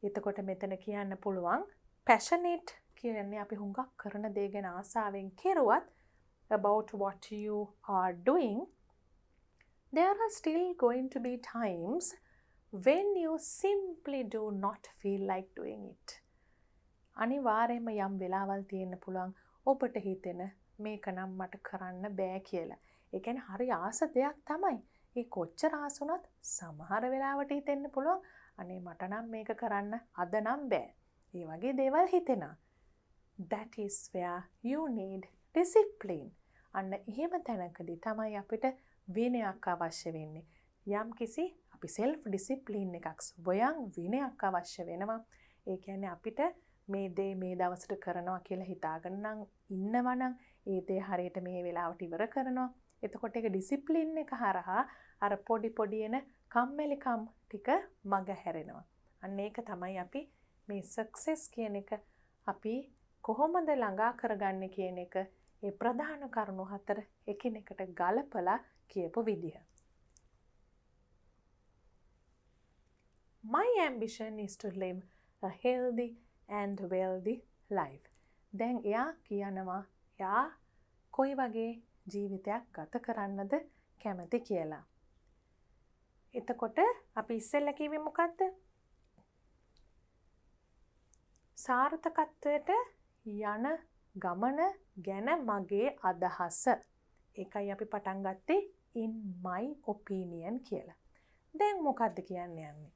එතකොට මෙතන කියන්න පුළුවන් passionate කියන්නේ අපි හුඟක් කරන දේ ගැන ආසාවෙන් කෙරුවත් about what you are doing, there are still going to be times when you simply do not feel like doing it. අනිවාර්යයෙන්ම යම් වෙලාවල් තියෙන්න පුළුවන් ඔබට හිතෙන මේක නම් මට කරන්න බෑ කියලා. ඒ කියන්නේ හරි ආස දෙයක් තමයි. ඒ කොච්චර ආස වුණත් සමහර වෙලාවට හිතෙන්න පුළුවන් අනේ මට නම් මේක කරන්න අද නම් බෑ. ඒ වගේ දේවල් හිතෙනවා. That is where you need discipline. අන්න එහෙම තැනකදී තමයි අපිට විනයක් අවශ්‍ය වෙන්නේ. යම් කිසි අපි self discipline එකක් ස්වයං විනයක් අවශ්‍ය වෙනවා. ඒ කියන්නේ අපිට මේ දේ මේ දවසට කරනවා කියලා හිතාගෙන නම් ඉන්නවා නම් ඒ දේ හරියට මේ වෙලාවට ඉවර කරනවා. එතකොට ඒක ඩිසිප්ලින් එක හරහා අර පොඩි එන කම්මැලිකම් ටික මග හැරෙනවා. අන්න ඒක තමයි අපි මේ සක්සස් කියන එක අපි කොහොමද ළඟා කරගන්නේ කියන එක ඒ ප්‍රධාන කරුණු 4 එකිනෙකට ගලපලා කියපු විදිහ. My ambition is to live a healthy and wealthy life. දැන් එයා කියනවා එයා කොයි වගේ ජීවිතයක් ගත කරන්නද කැමති කියලා. එතකොට අපි ඉස්සෙල්ලා කිව්වේ මොකද්ද? සාර්ථකත්වයට යන ගමන ගැන මගේ අදහස. ඒකයි අපි පටන් ගත්තේ in my opinion කියලා. දැන් මොකද්ද කියන්න යන්නේ?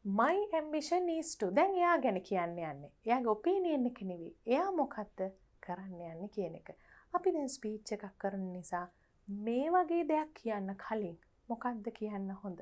My ambition is to. දැන් එයා ගැන කියන්න යන්නේ. එයාගේ opinion එක නෙවෙයි. එයා මොකද්ද කරන්න යන්නේ කියන එක. අපි දැන් ස්පීච් එකක් කරන නිසා මේ වගේ දෙයක් කියන්න කලින් මොකද්ද කියන්න හොඳ?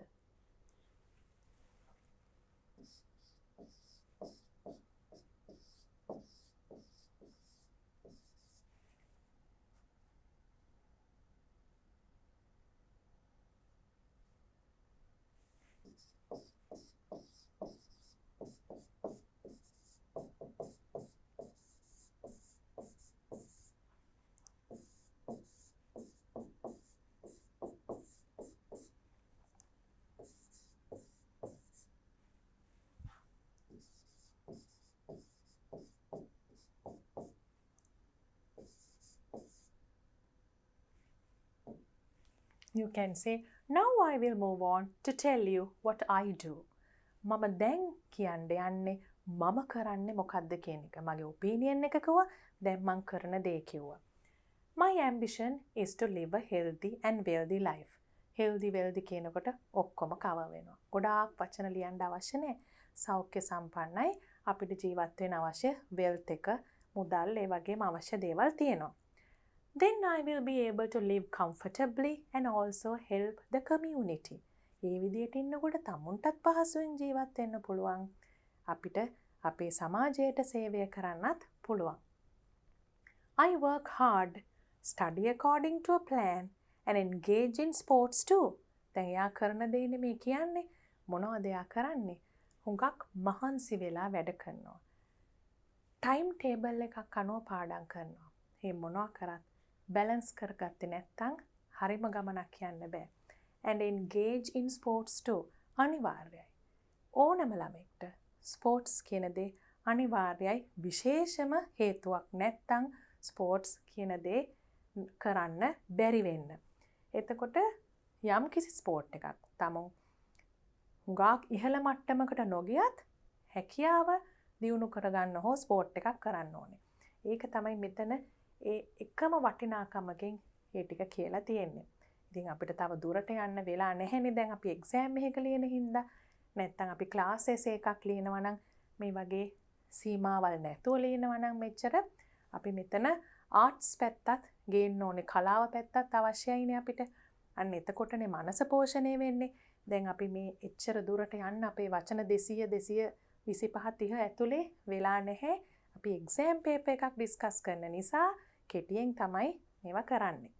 You can say, now I will move on to tell you what I do. මම දැන් කියන්න යන්නේ මම කරන්නේ මොකද්ද කියන එක. මගේ opinion එක කිව්වා, දැන් මම කරන දේ කිව්වා. My ambition is to live a healthy and wealthy life. Healthy wealthy කියනකොට ඔක්කොම cover වෙනවා. ගොඩාක් වචන ලියන්න අවශ්‍ය නැහැ. සෞඛ්‍ය සම්පන්නයි අපිට ජීවත් වෙන්න අවශ්‍ය wealth එක, මුදල් ඒ වගේම අවශ්‍ය දේවල් තියෙනවා. Then I will be able to live comfortably and also help the community. ඒ විදිහට ඉන්නකොට තමුන්ටත් පහසුවෙන් ජීවත් වෙන්න පුළුවන්. අපිට අපේ සමාජයට සේවය කරන්නත් පුළුවන්. I work hard, study according to a plan and engage in sports too. දැන් එයා කරන දේ නෙමෙයි කියන්නේ. මොනවද එයා කරන්නේ? හුඟක් මහන්සි වෙලා වැඩ කරනවා. ටයිම් ටේබල් එකක් අනුව පාඩම් කරනවා. මේ මොනවා කරත් බැලන්ස් කරගත්තේ නැත්නම් හරිම ගමනක් යන්න බෑ. And engage in sports too. අනිවාර්යයි. ඕනම ළමෙක්ට ස්පෝර්ට්ස් කියන දේ අනිවාර්යයි. විශේෂම හේතුවක් නැත්තම් ස්පෝර්ට්ස් කියන දේ කරන්න බැරි වෙන්න. එතකොට යම් කිසි ස්පෝර්ට් එකක් තමුන් හුඟක් ඉහළ මට්ටමකට නොගියත් හැකියාව දියුණු කරගන්න හෝ ස්පෝර්ට් එකක් කරන්න ඕනේ. ඒක තමයි මෙතන ඒ එකම වටිනාකමකින් ඒ ටික කියලා තියෙන්නේ. ඉතින් අපිට තව දුරට යන්න වෙලා නැහැනේ. දැන් අපි එක්සෑම් එකක ලියන හින්දා නැත්තම් අපි ක්ලාස් එසේ එකක් ලියනවා නම් මේ වගේ සීමාවල් නැතුව ලියනවා නම් මෙච්චර අපි මෙතන ආර්ට්ස් පැත්තත් ගේන්න ඕනේ. කලාව පැත්තත් අවශ්‍යයිනේ අපිට. අන්න එතකොටනේ මනස පෝෂණය වෙන්නේ. දැන් අපි මේ එච්චර දුරට යන්න අපේ වචන 200 225 30 ඇතුලේ වෙලා නැහැ. අපි එක්සෑම් පේපර් එකක් ඩිස්කස් කරන නිසා කෙටියෙන් තමයි මේවා කරන්නේ.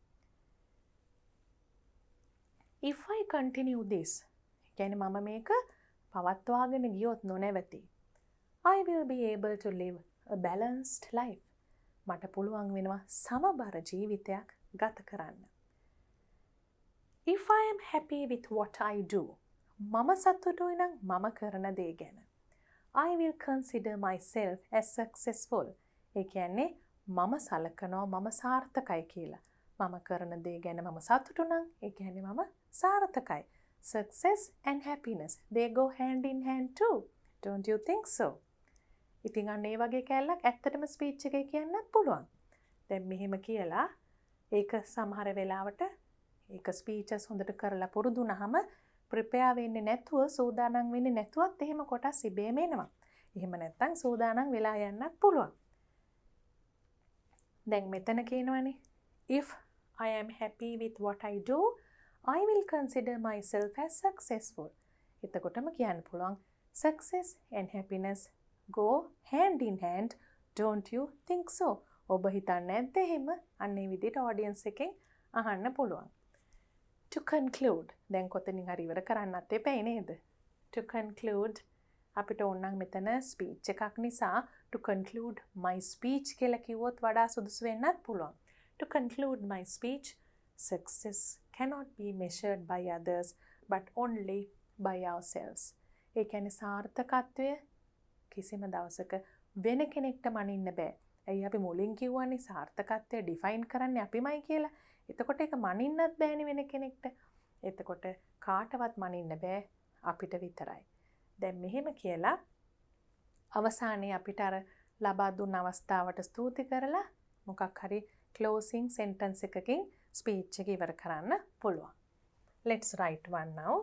If I continue this, කියන්නේ මම මේක පවත්වාගෙන ගියොත් නොනැවතී, I will be able to live a balanced life. මට පුළුවන් වෙනවා සමබර ජීවිතයක් ගත කරන්න. If I am happy with what I do, මම සතුටුයි නම් මම කරන දේ ගැන, I will consider myself as successful. ඒ කියන්නේ මම සලකනවා මම සාර්ථකයි කියලා. මම කරන දේ ගැන මම සතුටු නම් ඒ කියන්නේ මම සාර්ථකයි. Success and happiness, they go hand in hand too. Don't you think so? ඉතින් අන්න ඒ වගේ කැලලක් ඇත්තටම ස්පීච් එකේ කියන්නත් පුළුවන්. දැන් මෙහෙම කියලා ඒක සමහර වෙලාවට ඒක ස්පීචස් හොඳට කරලා පුරුදු වුණාම ප්‍රිපෙයාර් වෙන්නේ නැතුව සූදානම් වෙන්නේ නැතුවත් එහෙම කොටස් ඉබේම එනවා. එහෙම නැත්නම් සූදානම් වෙලා යන්නත් පුළුවන්. දැන් මෙතන කියනවනේ if I am happy with what I do, I will consider myself as successful. එතකොටම කියන්න පුළුවන් success and happiness go hand in hand, don't you think so? ඔබ හිතන්නේ නැද්ද එහෙම? අන්න ඒ විදිහට ඔඩියන්ස් එකෙන් අහන්න පුළුවන්. To conclude, දැන් කොතනින් හරි ඉවර කරන්නත් එපැයි නේද? To conclude, අපිට ඕනනම් මෙතන ස්පීච් එකක් නිසා to conclude my speech කියලා කිව්වොත් වඩා සුදුසු වෙන්නත් පුළුවන්. To conclude my speech, success cannot be measured by others but only by ourselves. ඒ කියන්නේ සාර්ථකත්වය කිසිම දවසක වෙන කෙනෙක්ට මනින්න බෑ. ඇයි අපි මුලින් කිව්වනේ සාර්ථකත්වය ඩිෆයින් කරන්නේ අපිමයි කියලා. එතකොට ඒක මනින්නත් බෑනේ වෙන කෙනෙක්ට. එතකොට කාටවත් මනින්න බෑ අපිට විතරයි. දැන් මෙහෙම කියලා අවසානයේ අපිට අර ලබා දුන්න අවස්ථාවට ස්තුති කරලා මොකක් හරි closing sentence එකකින් ස්පීච් එක ඉවර කරන්න පුළුවන්. Let's write one now.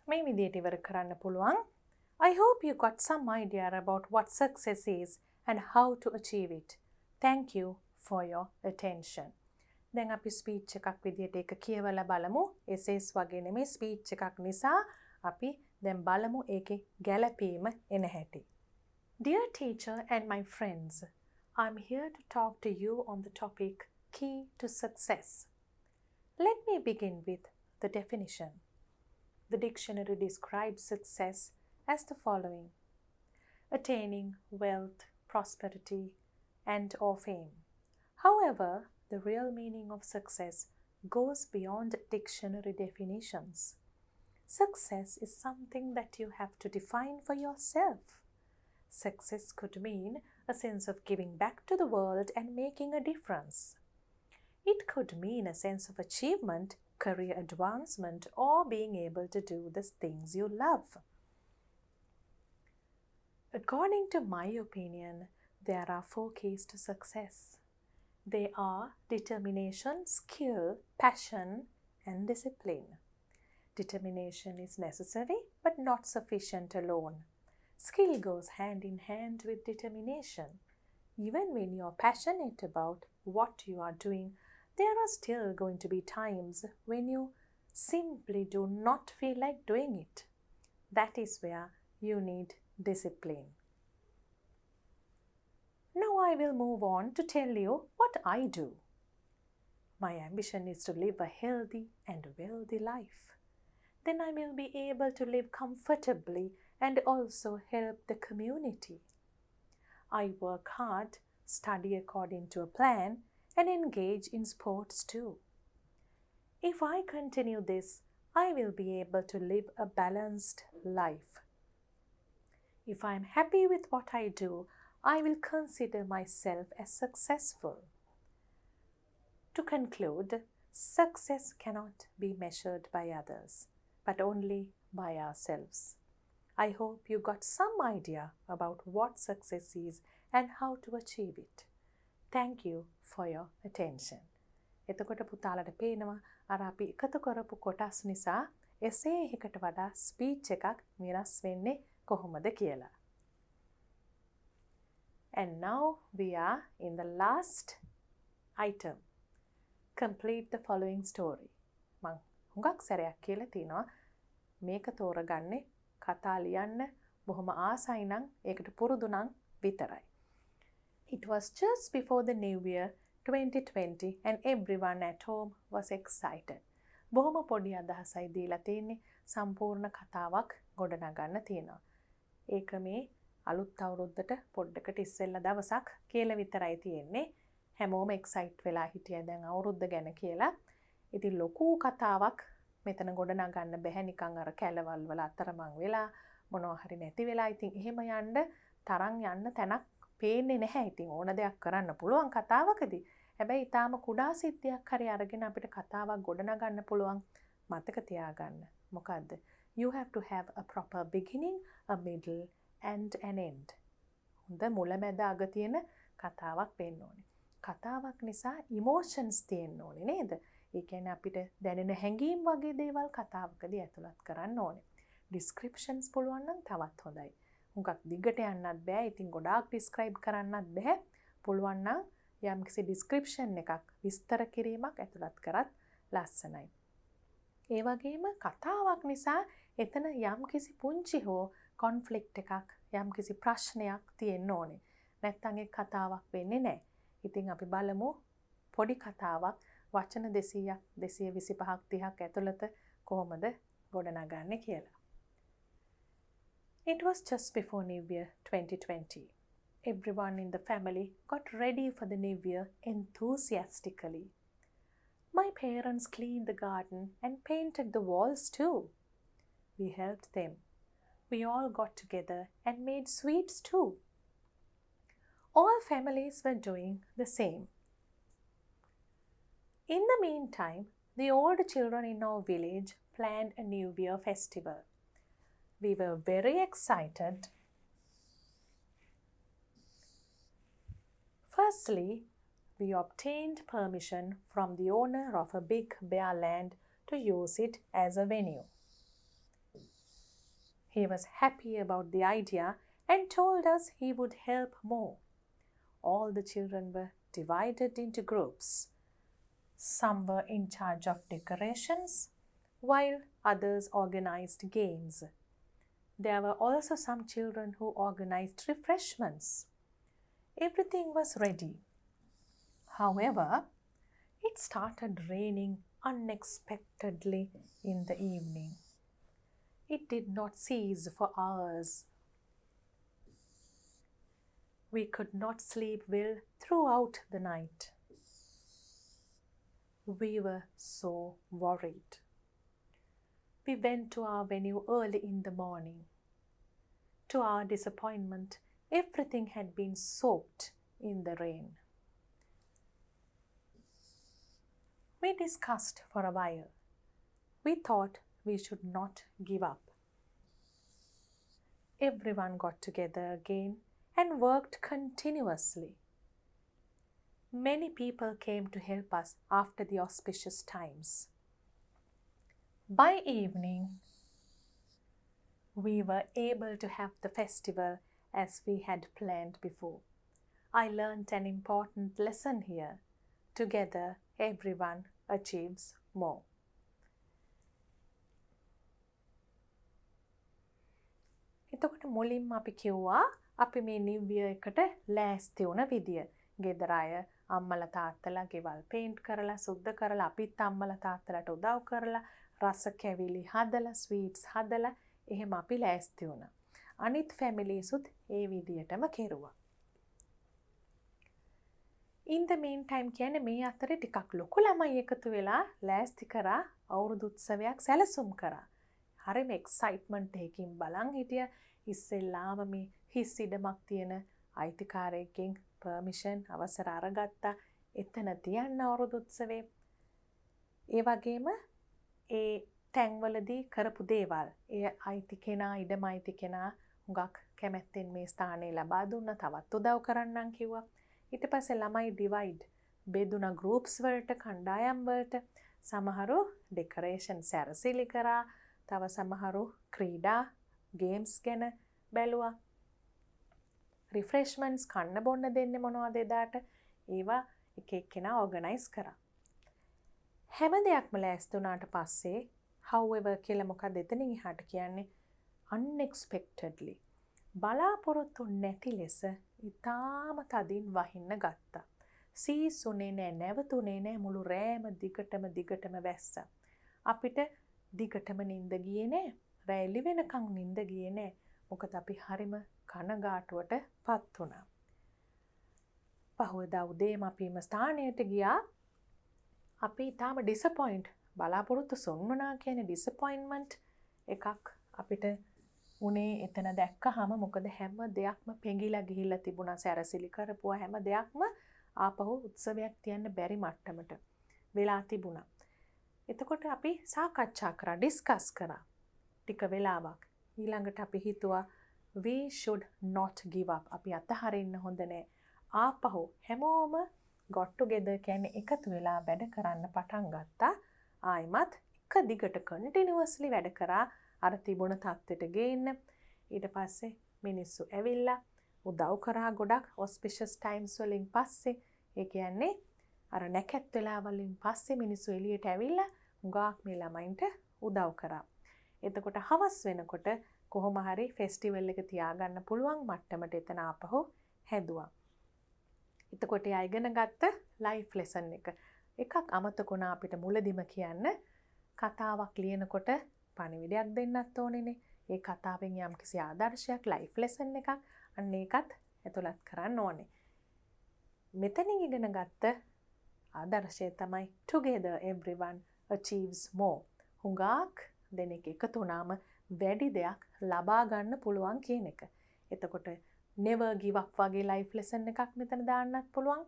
මේ විදිහට ඉවර කරන්න පුළුවන්. I hope you got some idea about what success is and how to achieve it. Thank you for your attention. දැන් අපි ස්පීච් එකක් විදිහට ඒක කියවලා බලමු. එසේස් වගේ නෙමෙයි ස්පීච් එකක් නිසා අපි දැන් බලමු ඒකේ ගැළපීම එන හැටි. Dear teacher and my friends, I'm here to talk to you on the topic key to success. Let me begin with the definition. The dictionary describes success as the following: attaining wealth, prosperity, and/or fame. However, the real meaning of success goes beyond dictionary definitions. Success is something that you have to define for yourself. Success could mean a sense of giving back to the world and making a difference. It could mean a sense of achievement, career advancement, or being able to do the things you love. According to my opinion, there are 4 keys to success. They are determination, skill, passion, and discipline. Determination is necessary but not sufficient alone. Skill goes hand in hand with determination. Even when you are passionate about what you are doing, there are still going to be times when you simply do not feel like doing it. That is where you need discipline. Now I will move on to tell you what I do. My ambition is to live a healthy and wealthy life. Then I will be able to live comfortably and also help the community. I work hard, study according to a plan, and engage in sports too. If I continue this, I will be able to live a balanced life. If I am happy with what I do, I will consider myself as successful. To conclude, success cannot be measured by others, but only by ourselves. I hope you got some idea about what success is and how to achieve it. Thank you for your attention. එතකොට පුතාලට පේනවා අර අපි එකතු කරපු කොටස් නිසා එසේ එකකට වඩා ස්පීච් එකක් වෙනස් වෙන්නේ කොහොමද කියලා. And now we are in the last item. Complete the following story. මං හුඟක් සැරයක් කියලා තිනවා මේක තෝරගන්නේ කතා ලියන්න බොහොම ආසයි නම් ඒකට පුරුදු නම් විතරයි. It was just before the new year 2020 and everyone at home was excited. බොහොම පොඩි අදහසයි දීලා තියෙන්නේ සම්පූර්ණ කතාවක් ගොඩනගන්න තියෙනවා. ඒක මේ අලුත් අවුරුද්දට පොඩ්ඩකට ඉස්සෙල්ලා දවසක් කියලා විතරයි තියෙන්නේ. හැමෝම එක්සයිට් වෙලා හිටියා දැන් අවුරුද්ද ගැන කියලා. ඉතින් ලොකු කතාවක් මෙතන ගොඩනගන්න බැහැ නිකන් අර කැලවල් වල අතරමං වෙලා මොනවා හරි නැති වෙලා. ඉතින් එහෙම යන්න තරම් යන්න තැනක් පේන්නේ නැහැ. ඉතින් ඕන දෙයක් කරන්න පුළුවන් කතාවකදී. හැබැයි ඊටාම කුඩා සිද්ධියක් හරි අරගෙන අපිට කතාවක් ගොඩනගන්න පුළුවන්. මතක තියාගන්න. මොකද්ද? You have to have a proper beginning, a middle and an end. හොඳ මුල මැද අග තියෙන කතාවක් වෙන්න ඕනේ. කතාවක් නිසා emotions තියෙන්න ඕනේ නේද? ඒ කියන්නේ අපිට දැනෙන හැඟීම් වගේ දේවල් කතාවකදී ඇතුළත් කරන්න ඕනේ. descriptions පුළුවන් නම් තවත් හොඳයි. හුඟක් දිගට යන්නත් බෑ. ඉතින් ගොඩාක් describe කරන්නත් බෑ. පුළුවන් නම් යම්කිසි description එකක් විස්තර කිරීමක් ඇතුළත් කරත් ලස්සනයි. ඒ වගේම කතාවක් නිසා එතන යම්කිසි පුංචි හෝ conflict එකක් යම්කිසි ප්‍රශ්නයක් තියෙන්න ඕනේ. නැත්නම් ඒ කතාවක් වෙන්නේ නැහැ. ඉතින් අපි බලමු පොඩි කතාවක් වචන 200ක් 225ක් 30ක් ඇතුළත කොහොමද ගොඩනගන්නේ කියලා. It was just before New Year 2020. Everyone in the family got ready for the new year enthusiastically. My parents cleaned the garden and painted the walls too. We helped them. We all got together and made sweets too. All families were doing the same. In the meantime, the older children in our village planned a New Year festival. We were very excited. Firstly, we obtained permission from the owner of a big bare land to use it as a venue. He was happy about the idea and told us he would help more. All the children were divided into groups. Some were in charge of decorations, while others organized games. There were also some children who organized refreshments. Everything was ready. However, it started raining unexpectedly in the evening. It did not cease for hours. We could not sleep well throughout the night. We were so worried. We went to our venue early in the morning. To our disappointment, everything had been soaked in the rain. We discussed for a while. We thought we should not give up. everyone got together again and worked continuously. Many people came to help us after the auspicious times. By evening, we were able to have the festival as we had planned before. I learned an important lesson here. Together, everyone achieves more. එතකොට මුලින්ම අපි කිව්වා අපි මේ New year එකට ලෑස්ති වුණ විදිය. ගෙදර අය අම්මලා තාත්තලා ගෙවල් පේන්ට් කරලා සුද්ධ කරලා අපිත් අම්මලා තාත්තලාට උදව් කරලා රස කැවිලි හදලා ස්වීට්ස් හදලා එහෙම අපි ලෑස්ති වුණා. අනිත් ෆැමිලිස්ුත් ඒ විදියටම කෙරුවා. In the meantime කියන්නේ මේ අතරේ ටිකක් ලොකු ළමයි එකතු වෙලා ලෑස්ති කරා අවුරුදු උත්සවයක් සැලසුම් කරා. හරිම එක්සයිට්මන්ට් එකකින් බලන් හිටිය. ඉස්සෙල්ලාම මේ හිස් ඉඩමක් තියෙන අයිතිකාරයෙක්ගෙන් පර්මිෂන් අවසර අරගත්තා. එතන තියන්න අවුරුදු උත්සවේ. ඒ වගේම ඒ තැන්වලදී කරපු දේවල් ඒ අයිති කෙනා ඉඩම අයිති කෙනා හුඟක් කැමැත්තෙන් මේ ස්ථානය ලබා දුන්නා. තවත් උදව් කරන්නම් කිව්වා. ඊට පස්සේ ළමයි ඩිවයිඩ් බෙදුණා ගෲප්ස් වලට කණ්ඩායම් වලට. සමහරු ඩෙකොරේෂන් සැරසිලි කරා. තව සමහරු ක්‍රීඩා ගේම්ස් ගැන බැලුවා. රිෆ්‍රෙෂ්මන්ට්ස් කන්න බොන්න දෙන්නේ මොනවද එදාට ඒවා එක එක්කෙනා ඕගනයිස් කරා. හැම දෙයක්ම ලෑස්ති වුණාට පස්සේ however කියලා මොකක්ද එතනින් එහාට කියන්නේ unexpectedly බලාපොරොත්තු නැති ලෙස ඉතාම තදින් වහින්න ගත්තා. සීසුනේ නෑ නැවතුනේ නෑ මුළු රෑම දිගටම වැස්සා. අපිට දිගටම නිින්ද ගියේ නෑ. රෑ එළි වෙනකන් නිින්ද ගියේ නෑ. මොකද අපි හරිම කනගාටුවට පත් වුණා. පහුවදා උදේම අපිම ස්ථානයට ගියා. අපි ඊටාම ඩිසපොයින්ට් බලාපොරොත්තු සොන්වනා කියන්නේ ඩිසපොයින්ට්මන්ට් එකක් අපිට උනේ එතන දැක්කහම. මොකද හැම දෙයක්ම පෙඟිලා ගිහිල්ලා තිබුණා. සැරසිලි කරපුවා හැම දෙයක්ම ආපහු උත්සවයක් තියන්න බැරි මට්ටමට වෙලා තිබුණා. එතකොට අපි සාකච්ඡා කරා, ඩිස්කස් කරා ටික වෙලාවක්. ඊළඟට අපි හිතුවා we should not give up. අපි අතහරින්න හොඳ නෑ. ආපහු හැමෝම got together කියන්නේ එකතු වෙලා වැඩ කරන්න පටන් ගත්තා. ආයිමත් එක දිගට continuously වැඩ කරා අර තිබුණ තත්ත්වෙට ගේන්න. ඊට පස්සේ මිනිස්සු ඇවිල්ලා උදව් කරා ගොඩක් auspicious times වලින් පස්සේ. ඒ කියන්නේ අර නැකත් වෙලා වලින් පස්සේ මිනිස්සු එළියට ඇවිල්ලා හුඟක් මේ ළමයින්ට උදව් කරා. එතකොට හවස් වෙනකොට කොහොම හරි ෆෙස්ටිවල් එක තියාගන්න පුළුවන් මට්ටමට එතන ආපහු හැදුවා. එතකොට එයා ඉගෙන ගත්ත ලයිෆ් ලෙසන් එකක් අමතක වුණා අපිට මුලදිම කියන්න. කතාවක් ලියනකොට පණිවිඩයක් දෙන්නත් ඕනේනේ. ඒ කතාවෙන් යම්කිසි ආදර්ශයක් ලයිෆ් ලෙසන් එකක් අන්න ඒකත් ඇතුළත් කරන්න ඕනේ. මෙතනින් ඉගෙන ගත්ත ආදර්ශය තමයි together everyone achieves more. හුඟක් දෙනෙක් එකතු වුණාම වැඩි දෙයක් ලබා ගන්න පුළුවන් කියන එක. එතකොට never give up වගේ life lesson එකක් මෙතන දාන්නත් පුළුවන්.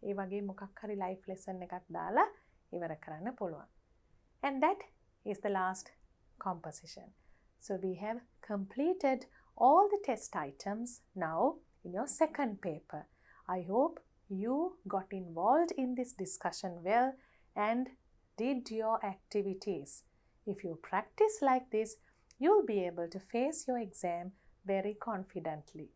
ඒ වගේ මොකක් හරි life lesson එකක් දාලා ඉවර කරන්න පුළුවන්. And that is the last composition. So we have completed all the test items now in your second paper. I hope you got involved in this discussion well and did your activities. If you practice like this, you'll be able to face your exam very confidently.